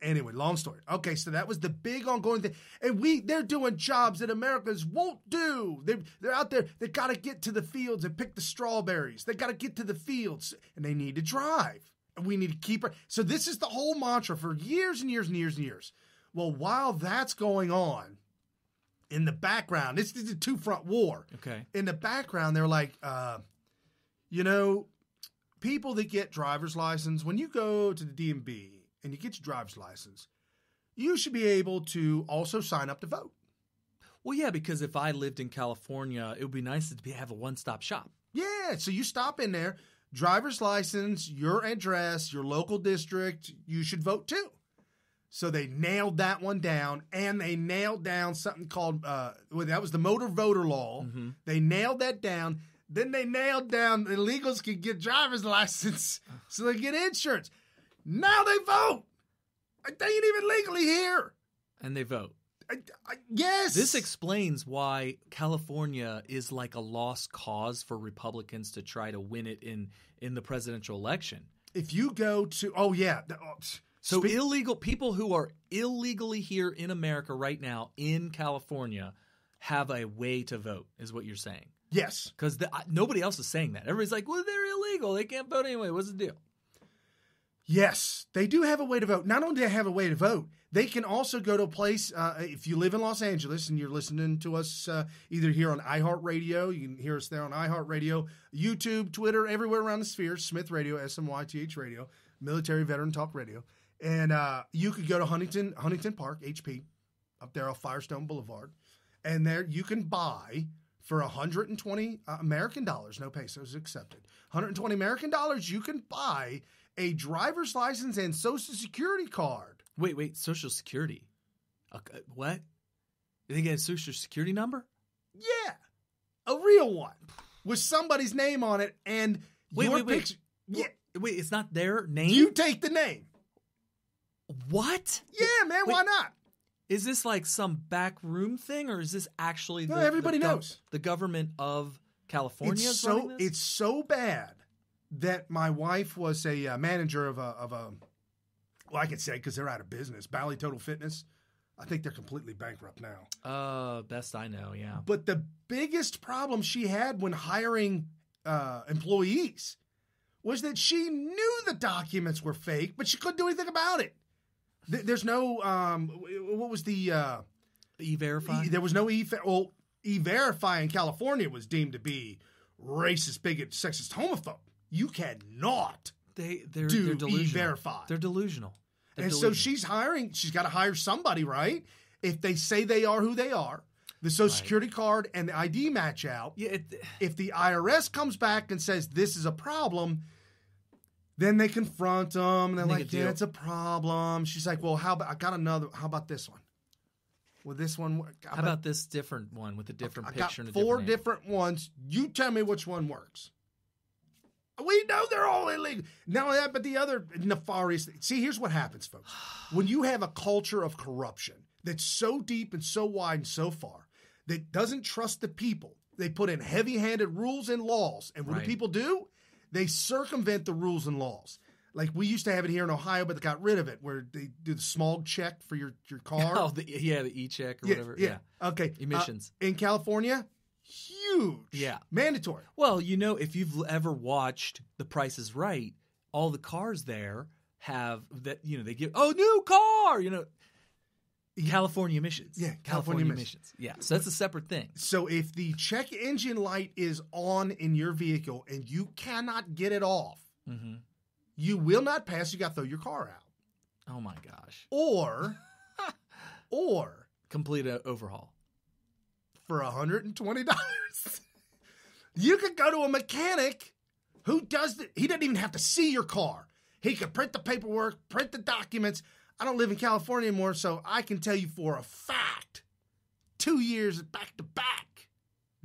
Speaker 5: Anyway, long story. Okay, so that was the big ongoing thing. And they're doing jobs that Americans won't do. They're out there. They got to get to the fields and pick the strawberries. They got to get to the fields, and they need to drive. And we need to keep her. So this is the whole mantra for years and years and years and years. Well, while that's going on, in the background, this is a two-front war.
Speaker 4: Okay.
Speaker 5: In the background, they're like, people that get driver's license, when you go to the DMV and you get your driver's license, you should be able to also sign up to vote.
Speaker 4: Well, yeah, because if I lived in California, it would be nice to have a one-stop shop.
Speaker 5: Yeah, so you stop in there, driver's license, your address, your local district, you should vote too. So they nailed that one down, and they nailed down something called, that was the motor voter law.
Speaker 4: Mm-hmm.
Speaker 5: They nailed that down. Then they nailed down illegals can get driver's license so they get insurance. Now they vote. They ain't even legally here.
Speaker 4: And they vote.
Speaker 5: Yes.
Speaker 4: This explains why California is like a lost cause for Republicans to try to win it in the presidential election.
Speaker 5: If you go to,
Speaker 4: So illegal people who are illegally here in America right now in California have a way to vote, is what you're saying.
Speaker 5: Yes.
Speaker 4: Because nobody else is saying that. Everybody's like, well, they're illegal. They can't vote anyway. What's the deal?
Speaker 5: Yes, they do have a way to vote. Not only do they have a way to vote, they can also go to a place, if you live in Los Angeles and you're listening to us either here on iHeartRadio, you can hear us there on iHeartRadio, YouTube, Twitter, everywhere around the sphere, Smith Radio, SMYTH Radio, Military Veteran Talk Radio. And you could go to Huntington Park, HP, up there off Firestone Boulevard. And there you can buy for $120 American dollars, no pesos accepted, $120 American dollars, you can buy a driver's license and Social Security card.
Speaker 4: Wait, Social Security? What? They get a Social Security number?
Speaker 5: Yeah, a real one with somebody's name on it and your picture. Yeah.
Speaker 4: Wait, it's not their name?
Speaker 5: You take the name.
Speaker 4: What?
Speaker 5: Yeah, man, why not?
Speaker 4: Is this like some backroom thing, or is this actually
Speaker 5: everybody knows.
Speaker 4: The government of California is running this?
Speaker 5: It's so bad that my wife was a manager of a well, I could say because they're out of business, Bally Total Fitness. I think they're completely bankrupt now.
Speaker 4: Best I know, yeah.
Speaker 5: But the biggest problem she had when hiring employees was that she knew the documents were fake, but she couldn't do anything about it. There's no what was the
Speaker 4: E-Verify?
Speaker 5: There was no E-Verify in California was deemed to be racist, bigot, sexist, homophobe. You cannot
Speaker 4: they're
Speaker 5: do
Speaker 4: delusional.
Speaker 5: E-Verify.
Speaker 4: They're delusional.
Speaker 5: So she's got to hire somebody, right? If they say they are who they are, the Social Security card and the ID match out.
Speaker 4: Yeah,
Speaker 5: if the IRS comes back and says this is a problem, then they confront them. And they're like, yeah, it's a problem. She's like, well, how about this one? Will this one work?
Speaker 4: How about this different one with a different picture?
Speaker 5: I
Speaker 4: and
Speaker 5: got
Speaker 4: a
Speaker 5: four
Speaker 4: different
Speaker 5: different ones. You tell me which one works. We know they're all illegal. Not only that, but the other nefarious thing. See, here's what happens, folks. When you have a culture of corruption that's so deep and so wide and so far that doesn't trust the people, they put in heavy-handed rules and laws. And what do people do? They circumvent the rules and laws. Like we used to have it here in Ohio, but they got rid of it, where they do the smog check for your car.
Speaker 4: Oh, the e-check or whatever. Yeah.
Speaker 5: Okay.
Speaker 4: Emissions.
Speaker 5: In California, huge.
Speaker 4: Yeah.
Speaker 5: Mandatory.
Speaker 4: Well, if you've ever watched The Price is Right, all the cars there have that, they give, new car, California emissions.
Speaker 5: Yeah,
Speaker 4: California emissions. Yeah, so that's a separate thing.
Speaker 5: So if the check engine light is on in your vehicle and you cannot get it off, you will not pass. You got to throw your car out.
Speaker 4: Oh my gosh.
Speaker 5: Or
Speaker 4: complete an overhaul
Speaker 5: for $120. You could go to a mechanic who does it. He doesn't even have to see your car. He could print the paperwork, print the documents. I don't live in California anymore, so I can tell you for a fact, 2 years back to back,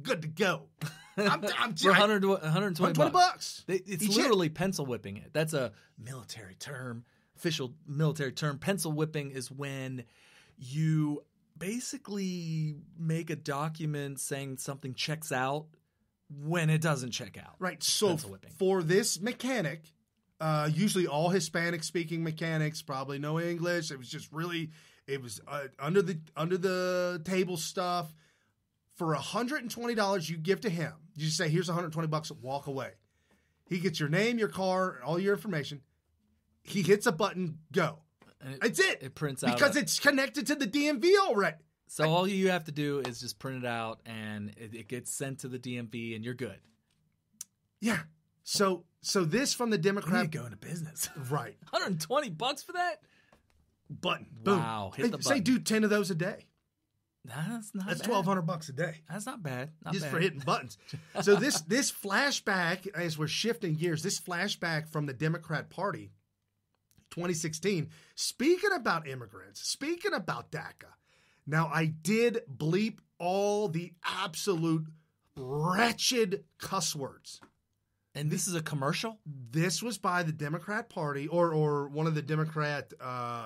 Speaker 5: good to go. I'm
Speaker 4: for $120
Speaker 5: bucks.
Speaker 4: It's literally pencil whipping it. That's a military term, official military term. Pencil whipping is when you basically make a document saying something checks out when it doesn't check out.
Speaker 5: Right. So for this mechanic, usually all Hispanic-speaking mechanics, probably no English. It was just really, under the table stuff. For $120 you give to him, you just say, here's $120 and walk away. He gets your name, your car, all your information. He hits a button, go. That's it.
Speaker 4: It prints out.
Speaker 5: Because it's connected to the DMV already.
Speaker 4: So all you have to do is just print it out, and it gets sent to the DMV, and you're good.
Speaker 5: Yeah. So this from the Democrat.
Speaker 4: We need to go into business.
Speaker 5: Right.
Speaker 4: $120 for that?
Speaker 5: Button. Boom.
Speaker 4: Wow. Hit the button.
Speaker 5: Say do 10 of those a day.
Speaker 4: That's not
Speaker 5: That's
Speaker 4: bad.
Speaker 5: $1,200 a day.
Speaker 4: That's not bad.
Speaker 5: Just for hitting buttons. So this flashback, as we're shifting gears, this flashback from the Democrat Party, 2016, speaking about immigrants, speaking about DACA. Now, I did bleep all the absolute wretched cuss words.
Speaker 4: And this is a commercial?
Speaker 5: This was by the Democrat Party or one of the Democrat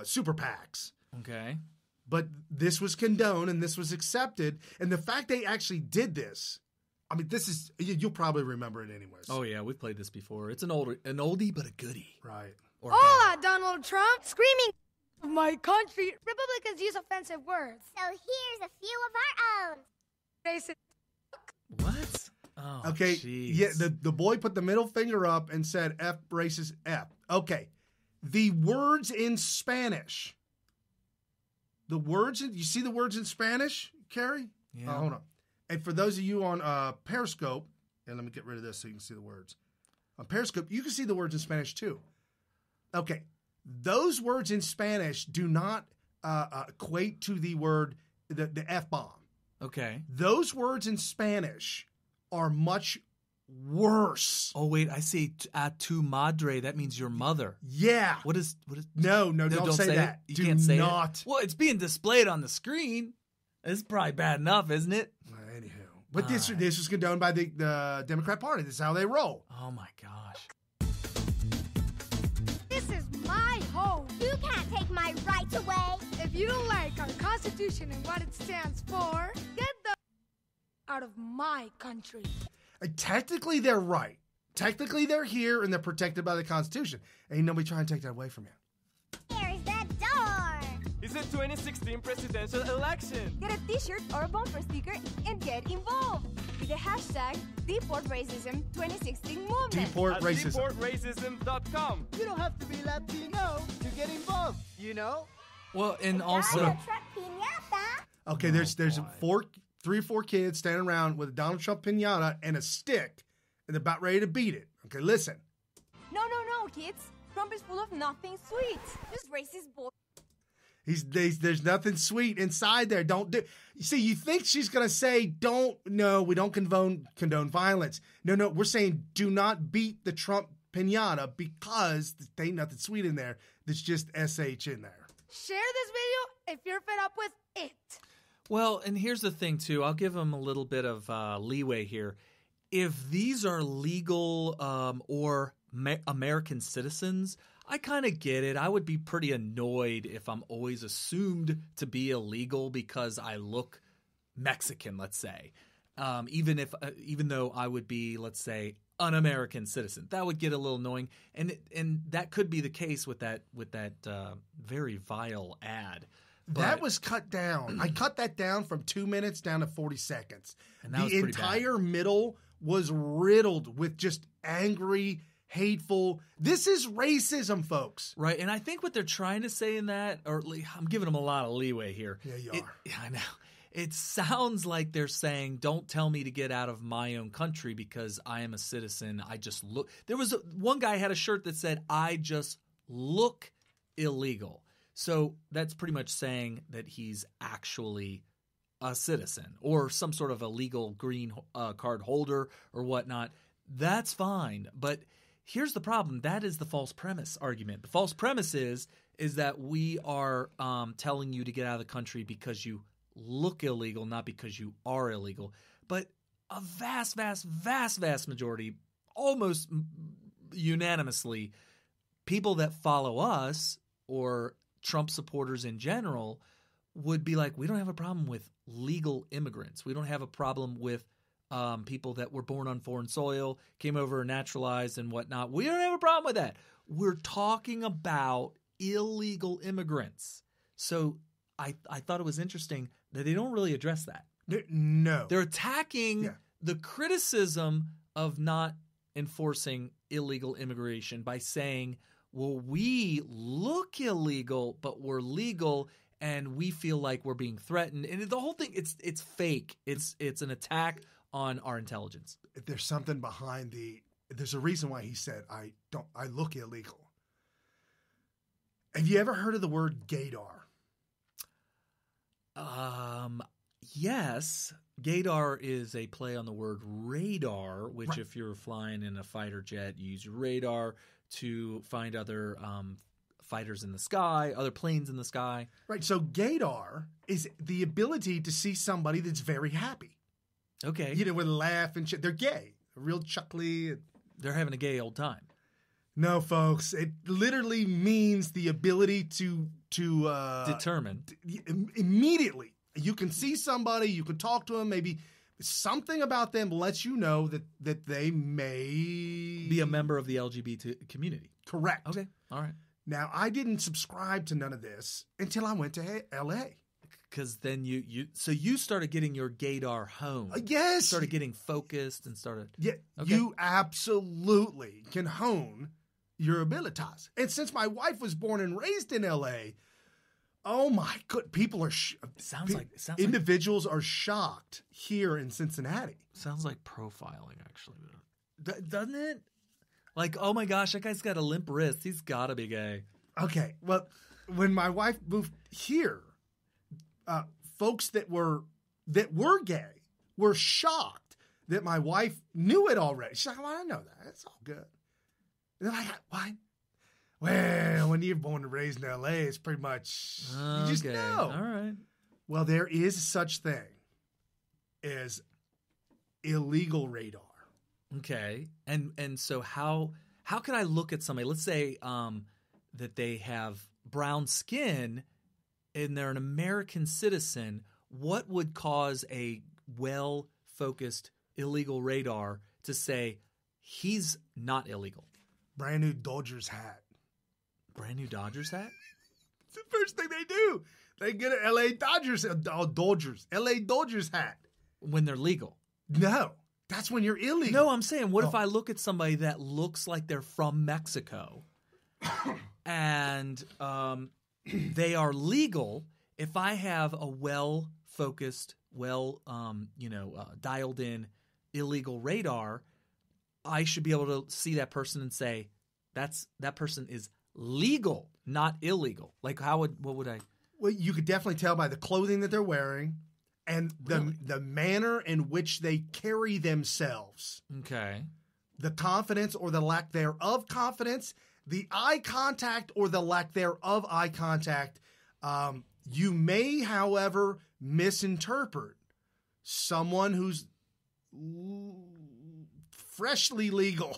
Speaker 5: super PACs.
Speaker 4: Okay.
Speaker 5: But this was condoned and this was accepted. And the fact they actually did this, I mean, this is, you'll probably remember it anyways.
Speaker 4: Oh, yeah, we've played this before. It's an oldie, but a goodie.
Speaker 5: Right.
Speaker 18: Hola, Donald Trump, screaming my country. Republicans use offensive words.
Speaker 19: So here's a few of our own.
Speaker 4: What? Oh,
Speaker 5: okay.
Speaker 4: Geez.
Speaker 5: Yeah, the boy put the middle finger up and said F braces F. Okay. The words in Spanish. You see the words in Spanish, Carrie?
Speaker 4: Yeah.
Speaker 5: Hold on. And for those of you on Periscope, and let me get rid of this so you can see the words. On Periscope, you can see the words in Spanish too. Okay. Those words in Spanish do not equate to the word, the F-bomb.
Speaker 4: Okay.
Speaker 5: Those words in Spanish are much worse.
Speaker 4: Oh, wait, I see tu madre. That means your mother.
Speaker 5: Yeah.
Speaker 4: What is?
Speaker 5: No, don't say that.
Speaker 4: You can't say
Speaker 5: not.
Speaker 4: It? Well, it's being displayed on the screen. It's probably bad enough, isn't it?
Speaker 5: Anywho. But this was condoned by the Democrat Party. This is how they roll.
Speaker 4: Oh, my gosh.
Speaker 18: This is my home.
Speaker 19: You can't take my rights away.
Speaker 18: If you don't like our Constitution, Constitution and what it stands for, get the out of my country.
Speaker 5: Technically, they're right. Technically, they're here and they're protected by the Constitution. Ain't nobody trying to take that away from you.
Speaker 19: Here's the door.
Speaker 20: It's the 2016 presidential election.
Speaker 21: Get a t-shirt or a bumper sticker and get involved with the hashtag DeportRacism2016 movement.
Speaker 5: Deport
Speaker 20: at
Speaker 5: racism.
Speaker 20: DeportRacism.com.
Speaker 22: You don't have to be Latino to get involved, you know?
Speaker 4: Well, and also,
Speaker 5: Okay, there's 3 or 4 kids standing around with a Donald Trump piñata and a stick, and they're about ready to beat it. Okay, listen.
Speaker 21: No, kids. Trump is full of nothing sweet. Just racist bull.
Speaker 5: There's nothing sweet inside there. Don't do. You see, you think she's gonna say, we don't condone violence. No, we're saying do not beat the Trump piñata because there ain't nothing sweet in there. There's just SH in there.
Speaker 18: Share this video if you're fed up with it.
Speaker 4: well, and here's the thing too. I'll give them a little bit of leeway here. If these are legal or American citizens, I kind of get it. I would be pretty annoyed if I'm always assumed to be illegal because I look Mexican, let's say. Even though I would be, let's say, an American citizen, that would get a little annoying, and that could be the case with that very vile ad. But
Speaker 5: that was cut down. I cut that down from 2 minutes down to 40 seconds.
Speaker 4: And that was
Speaker 5: the
Speaker 4: pretty
Speaker 5: entire
Speaker 4: bad.
Speaker 5: Middle was riddled with just angry, hateful. This is racism, folks.
Speaker 4: Right, and I think what they're trying to say in that, or I'm giving them a lot of leeway here.
Speaker 5: Yeah, you are.
Speaker 4: Yeah, I know. It sounds like they're saying, don't tell me to get out of my own country because I am a citizen. I just look. There was one guy had a shirt that said, I just look illegal. So that's pretty much saying that he's actually a citizen or some sort of a legal green card holder or whatnot. That's fine. But here's the problem. That is the false premise argument. The false premise is that we are telling you to get out of the country because you look illegal, not because you are illegal. But a vast, vast, vast, vast majority, almost unanimously, people that follow us or Trump supporters in general would be like, we don't have a problem with legal immigrants. We don't have a problem with people that were born on foreign soil, came over naturalized and whatnot. We don't have a problem with that. We're talking about illegal immigrants. So I thought it was interesting that they don't really address that.
Speaker 5: No.
Speaker 4: They're attacking the criticism of not enforcing illegal immigration by saying, well, we look illegal, but we're legal, and we feel like we're being threatened. And the whole thing, it's fake. It's an attack on our intelligence.
Speaker 5: There's something behind there's a reason why he said, I look illegal. Have you ever heard of the word gaydar?
Speaker 4: Yes. Gaydar is a play on the word radar, which if you're flying in a fighter jet, you use your radar to find other fighters in the sky, other planes in the sky.
Speaker 5: Right. So gaydar is the ability to see somebody that's very happy.
Speaker 4: Okay.
Speaker 5: You know, with a laugh and shit. They're gay. Real chuckly.
Speaker 4: They're having a gay old time.
Speaker 5: No, folks. It literally means the ability to
Speaker 4: determine
Speaker 5: immediately. You can see somebody, you can talk to them, maybe something about them lets you know that they may
Speaker 4: be a member of the LGBT community.
Speaker 5: Correct.
Speaker 4: Okay. All right.
Speaker 5: Now, I didn't subscribe to none of this until I went to L.A.
Speaker 4: Because then you started getting your gaydar home.
Speaker 5: Yes.
Speaker 4: Started getting focused and started.
Speaker 5: Yeah. Okay. You absolutely can hone your abilities. And since my wife was born and raised in L.A., oh my God! People are individuals are shocked here in Cincinnati.
Speaker 4: Sounds like profiling, actually, doesn't it? Like, oh my gosh, that guy's got a limp wrist. He's got to be gay.
Speaker 5: Okay, well, when my wife moved here, folks that were gay were shocked that my wife knew it already. She's like, "Well, I know that. It's all good." And they're like, "What?" Well, when you're born and raised in L.A., it's pretty much, you just know.
Speaker 4: All right.
Speaker 5: Well, there is such thing as illegal radar.
Speaker 4: Okay. And so how can I look at somebody, let's say that they have brown skin, and they're an American citizen, what would cause a well-focused illegal radar to say he's not illegal?
Speaker 5: Brand new Dodgers hat.
Speaker 4: Brand new Dodgers hat?
Speaker 5: It's the first thing they do. They get an LA Dodgers hat.
Speaker 4: When they're legal.
Speaker 5: No, that's when you're illegal.
Speaker 4: No, I'm saying, what if I look at somebody that looks like they're from Mexico and they are legal? If I have a well-focused, dialed in illegal radar, I should be able to see that person and say, that person is legal, not illegal. Like, what would I?
Speaker 5: Well, you could definitely tell by the clothing that they're wearing and the manner in which they carry themselves.
Speaker 4: Okay.
Speaker 5: The confidence or the lack thereof confidence, the eye contact or the lack thereof eye contact. You may, however, misinterpret someone who's freshly legal.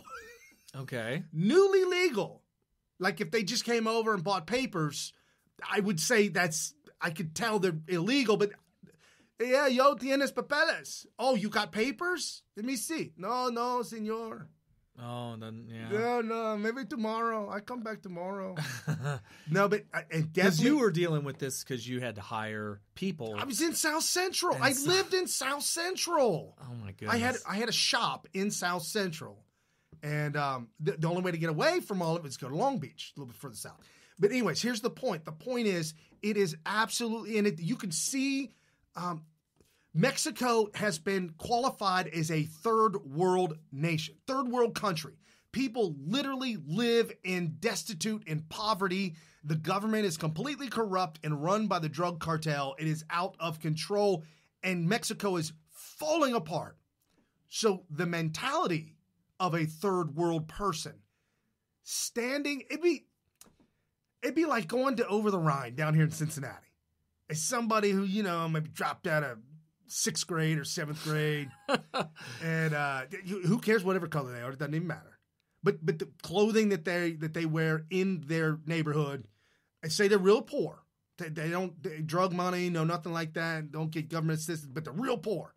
Speaker 4: Okay.
Speaker 5: Newly legal. Like if they just came over and bought papers, I would say I could tell they're illegal, but yeah, yo tienes papeles. Oh, you got papers? Let me see. No, señor.
Speaker 4: Oh, then, yeah.
Speaker 5: No, maybe tomorrow. I come back tomorrow. No, but
Speaker 4: because you were dealing with this because you had to hire people.
Speaker 5: I was in South Central. I lived in South Central.
Speaker 4: Oh my goodness.
Speaker 5: I had a shop in South Central, and the only way to get away from all of it is go to Long Beach, a little bit further south. But anyways, here's the point. The point is, it is absolutely, and you can see. Mexico has been qualified as a third world nation, third world country. People literally live in destitute and poverty. The government is completely corrupt and run by the drug cartel. It is out of control, and Mexico is falling apart. So the mentality of a third world person standing, it'd be like going to Over the Rhine down here in Cincinnati. As somebody who, maybe dropped out of 6th grade or 7th grade. And who cares whatever color they are? It doesn't even matter. But the clothing that they wear in their neighborhood, and say they're real poor. They don't drug money, no nothing like that. Don't get government assistance, but they're real poor.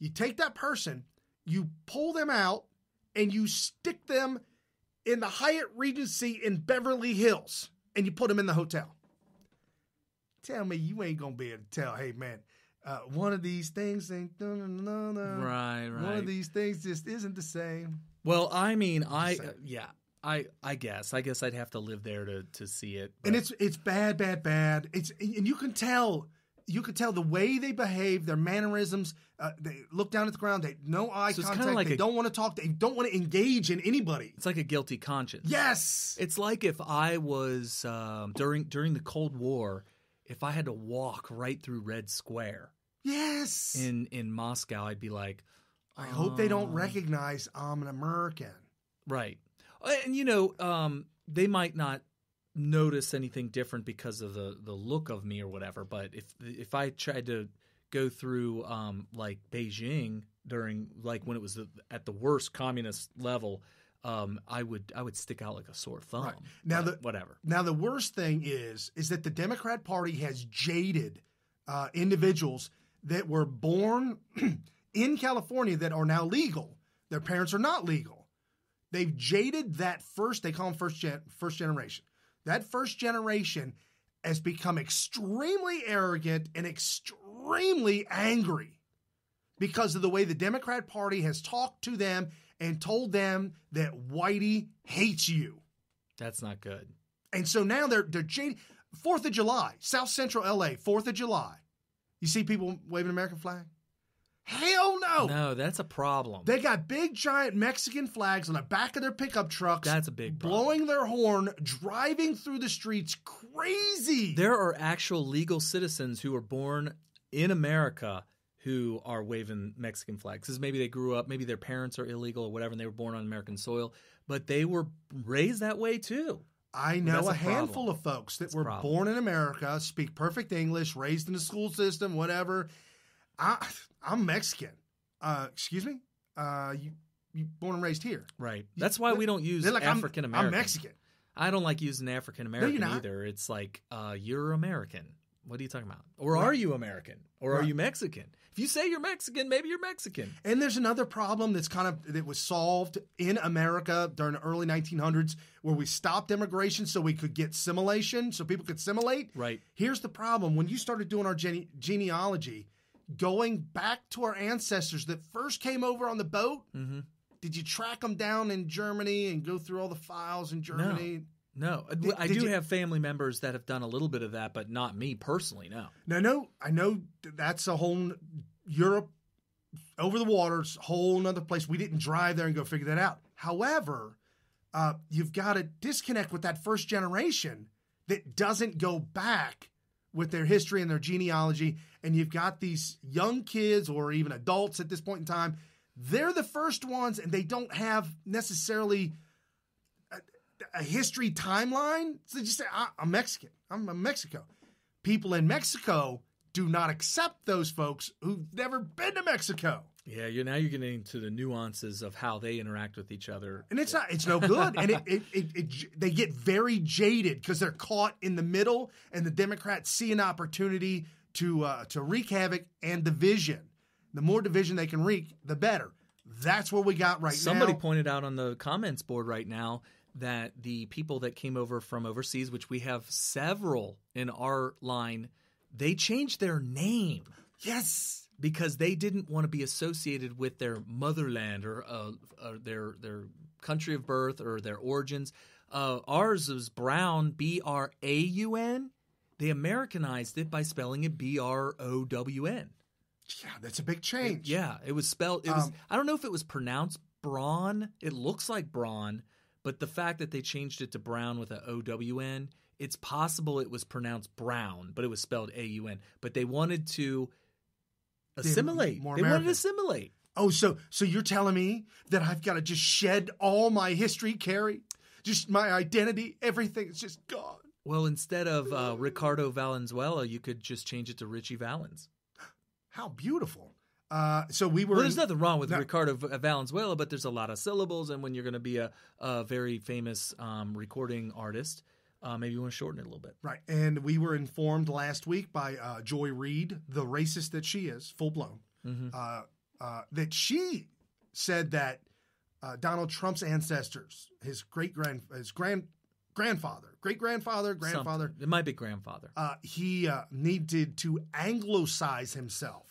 Speaker 5: You take that person, you pull them out, and you stick them in the Hyatt Regency in Beverly Hills, and you put them in the hotel. Tell me you ain't going to be able to tell, hey, man, one of these things ain't,
Speaker 4: Right.
Speaker 5: One of these things just isn't the same.
Speaker 4: Well, I mean, I guess I'd have to live there to see it. But.
Speaker 5: And it's bad. And you can tell the way they behave, their mannerisms. They look down at the ground. They no eye contact. Like they don't want to talk. They don't want to engage in anybody.
Speaker 4: It's like a guilty conscience.
Speaker 5: Yes.
Speaker 4: It's like if I was during the Cold War, if I had to walk right through Red Square.
Speaker 5: Yes.
Speaker 4: In Moscow, I'd be like,
Speaker 5: I hope they don't recognize I'm an American.
Speaker 4: Right. And, they might not notice anything different because of the look of me or whatever. But if I tried to go through like Beijing during like when it was at the worst communist level, I would stick out like a sore thumb.
Speaker 5: Right. Now
Speaker 4: whatever.
Speaker 5: Now the worst thing is that the Democrat Party has jaded individuals that were born in California that are now legal. Their parents are not legal. They've jaded that they call them first generation. That first generation has become extremely arrogant and extremely angry because of the way the Democrat Party has talked to them and told them that Whitey hates you.
Speaker 4: That's not good.
Speaker 5: And so now they're jaded. 4th of July, South Central LA, 4th of July. You see people waving an American flag? Hell no.
Speaker 4: No, that's a problem.
Speaker 5: They got big, giant Mexican flags on the back of their pickup trucks.
Speaker 4: That's a big problem.
Speaker 5: Blowing their horn, driving through the streets crazy.
Speaker 4: There are actual legal citizens who are born in America who are waving Mexican flags. Because maybe they grew up, maybe their parents are illegal or whatever, and they were born on American soil. But they were raised that way too.
Speaker 5: I know a handful of folks that were born in America, speak perfect English, raised in the school system, whatever. I'm Mexican. Excuse me? You born and raised here.
Speaker 4: Right. That's why we don't use African American.
Speaker 5: I'm Mexican.
Speaker 4: I don't like using African American either. It's like, you're American. What are you talking about? Or are you American? Or are you Mexican? If you say you're Mexican, maybe you're Mexican.
Speaker 5: And there's another problem that was solved in America during the early 1900s where we stopped immigration so we could get simulation, so people could simulate.
Speaker 4: Right.
Speaker 5: Here's the problem. When you started doing our genealogy, going back to our ancestors that first came over on the boat, did you track them down in Germany and go through all the files in Germany?
Speaker 4: No. I do have family members that have done a little bit of that, but not me personally, no.
Speaker 5: No, I know that's a whole Europe, over the waters, whole nother place. We didn't drive there and go figure that out. However, you've got to disconnect with that first generation that doesn't go back with their history and their genealogy, and you've got these young kids or even adults at this point in time. They're the first ones, and they don't have necessarily a history timeline. So they just say, I'm Mexican. I'm in Mexico. People in Mexico do not accept those folks who've never been to Mexico.
Speaker 4: Yeah, now you're getting into the nuances of how they interact with each other.
Speaker 5: And it's no good. And they get very jaded because they're caught in the middle, and the Democrats see an opportunity to wreak havoc and division. The more division they can wreak, the better. That's what we got right now.
Speaker 4: Somebody pointed out on the comments board right now that the people that came over from overseas, which we have several in our line, they changed their name.
Speaker 5: Yes.
Speaker 4: Because they didn't want to be associated with their motherland or their country of birth or their origins. Ours was Brown, B-R-A-U-N. They Americanized it by spelling it B-R-O-W-N.
Speaker 5: Yeah, that's a big change.
Speaker 4: It was spelled. I don't know if it was pronounced Braun. It looks like Braun, but the fact that they changed it to Brown with a O-W-N, it's possible it was pronounced Brown, but it was spelled A-U-N. But they wanted to assimilate. They wanted to assimilate.
Speaker 5: Oh, so you're telling me that I've got to just shed all my history, Carrie? Just my identity, everything is just gone.
Speaker 4: Well, instead of Ricardo Valenzuela, you could just change it to Richie Valens.
Speaker 5: How beautiful. So we were.
Speaker 4: Well, there's nothing wrong with Ricardo Valenzuela, but there's a lot of syllables, and when you're going to be a very famous recording artist, maybe you want to shorten it a little bit.
Speaker 5: Right. And we were informed last week by Joy Reid, the racist that she is, full blown, that she said that Donald Trump's ancestors, his grandfather,
Speaker 4: it might be grandfather.
Speaker 5: He needed to anglicize himself.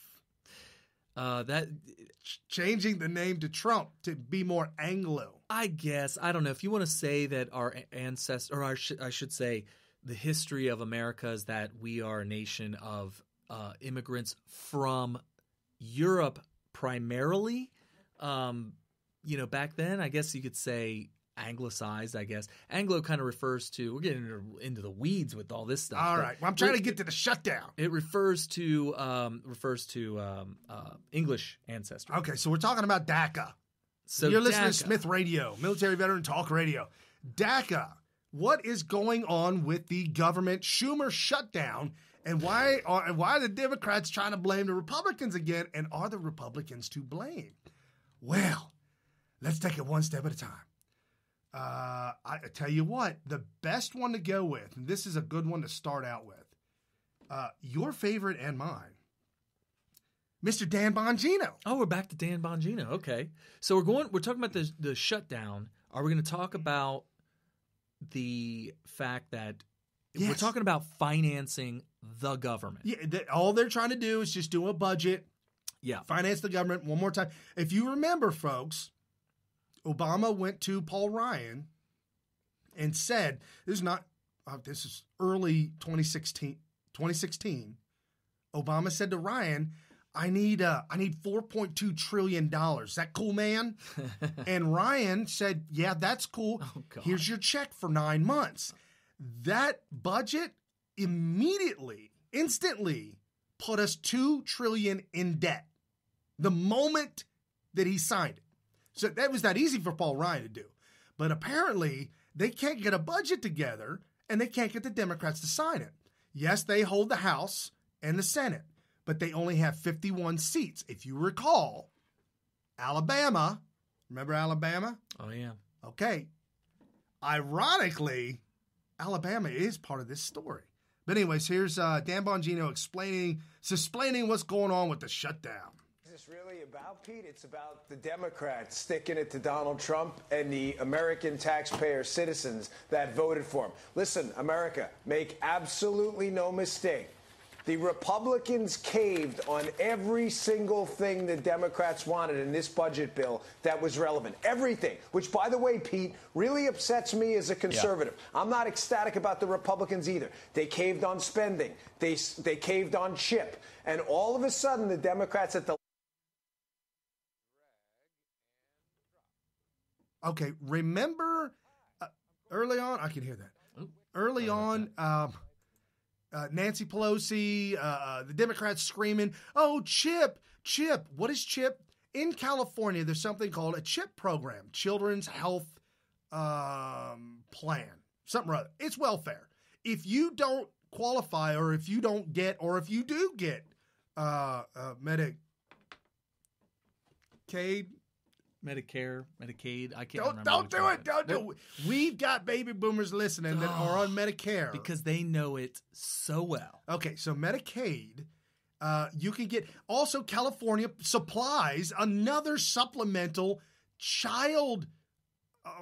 Speaker 4: That
Speaker 5: changing the name to Trump to be more Anglo.
Speaker 4: I guess. I don't know. If you want to say that our ancestors, or I should say the history of America is that we are a nation of immigrants from Europe primarily. Back then, I guess you could say anglicized, I guess. Anglo kind of refers to, we're getting into the weeds with all this stuff.
Speaker 5: All right. Well, I'm trying to get to the shutdown.
Speaker 4: It refers to English ancestry.
Speaker 5: Okay, so we're talking about DACA. So you're listening to Smith Radio, Military Veteran Talk Radio. DACA. What is going on with the government Schumer shutdown, and why are the Democrats trying to blame the Republicans again, and are the Republicans to blame? Well, let's take it one step at a time. I tell you what, the best one to go with, and this is a good one to start out with, your favorite and mine, Mr. Dan Bongino.
Speaker 4: Oh, we're back to Dan Bongino. Okay. So we're talking about the shutdown. Are we going to talk about the fact that we're talking about financing the government?
Speaker 5: Yeah, all they're trying to do is just do a budget.
Speaker 4: Yeah.
Speaker 5: Finance the government one more time. If you remember, folks, Obama went to Paul Ryan and said, this is early 2016. Obama said to Ryan, I need $4.2 trillion. Is that cool, man? And Ryan said, yeah, that's cool.
Speaker 4: Oh, God.
Speaker 5: Here's your check for 9 months. That budget instantly put us $2 trillion in debt the moment that he signed it. So that was that easy for Paul Ryan to do. But apparently they can't get a budget together and they can't get the Democrats to sign it. Yes, they hold the House and the Senate, but they only have 51 seats. If you recall, Alabama, remember Alabama?
Speaker 4: Oh, yeah.
Speaker 5: Okay. Ironically, Alabama is part of this story. But anyways, here's Dan Bongino explaining what's going on with the shutdown.
Speaker 14: Is this really about, Pete? It's about the Democrats sticking it to Donald Trump and the American taxpayer citizens that voted for him. Listen, America, make absolutely no mistake. The Republicans caved on every single thing the Democrats wanted in this budget bill that was relevant. Everything, which, by the way, Pete, really upsets me as a conservative. Yeah. I'm not ecstatic about the Republicans either. They caved on spending. They caved on CHIP. And all of a sudden, the Democrats at the...
Speaker 5: Okay, remember early on, I can hear that. Early on, Nancy Pelosi, the Democrats screaming, oh, CHIP. What is CHIP? In California, there's something called a CHIP program, Children's Health Plan, something or other. It's welfare. If you don't qualify, or if you don't get, or if you do get Medicaid,
Speaker 4: Medicare, Medicaid. I can't remember.
Speaker 5: Don't do it. Don't do it. We've got baby boomers listening that are on Medicare.
Speaker 4: Because they know it so well.
Speaker 5: Okay, so Medicaid, you can get. Also, California supplies another supplemental child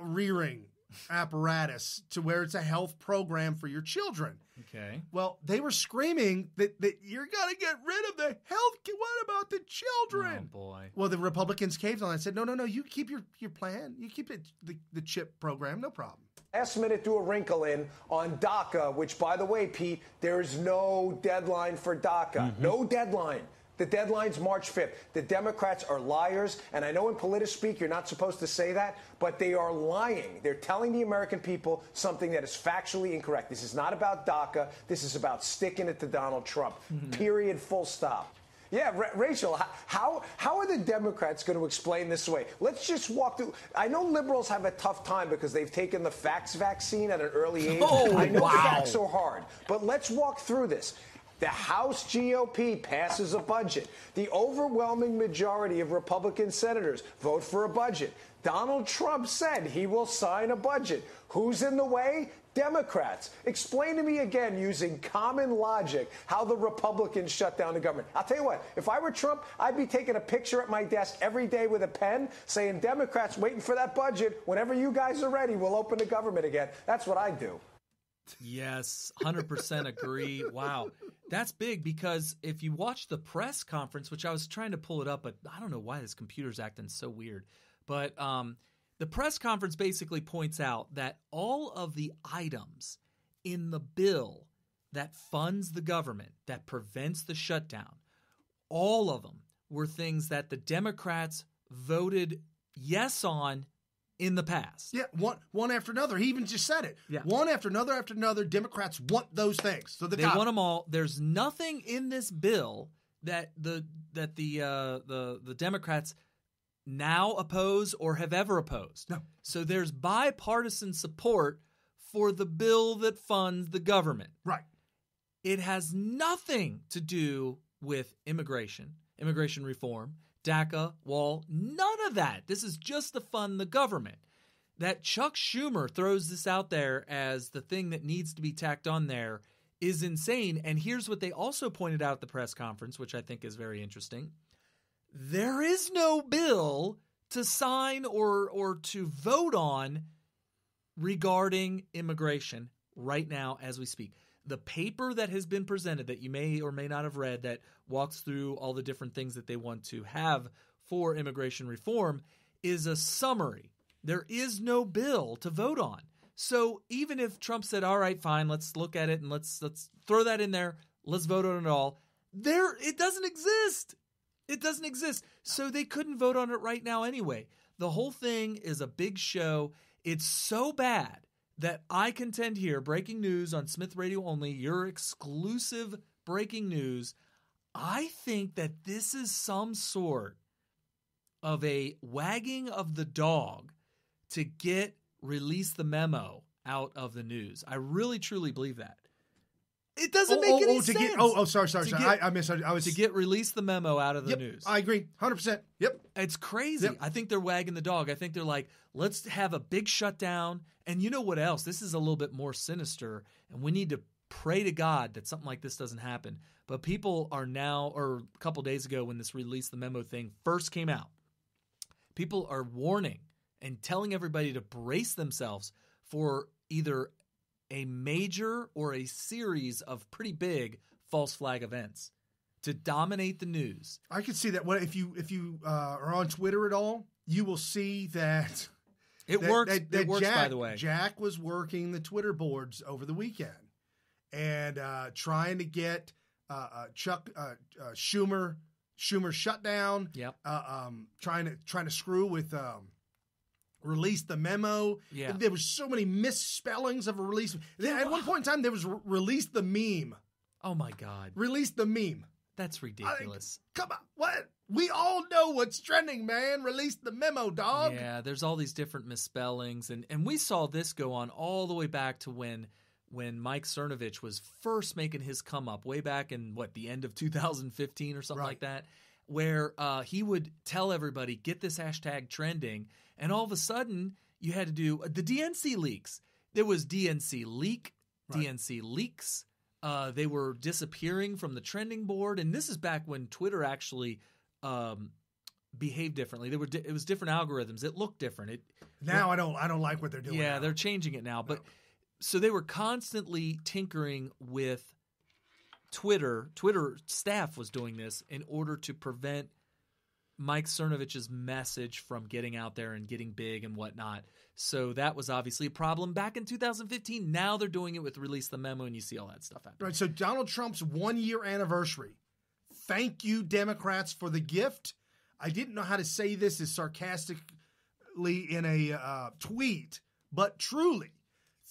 Speaker 5: rearing apparatus to where it's a health program for your children.
Speaker 4: Okay.
Speaker 5: Well, they were screaming that you're going to get rid of the health. What about the children?
Speaker 4: Oh, boy.
Speaker 5: Well, the Republicans caved on it and said, no, you keep your plan. You keep it the CHIP program, no problem.
Speaker 14: Last minute threw a wrinkle in on DACA, which, by the way, Pete, there is no deadline for DACA. Mm-hmm. No deadline. The deadline's March 5th. The Democrats are liars, and I know in politispeak you're not supposed to say that, but they are lying. They're telling the American people something that is factually incorrect. This is not about DACA. This is about sticking it to Donald Trump. Mm-hmm. Period, full stop. Yeah, Rachel, how are the Democrats going to explain this away? Let's just walk through. I know liberals have a tough time because they've taken the fax vaccine at an early age. I know facts are hard, but let's walk through this. The House GOP passes a budget. The overwhelming majority of Republican senators vote for a budget. Donald Trump said he will sign a budget. Who's in the way? Democrats. Explain to me again, using common logic, how the Republicans shut down the government. I'll tell you what, if I were Trump, I'd be taking a picture at my desk every day with a pen saying, Democrats waiting for that budget. Whenever you guys are ready, we'll open the government again. That's what I'd do.
Speaker 4: Yes, 100% agree. Wow. That's big because if you watch the press conference, which I was trying to pull it up, but I don't know why this computer's acting so weird. But the press conference basically points out that all of the items in the bill that funds the government, that prevents the shutdown, all of them were things that the Democrats voted yes on in the past.
Speaker 5: Yeah, one after another. He even just said it.
Speaker 4: Yeah.
Speaker 5: One after another. Democrats want those things. So
Speaker 4: they want them all. There's nothing in this bill that the Democrats now oppose or have ever opposed.
Speaker 5: No.
Speaker 4: So there's bipartisan support for the bill that funds the government.
Speaker 5: Right.
Speaker 4: It has nothing to do with immigration reform, DACA, wall, none of that. This is just to fund the government. That Chuck Schumer throws this out there as the thing that needs to be tacked on there is insane. And here's what they also pointed out at the press conference, which I think is very interesting. There is no bill to sign or to vote on regarding immigration right now as we speak. The paper that has been presented that you may or may not have read that walks through all the different things that they want to have for immigration reform is a summary. There is no bill to vote on. So even if Trump said, all right, fine, let's look at it and let's throw that in there, let's vote on it all, it doesn't exist. It doesn't exist. So they couldn't vote on it right now anyway. The whole thing is a big show. It's so bad that I contend here, breaking news on Smith Radio Only, your exclusive breaking news, I think that this is some sort of a wagging of the dog to get release the memo out of the news. I really, truly believe that. It doesn't make any sense.
Speaker 5: Sorry. I misunderstood.
Speaker 4: To get release the memo out of the news.
Speaker 5: I agree. 100%. Yep.
Speaker 4: It's crazy. Yep. I think they're wagging the dog. I think they're like, let's have a big shutdown. And you know what else? This is a little bit more sinister, and we need to pray to God that something like this doesn't happen. But people are now, or a couple days ago when this release the memo thing first came out, people are warning and telling everybody to brace themselves for either a major or a series of pretty big false flag events to dominate the news.
Speaker 5: I could see that. If you are on Twitter at all, you will see that
Speaker 4: it works. It works, by the way.
Speaker 5: Jack was working the Twitter boards over the weekend and trying to get Schumer shut down.
Speaker 4: Yep.
Speaker 5: Trying to screw with release the memo.
Speaker 4: Yeah.
Speaker 5: There was so many misspellings of a release. At one point in time, there was release the meme.
Speaker 4: Oh my God.
Speaker 5: Release the meme.
Speaker 4: That's ridiculous.
Speaker 5: Come on. What? We all know what's trending, man. Release the memo, dog.
Speaker 4: Yeah, there's all these different misspellings. And we saw this go on all the way back to when Mike Cernovich was first making his come up way back in, the end of 2015 or something like that, where he would tell everybody, get this hashtag trending. And all of a sudden, you had to do the DNC leaks. There was DNC leak, DNC leaks. They were disappearing from the trending board, and this is back when Twitter actually behaved differently. It was different algorithms. It looked different.
Speaker 5: I don't like what they're doing.
Speaker 4: Yeah,
Speaker 5: now.
Speaker 4: They're changing it now. But so they were constantly tinkering with Twitter. Twitter staff was doing this in order to prevent Mike Cernovich's message from getting out there and getting big and whatnot. So that was obviously a problem back in 2015. Now they're doing it with Release the Memo, and you see all that stuff happen.
Speaker 5: Right. So Donald Trump's 1-year anniversary. Thank you, Democrats, for the gift. I didn't know how to say this as sarcastically in a tweet, but truly,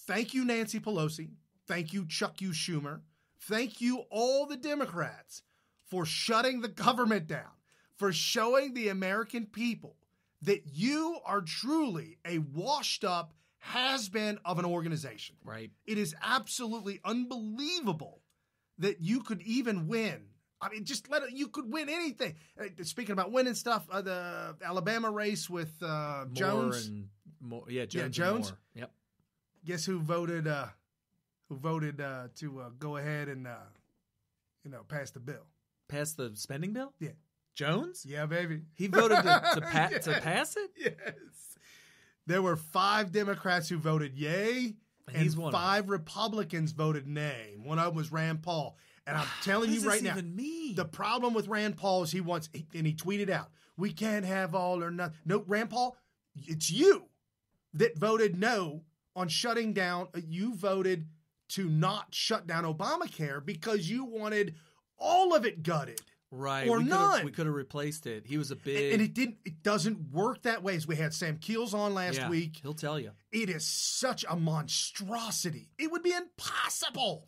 Speaker 5: thank you, Nancy Pelosi. Thank you, Chuck U. Schumer. Thank you, all the Democrats, for shutting the government down, for showing the American people that you are truly a washed-up has-been of an organization.
Speaker 4: Right.
Speaker 5: It is absolutely unbelievable that you could even win. I mean, you could win anything. Speaking about winning stuff, the Alabama race with Jones.
Speaker 4: Jones.
Speaker 5: Jones.
Speaker 4: Yep.
Speaker 5: Guess who voted? Who voted to go ahead and pass the bill?
Speaker 4: Pass the spending bill?
Speaker 5: Yeah.
Speaker 4: Jones?
Speaker 5: Yeah, baby.
Speaker 4: He voted to pass it?
Speaker 5: Yes. There were 5 Democrats who voted yay, and 5 Republicans voted nay. One of them was Rand Paul. And I'm telling you right now, the problem with Rand Paul is he tweeted out, we can't have all or nothing. No, Rand Paul, it's you that voted no on shutting down. You voted to not shut down Obamacare because you wanted all of it gutted.
Speaker 4: Right.
Speaker 5: Or none.
Speaker 4: We could have replaced it. He was a big...
Speaker 5: And it doesn't work that way. As we had Sam Keels on last week.
Speaker 4: He'll tell you.
Speaker 5: It is such a monstrosity. It would be impossible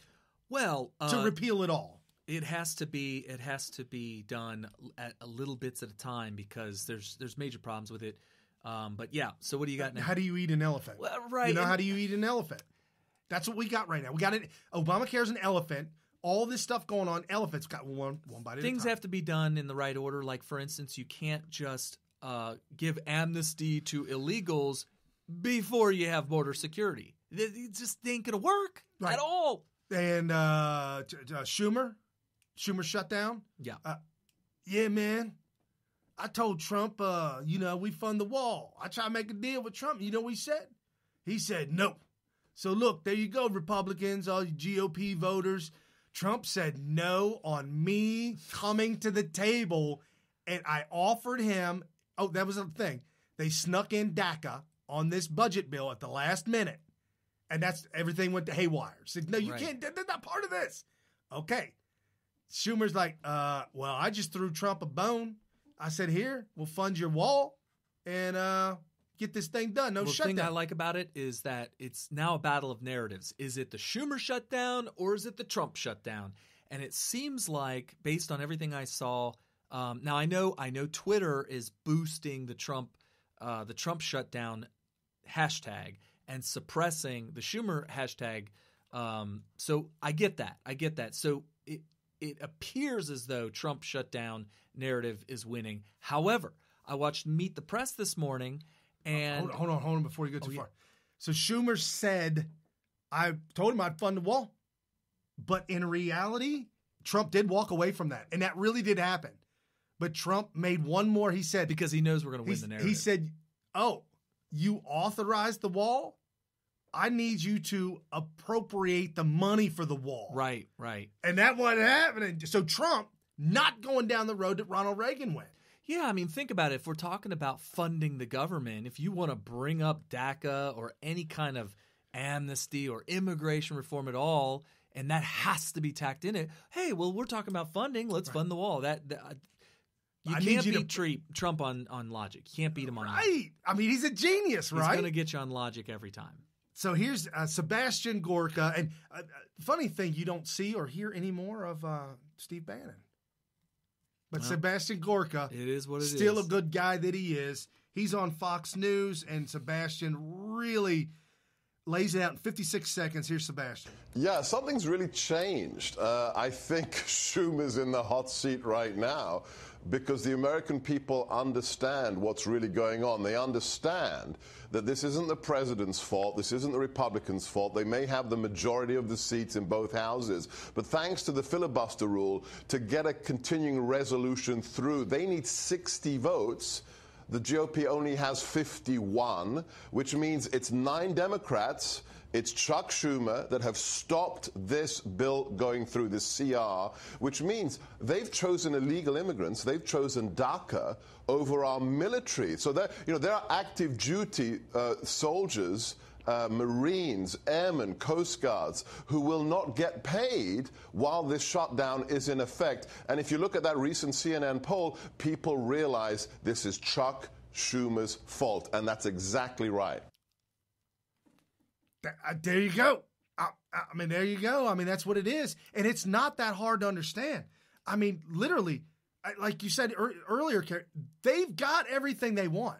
Speaker 5: to repeal it all.
Speaker 4: It has to be done at little bits at a time because there's major problems with it. But yeah, so what do you got now?
Speaker 5: How do you eat an elephant?
Speaker 4: Well, right.
Speaker 5: You know, how do you eat an elephant? That's what we got right now. We got it. Obamacare's an elephant. All this stuff going on, elephants got one bite at a time.
Speaker 4: Things have to be done in the right order. Like, for instance, you can't just give amnesty to illegals before you have border security. It just ain't going to work at all.
Speaker 5: And Schumer shut down.
Speaker 4: Yeah.
Speaker 5: Yeah, man. I told Trump, we fund the wall. I tried to make a deal with Trump. You know what he said? He said no. So look, there you go, Republicans, all you GOP voters. Trump said no on me coming to the table, and I offered him. Oh, that was the thing. They snuck in DACA on this budget bill at the last minute, and everything went to haywire. Said, no, you can't. They're not part of this. Okay. Schumer's like, well, I just threw Trump a bone. I said, here, we'll fund your wall and get this thing done. No shutdown.
Speaker 4: The thing I like about it is that it's now a battle of narratives. Is it the Schumer shutdown or is it the Trump shutdown? And it seems like, based on everything I saw, now I know Twitter is boosting the Trump shutdown hashtag and suppressing the Schumer hashtag. So I get that. So it appears as though Trump shutdown narrative is winning. However, I watched Meet the Press this morning. And
Speaker 5: hold on before you go too far. So Schumer said, I told him I'd fund the wall. But in reality, Trump did walk away from that. And that really did happen. But Trump made one more, he said.
Speaker 4: Because he knows we're going to win the narrative.
Speaker 5: He said, oh, you authorized the wall? I need you to appropriate the money for the wall.
Speaker 4: Right.
Speaker 5: And that wasn't happening. So Trump not going down the road that Ronald Reagan went.
Speaker 4: Yeah, I mean, think about it. If we're talking about funding the government, if you want to bring up DACA or any kind of amnesty or immigration reform at all, and that has to be tacked in it, hey, well, we're talking about funding. Let's fund the wall. You can't beat Trump on logic. You can't beat him on logic.
Speaker 5: Right. I mean, he's a genius, right?
Speaker 4: He's going to get you on logic every time.
Speaker 5: So here's Sebastian Gorka. And funny thing, you don't see or hear anymore of Steve Bannon. But Sebastian Gorka,
Speaker 4: it is what it
Speaker 5: still
Speaker 4: is.
Speaker 5: A good guy that he is. He's on Fox News, and Sebastian really lays it out in 56 seconds. Here's Sebastian.
Speaker 1: Yeah, something's really changed. I think Schumer's in the hot seat right now because the American people understand what's really going on. They understand that this isn't the president's fault. This isn't the Republicans' fault. They may have the majority of the seats in both houses. But thanks to the filibuster rule, to get a continuing resolution through, they need 60 votes. The GOP only has 51, which means it's 9 Democrats. It's Chuck Schumer that have stopped this bill going through, this CR, which means they've chosen illegal immigrants. They've chosen DACA over our military. So there are active duty soldiers, Marines, airmen, Coast Guards, who will not get paid while this shutdown is in effect. And if you look at that recent CNN poll, people realize this is Chuck Schumer's fault. And that's exactly right.
Speaker 5: There you go. There you go. I mean, that's what it is. And it's not that hard to understand. I mean, literally, like you said earlier, they've got everything they want.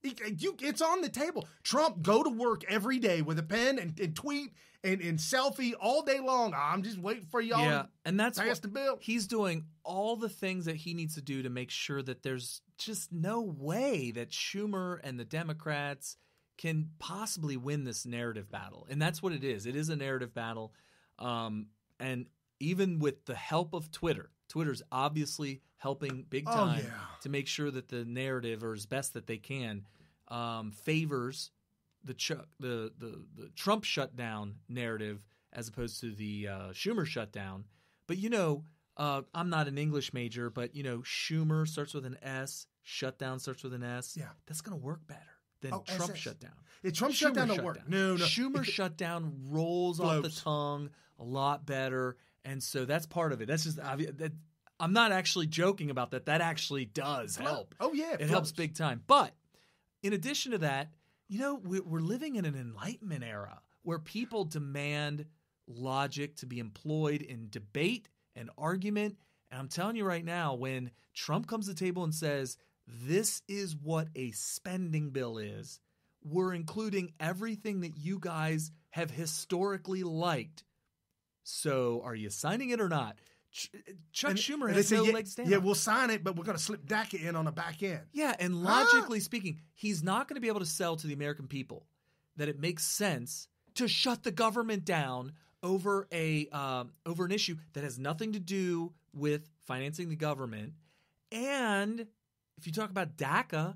Speaker 5: It's on the table. Trump go to work every day with a pen and tweet and selfie all day long. I'm just waiting for y'all to pass the bill.
Speaker 4: He's doing all the things that he needs to do to make sure that there's just no way that Schumer and the Democrats can possibly win this narrative battle. And that's what it is. It is a narrative battle. And even with the help of Twitter's obviously helping big time to make sure that the narrative, or as best that they can, favors the Trump shutdown narrative as opposed to the Schumer shutdown. But, I'm not an English major, but, Schumer starts with an S, shutdown starts with an S.
Speaker 5: Yeah.
Speaker 4: That's going to work better than Trump shutdown.
Speaker 5: Trump shutdown don't work. No.
Speaker 4: Schumer shutdown rolls off the tongue a lot better, and so that's part of it. That's just I'm not actually joking about that. That actually does help.
Speaker 5: Oh yeah,
Speaker 4: it helps big time. But in addition to that, we're living in an Enlightenment era where people demand logic to be employed in debate and argument. And I'm telling you right now, when Trump comes to the table and says, this is what a spending bill is, we're including everything that you guys have historically liked. So are you signing it or not? Chuck Schumer has no leg to stand on.
Speaker 5: Yeah, we'll sign it, but we're going to slip DACA in on the back end.
Speaker 4: Yeah, and logically speaking, he's not going to be able to sell to the American people that it makes sense to shut the government down over an issue that has nothing to do with financing the government. And if you talk about DACA,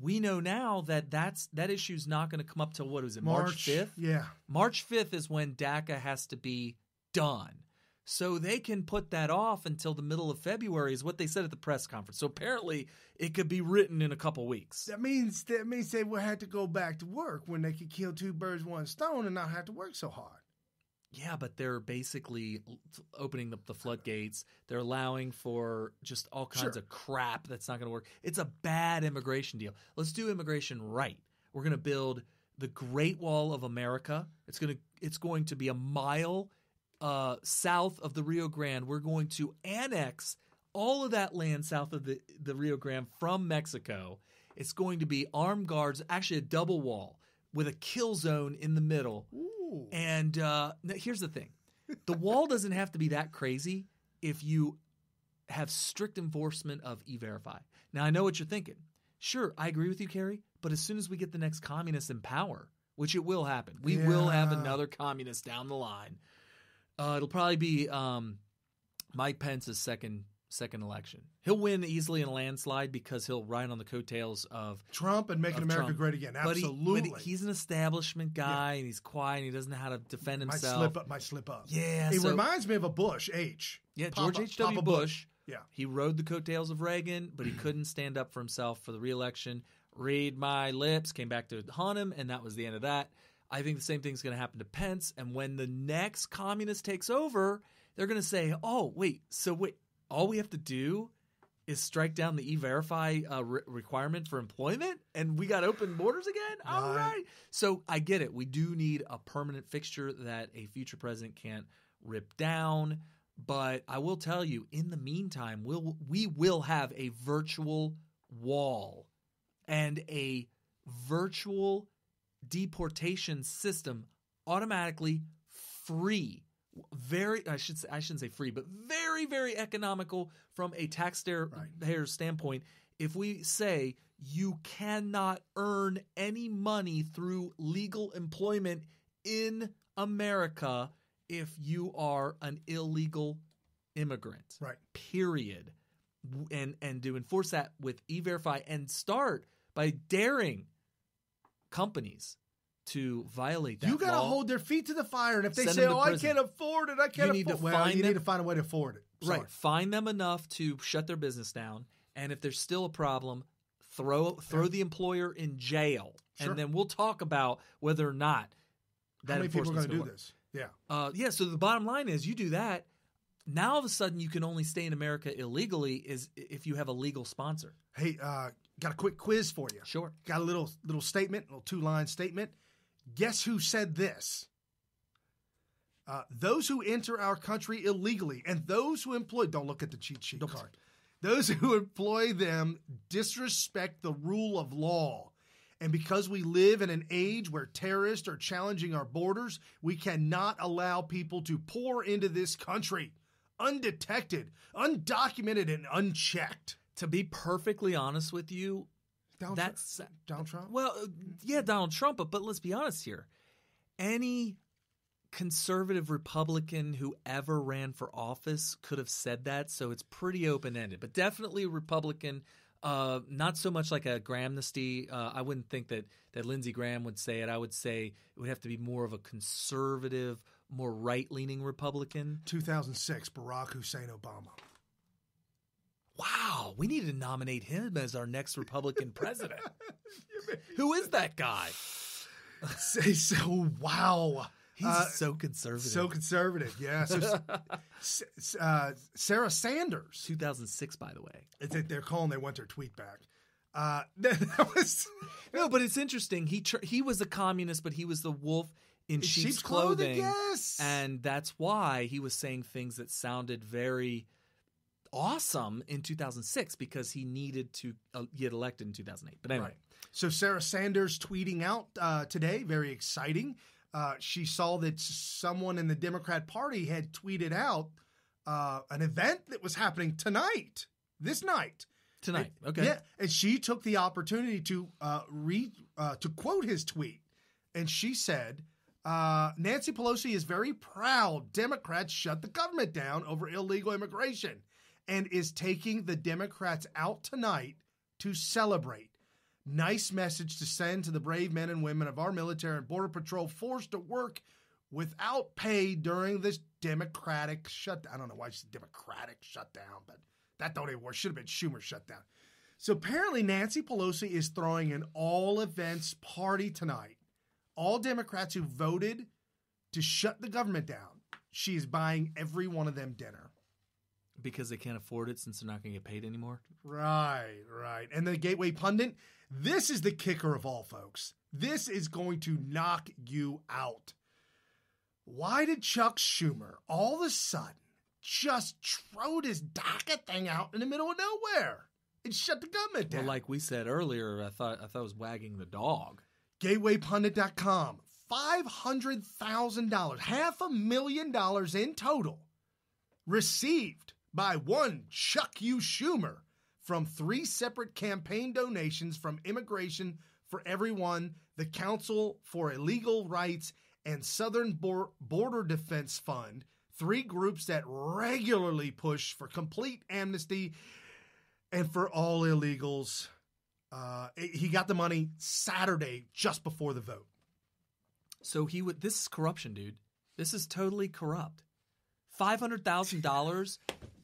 Speaker 4: we know now that that issue is not going to come up till March 5th?
Speaker 5: Yeah.
Speaker 4: March 5th is when DACA has to be done. So they can put that off until the middle of February is what they said at the press conference. So apparently it could be written in a couple weeks.
Speaker 5: That means they will have to go back to work when they could kill 2 birds, 1 stone and not have to work so hard.
Speaker 4: Yeah, but they're basically opening up the floodgates. They're allowing for just all kinds of crap that's not going to work. It's a bad immigration deal. Let's do immigration right. We're going to build the Great Wall of America. It's going to be a mile south of the Rio Grande. We're going to annex all of that land south of the Rio Grande from Mexico. It's going to be armed guards, actually a double wall with a kill zone in the middle.
Speaker 5: Ooh.
Speaker 4: And here's the thing. The wall doesn't have to be that crazy if you have strict enforcement of E-Verify. Now, I know what you're thinking. Sure, I agree with you, Kerry, but as soon as we get the next communist in power, which it will happen, we will have another communist down the line. It'll probably be Mike Pence's second election. He'll win easily in a landslide because he'll ride on the coattails of
Speaker 5: Trump and making America great again. Absolutely.
Speaker 4: But he's an establishment guy, and he's quiet, and he doesn't know how to defend himself.
Speaker 5: Might slip up.
Speaker 4: Yeah.
Speaker 5: He reminds me of a Bush,
Speaker 4: George H.W. Bush.
Speaker 5: Yeah.
Speaker 4: He rode the coattails of Reagan, but he couldn't stand up for himself for the re-election. Read my lips, came back to haunt him, and that was the end of that. I think the same thing's going to happen to Pence, and when the next communist takes over, they're going to say, all we have to do is strike down the E-Verify requirement for employment, and we got open borders again? All right. So I get it. We do need a permanent fixture that a future president can't rip down. But I will tell you, in the meantime, we will have a virtual wall and a virtual deportation system automatically free. I shouldn't say free, but very, very economical from a taxpayer standpoint. If we say you cannot earn any money through legal employment in America if you are an illegal immigrant.
Speaker 5: Right.
Speaker 4: Period. And to enforce that with E-Verify and start by daring companies to violate that
Speaker 5: You got to
Speaker 4: law.
Speaker 5: I their feet to the fire, and if they
Speaker 4: Send
Speaker 5: say,
Speaker 4: them to
Speaker 5: I
Speaker 4: prison.
Speaker 5: can't afford it, I can't
Speaker 4: You need
Speaker 5: afford
Speaker 4: to
Speaker 5: it.
Speaker 4: find
Speaker 5: You
Speaker 4: them-
Speaker 5: need to find a way to afford it. Sorry.
Speaker 4: Right. Find them enough to shut their business down. And if there's still a problem, throw the employer in jail.
Speaker 5: Sure.
Speaker 4: And then we'll talk about whether or not that
Speaker 5: How many people are
Speaker 4: enforcement's
Speaker 5: going to do
Speaker 4: gonna
Speaker 5: this? Yeah.
Speaker 4: So the bottom line is you do that. Now all of a sudden you can only stay in America illegally is if you have a legal sponsor.
Speaker 5: Hey, got a quick quiz for you.
Speaker 4: Sure. Got
Speaker 5: a little statement, a little 2-line statement. Guess who said this? Those who enter our country illegally and those who employ, don't look at the cheat sheet card. Those who employ them disrespect the rule of law. And because we live in an age where terrorists are challenging our borders, we cannot allow people to pour into this country undetected, undocumented, and unchecked.
Speaker 4: To be perfectly honest with you, that's
Speaker 5: Donald Trump?
Speaker 4: Well, yeah, Donald Trump, but let's be honest here. Any conservative Republican who ever ran for office could have said that, so it's pretty open-ended. But definitely a Republican, not so much like a Grahamnesty. I wouldn't think that Lindsey Graham would say it. I would say it would have to be more of a conservative, more right-leaning Republican.
Speaker 5: 2006, Barack Hussein Obama.
Speaker 4: Wow, we need to nominate him as our next Republican president. Who is that guy?
Speaker 5: Wow.
Speaker 4: He's so conservative.
Speaker 5: So conservative, yeah. So, Sarah Sanders.
Speaker 4: 2006, by the way.
Speaker 5: They're calling, they want their tweet back.
Speaker 4: No, but it's interesting. He was a communist, but he was the wolf in sheep's clothing.
Speaker 5: Yes.
Speaker 4: And that's why he was saying things that sounded very awesome in 2006 because he needed to get elected in 2008. But anyway.
Speaker 5: Right. So Sarah Sanders tweeting out today, very exciting. She saw that someone in the Democrat Party had tweeted out an event that was happening this night.
Speaker 4: Tonight, okay.
Speaker 5: Yeah, and she took the opportunity to to quote his tweet. And she said, Nancy Pelosi is very proud Democrats shut the government down over illegal immigration and is taking the Democrats out tonight to celebrate. Nice message to send to the brave men and women of our military and border patrol forced to work without pay during this Democratic shutdown. I don't know why she said Democratic shutdown, but that don't even work. Should have been Schumer shutdown. So apparently Nancy Pelosi is throwing an all-events party tonight. All Democrats who voted to shut the government down, she is buying every one of them dinner.
Speaker 4: Because they can't afford it since they're not going to get paid anymore?
Speaker 5: Right. And the Gateway Pundit, this is the kicker of all, folks. This is going to knock you out. Why did Chuck Schumer all of a sudden just throw this DACA thing out in the middle of nowhere and shut the government down?
Speaker 4: Well, like we said earlier, I thought it was wagging the dog.
Speaker 5: GatewayPundit.com, $500,000, $500,000 in total, received by one Chuck U. Schumer from 3 separate campaign donations from Immigration for Everyone, the Council for Illegal Rights, and Southern Border Defense Fund, 3 groups that regularly push for complete amnesty and for all illegals. He got the money Saturday just before the vote.
Speaker 4: So this is corruption, dude. This is totally corrupt. $500,000.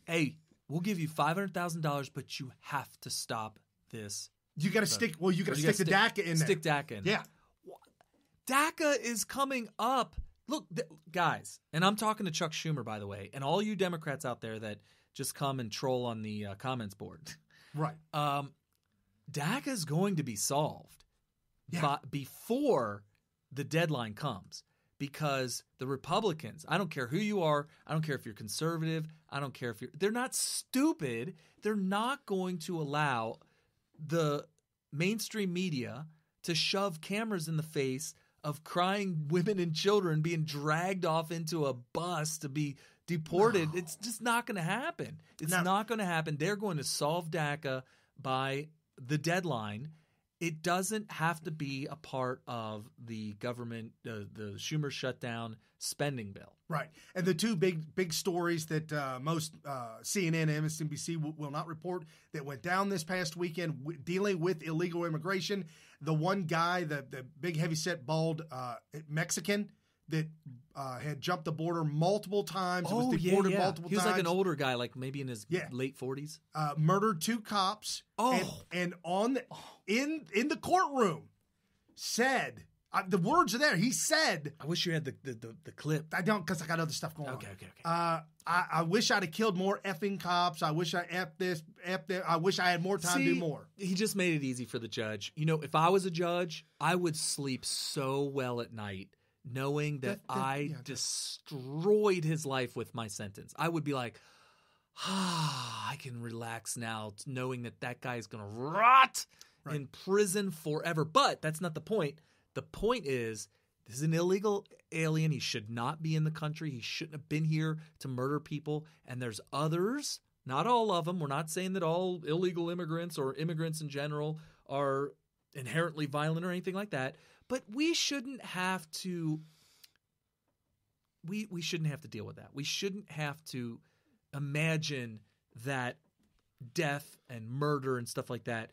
Speaker 4: Hey, we'll give you $500,000, but you have to stop this.
Speaker 5: You got to stick. Well, you got to stick the DACA in there.
Speaker 4: Stick DACA in.
Speaker 5: Yeah.
Speaker 4: DACA is coming up. Look, guys, and I'm talking to Chuck Schumer, by the way, and all you Democrats out there that just come and troll on the comments board.
Speaker 5: Right.
Speaker 4: DACA is going to be solved before the deadline comes, because the Republicans, I don't care who you are, I don't care if you're conservative, I don't care if they're not stupid. They're not going to allow the mainstream media to shove cameras in the face of crying women and children being dragged off into a bus to be deported. No. It's just not going to happen. It's not going to happen. They're going to solve DACA by the deadline. It doesn't have to be a part of the government, the Schumer shutdown spending bill.
Speaker 5: Right. And the 2 big stories that most CNN and MSNBC will not report that went down this past weekend dealing with illegal immigration. The one guy, the big heavyset bald Mexican that had jumped the border multiple times, was deported multiple times.
Speaker 4: He was like an older guy, like maybe in his late 40s.
Speaker 5: Murdered 2 cops. And in the courtroom said, the words are there. He said,
Speaker 4: I wish you had the clip.
Speaker 5: I don't, because I got other stuff going on.
Speaker 4: Okay.
Speaker 5: I wish I'd have killed more effing cops. I wish I effed this, effed that. I wish I had more time to do more.
Speaker 4: He just made it easy for the judge. You know, if I was a judge, I would sleep so well at night knowing that I destroyed his life with my sentence. I would be like, I can relax now knowing that guy is going to rot in prison forever. But that's not the point. The point is, this is an illegal alien. He should not be in the country. He shouldn't have been here to murder people. And there's others, not all of them. We're not saying that all illegal immigrants or immigrants in general are inherently violent or anything like that. But we shouldn't have to we shouldn't have to deal with that. We shouldn't have to imagine that death and murder and stuff like that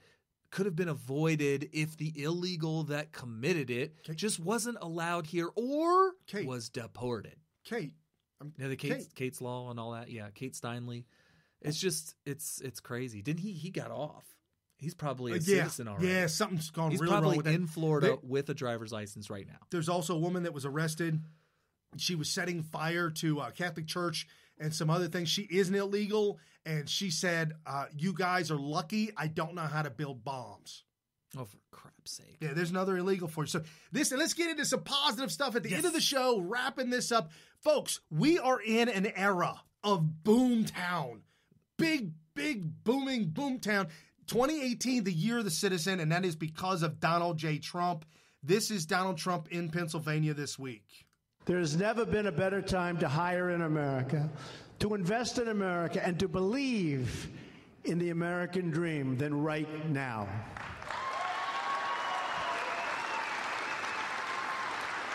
Speaker 4: could have been avoided if the illegal that committed it just wasn't allowed here or was deported.
Speaker 5: Kate.
Speaker 4: Kate's Law and all that. Yeah, Kate Steinle. It's just, it's crazy. Didn't he got off. He's probably a citizen already.
Speaker 5: Yeah, something's gone really
Speaker 4: wrong with
Speaker 5: that.
Speaker 4: He's probably in Florida with a driver's license right now.
Speaker 5: There's also a woman that was arrested. She was setting fire to a Catholic church and some other things. She isn't illegal, and she said, you guys are lucky I don't know how to build bombs.
Speaker 4: Oh, for crap's sake.
Speaker 5: Yeah, there's another illegal for you. So let's get into some positive stuff at the end of the show, wrapping this up. Folks, we are in an era of boomtown. Big, booming boomtown. 2018, the year of the citizen, and that is because of Donald J. Trump. This is Donald Trump in Pennsylvania this week.
Speaker 2: There's never been a better time to hire in America, to invest in America, and to believe in the American dream than right now.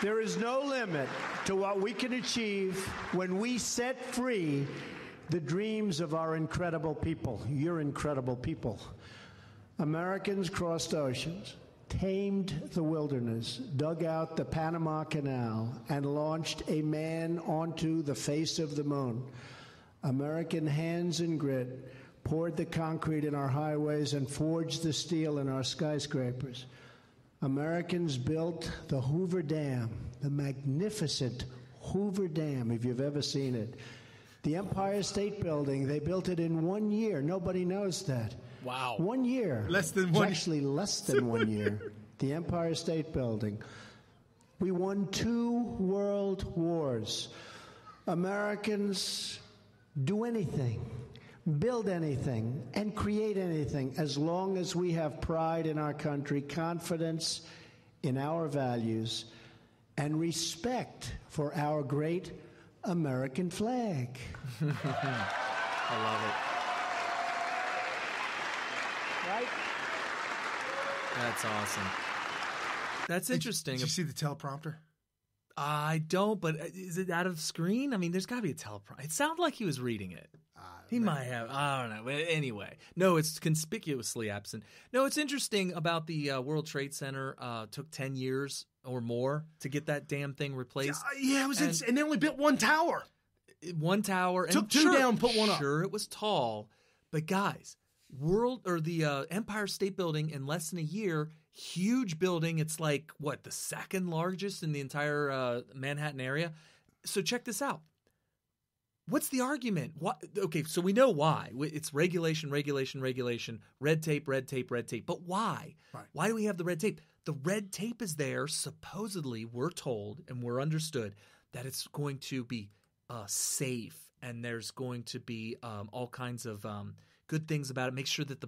Speaker 2: There is no limit to what we can achieve when we set free the dreams of our incredible people, your incredible people. Americans crossed oceans, tamed the wilderness, dug out the Panama Canal, and launched a man onto the face of the moon. American hands and grit poured the concrete in our highways and forged the steel in our skyscrapers. Americans built the Hoover Dam, the magnificent Hoover Dam, if you've ever seen it. The Empire State Building, they built it in 1 year. Nobody knows that.
Speaker 4: Wow.
Speaker 2: 1 year.
Speaker 5: Less than 1 year.
Speaker 2: Actually, less than 1 year. The Empire State Building. We won 2 world wars. Americans do anything, build anything, and create anything as long as we have pride in our country, confidence in our values, and respect for our great American flag.
Speaker 4: I love it.
Speaker 2: Right?
Speaker 4: That's awesome. That's interesting.
Speaker 5: Did you see the teleprompter?
Speaker 4: I don't, but is it out of screen? I mean, there's got to be a teleprompter. It sounded like he was reading it. He might have. I don't know. But anyway, no, it's conspicuously absent. No, it's interesting about the World Trade Center. Took 10 years or more to get that damn thing replaced.
Speaker 5: Yeah, it was, and they only built one tower.
Speaker 4: One tower.
Speaker 5: Took two down, put one up.
Speaker 4: Sure, it was tall, but guys, the Empire State Building in less than a year, huge building. It's like what, the second largest in the entire Manhattan area. So check this out. What's the argument? Okay, so we know why. It's regulation, red tape. But why?
Speaker 5: Right.
Speaker 4: Why do we have the red tape? The red tape is there, supposedly, we're told, and we're understood, that it's going to be safe, and there's going to be all kinds of good things about it. Make sure that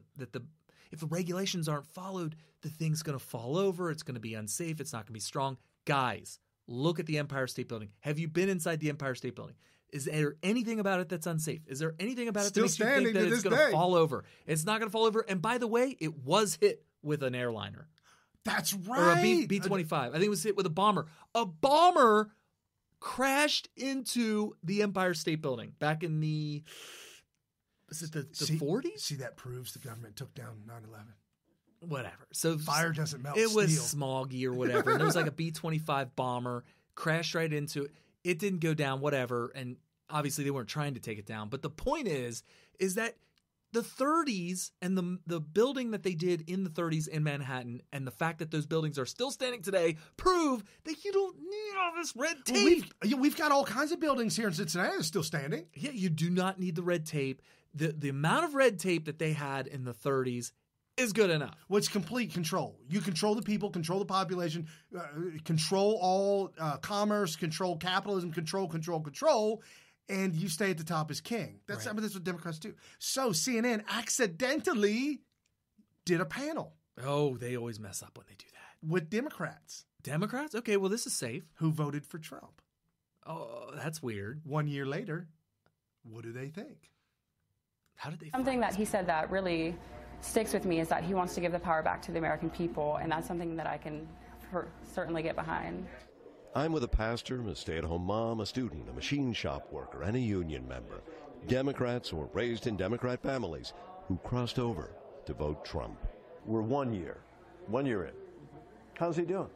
Speaker 4: if the regulations aren't followed, the thing's going to fall over. It's going to be unsafe. It's not going to be strong. Guys, look at the Empire State Building. Have you been inside the Empire State Building? Is there anything about it that's unsafe? Is there anything about it that makes you think that it's going to fall over? It's not going to fall over. And by the way, it was hit with an airliner.
Speaker 5: That's right.
Speaker 4: Or a B-25. I think it was hit with a bomber. A bomber crashed into the Empire State Building back in the 40s?
Speaker 5: See, that proves the government took down 9/11.
Speaker 4: Whatever. So
Speaker 5: fire doesn't melt
Speaker 4: It was
Speaker 5: steel.
Speaker 4: smoggy or whatever. And there was like a B-25 bomber crashed right into it. It didn't go down, whatever. And obviously they weren't trying to take it down. But the point is that the 30s and the building that they did in the 30s in Manhattan and the fact that those buildings are still standing today prove that you don't need all this red tape.
Speaker 5: We've got all kinds of buildings here in Cincinnati that's still standing.
Speaker 4: Yeah, you do not need the red tape. The amount of red tape that they had in the 30s is good enough.
Speaker 5: Well, it's complete control. You control the people, control the population, control all commerce, control capitalism, control, and you stay at the top as king. That's what Democrats do. So CNN accidentally did a panel.
Speaker 4: Oh, they always mess up when they do that.
Speaker 5: With Democrats.
Speaker 4: Democrats? Okay, well, this is safe.
Speaker 5: Who voted for Trump.
Speaker 4: Oh, that's weird.
Speaker 5: 1 year later, what do they think?
Speaker 4: How did they
Speaker 3: Something that he said that really sticks with me is that he wants to give the power back to the American people, and that's something that I can certainly get behind.
Speaker 6: I'm with a pastor, a stay-at-home mom, a student, a machine shop worker, and a union member. Democrats or raised in Democrat families who crossed over to vote Trump.
Speaker 23: We're 1 year in. How's he doing?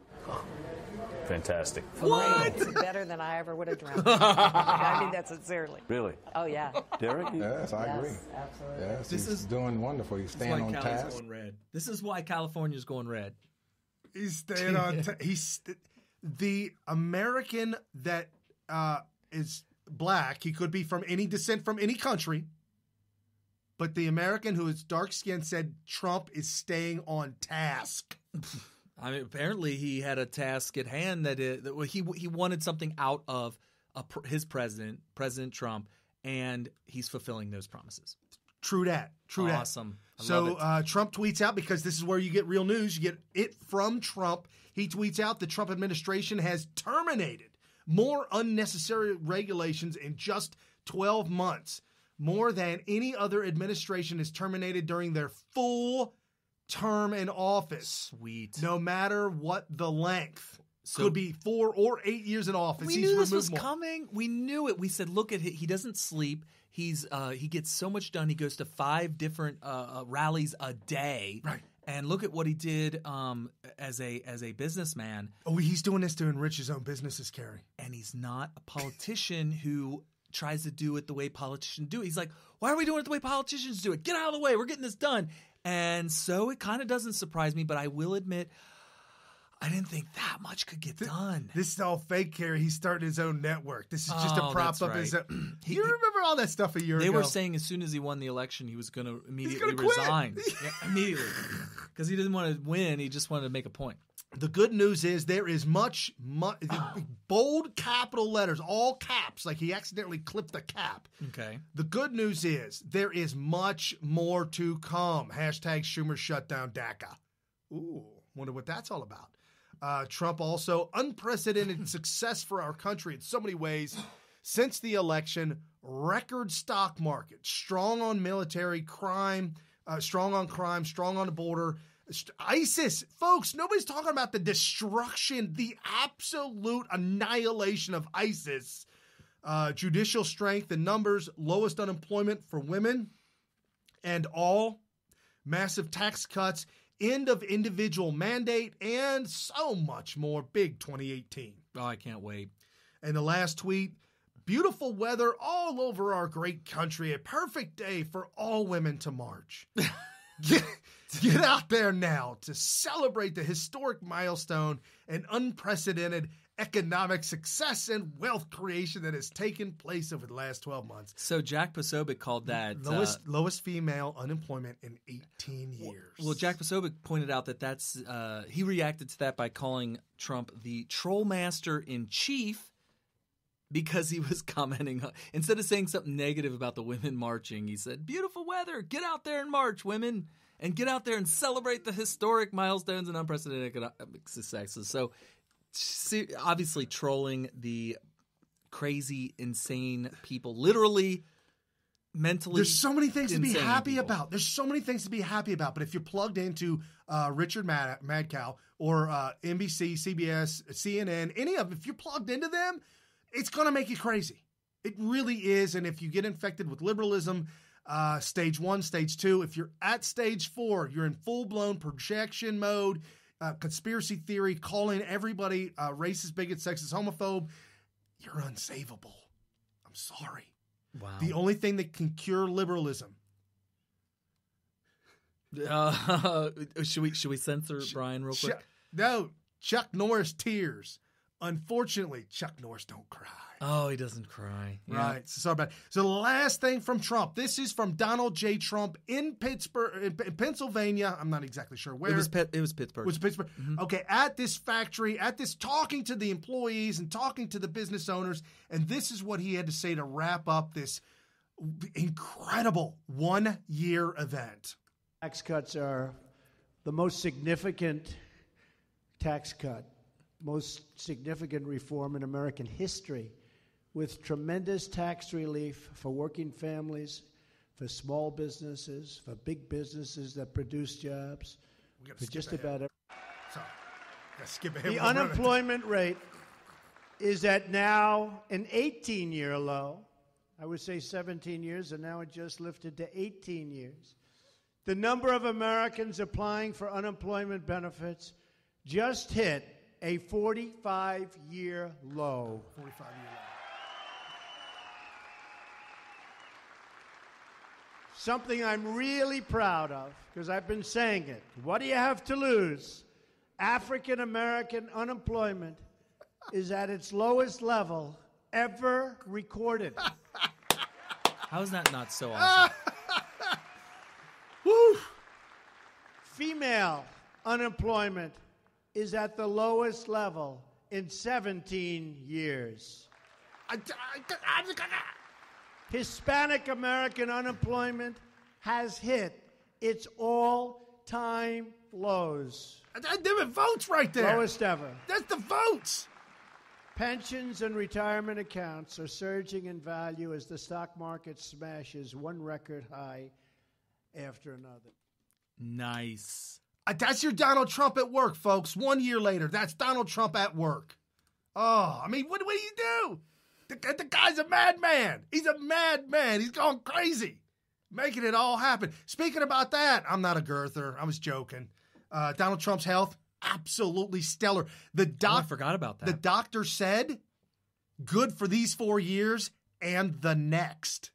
Speaker 23: Fantastic.
Speaker 4: What?
Speaker 24: Better than I ever would have dreamt. I mean that sincerely.
Speaker 23: Really?
Speaker 24: Oh, yeah.
Speaker 23: Derek?
Speaker 25: Yes, I agree.
Speaker 24: Absolutely.
Speaker 25: Yes, he's doing wonderful. He's staying on task.
Speaker 4: Going red. This is why California's going red.
Speaker 5: He's staying on the American that is black, he could be from any descent from any country, but the American who is dark-skinned said Trump is staying on task.
Speaker 4: I mean, apparently he had a task at hand that he wanted something out of his President Trump, and he's fulfilling those promises.
Speaker 5: True that.
Speaker 4: Awesome.
Speaker 5: So Trump tweets out, because this is where you get real news. You get it from Trump. He tweets out the Trump administration has terminated more unnecessary regulations in just 12 months, more than any other administration has terminated during their full term in office.
Speaker 4: Sweet.
Speaker 5: No matter what the length. Could be 4 or 8 years in office.
Speaker 4: We knew this was coming. We knew it. We said, look at he doesn't sleep. He gets so much done. He goes to 5 different rallies a day.
Speaker 5: Right.
Speaker 4: And look at what he did as a businessman.
Speaker 5: Oh, he's doing this to enrich his own businesses, Kerry.
Speaker 4: And he's not a politician who tries to do it the way politicians do it. He's like, why are we doing it the way politicians do it? Get out of the way. We're getting this done. And so it kind of doesn't surprise me, but I will admit, I didn't think that much could get done.
Speaker 5: This is all fake, Kerry. He's starting his own network. This is just a prop up.
Speaker 4: Right.
Speaker 5: You remember all that stuff a year ago?
Speaker 4: They were saying as soon as he won the election, he was going to immediately resign. Yeah, immediately. Because he didn't want to win. He just wanted to make a point.
Speaker 5: The good news is there is much bold capital letters, all caps, like he accidentally clipped the cap.
Speaker 4: Okay.
Speaker 5: The good news is there is much more to come. Hashtag Schumer shut down DACA. Ooh, wonder what that's all about. Trump also unprecedented success for our country in so many ways. Since the election, record stock market, strong on military crime, strong on crime, strong on the border. ISIS, folks, nobody's talking about the destruction, the absolute annihilation of ISIS. Judicial strength and numbers, lowest unemployment for women, and all massive tax cuts, end of individual mandate, and so much more. Big 2018.
Speaker 4: Oh, I can't wait.
Speaker 5: And the last tweet, beautiful weather all over our great country. A perfect day for all women to march. Get out there now to celebrate the historic milestone and unprecedented economic success and wealth creation that has taken place over the last 12 months.
Speaker 4: So Jack Posobiec called that
Speaker 5: lowest female unemployment in 18 years.
Speaker 4: Well, Jack Posobiec pointed out that that's he reacted to that by calling Trump the troll master in chief, because he was commenting, instead of saying something negative about the women marching, he said, beautiful weather, get out there and march, women, and get out there and celebrate the historic milestones and unprecedented economic successes. So obviously trolling the crazy, insane people, literally, mentally.
Speaker 5: There's so many things to be happy
Speaker 4: people.
Speaker 5: about. There's so many things to be happy about. But if you're plugged into Richard Madcow or NBC, CBS, CNN, any of them, if you're plugged into them, it's going to make you crazy. It really is. And if you get infected with liberalism, stage 1, stage 2, if you're at stage 4, you're in full-blown projection mode, conspiracy theory, calling everybody racist, bigot, sexist, homophobe, you're unsavable. I'm sorry.
Speaker 4: Wow.
Speaker 5: The only thing that can cure liberalism.
Speaker 4: Should we censor Brian real quick?
Speaker 5: No, Chuck Norris tears. Unfortunately, Chuck Norris don't cry.
Speaker 4: Oh, he doesn't cry. Yeah.
Speaker 5: Right. So sorry about that. So the last thing from Trump. This is from Donald J. Trump in Pittsburgh, in Pennsylvania. I'm not exactly sure where.
Speaker 4: It was Pittsburgh.
Speaker 5: It was Pittsburgh. Mm-hmm. Okay, at this factory, talking to the employees and talking to the business owners. And this is what he had to say to wrap up this incredible 1-year event.
Speaker 2: Tax cuts are the most significant tax cut, most significant reform in American history, with tremendous tax relief for working families, for small businesses, for big businesses that produce jobs, for just about everyone.
Speaker 5: Sorry. Skip ahead.
Speaker 2: The unemployment rate is at now an 18-year low. I would say 17 years, and now it just lifted to 18 years. The number of Americans applying for unemployment benefits just hit a 45-year low.
Speaker 5: 45-year low.
Speaker 2: Something I'm really proud of, because I've been saying it. What do you have to lose? African American unemployment is at its lowest level ever recorded.
Speaker 4: How is that not so awesome?
Speaker 2: Woo! Female unemployment is at the lowest level in 17 years. Hispanic American unemployment has hit its all-time lows.
Speaker 5: There are votes right there.
Speaker 2: Lowest ever.
Speaker 5: That's the votes.
Speaker 2: Pensions and retirement accounts are surging in value as the stock market smashes one record high after another.
Speaker 4: Nice.
Speaker 5: That's your Donald Trump at work, folks. 1 year later, that's Donald Trump at work. Oh, I mean, what do you do? The guy's a madman. He's a madman. He's going crazy, making it all happen. Speaking about that, I'm not a girther. I was joking. Donald Trump's health, absolutely stellar.
Speaker 4: I forgot about that.
Speaker 5: The doctor said, good for these 4 years and the next.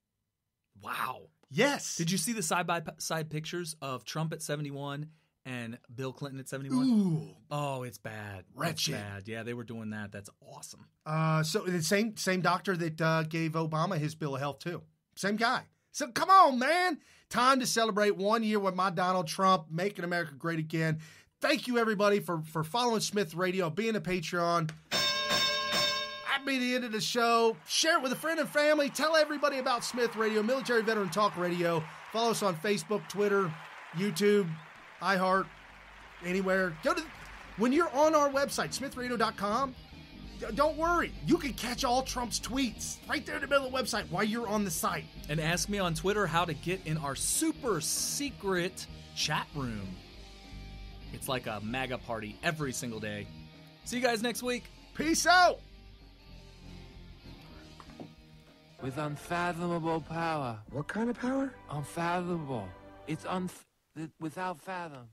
Speaker 4: Wow.
Speaker 5: Yes.
Speaker 4: Did you see the side-by-side pictures of Trump at 71 and Bill Clinton at 71?
Speaker 5: Ooh.
Speaker 4: Oh, it's bad.
Speaker 5: Wretched.
Speaker 4: It's bad. Yeah, they were doing that. That's awesome.
Speaker 5: So the same doctor that gave Obama his bill of health too. Same guy. So come on, man. Time to celebrate 1 year with my Donald Trump, making America great again. Thank you, everybody, for following Smith Radio, being a Patreon. That'd be the end of the show. Share it with a friend and family. Tell everybody about Smith Radio, Military Veteran Talk Radio. Follow us on Facebook, Twitter, YouTube, iHeart, anywhere. When you're on our website, smithradio.com, don't worry. You can catch all Trump's tweets right there in the middle of the website while you're on the site.
Speaker 4: And ask me on Twitter how to get in our super secret chat room. It's like a MAGA party every single day. See you guys next week.
Speaker 5: Peace out.
Speaker 7: With unfathomable power.
Speaker 8: What kind of power?
Speaker 7: Unfathomable. It's without fathom.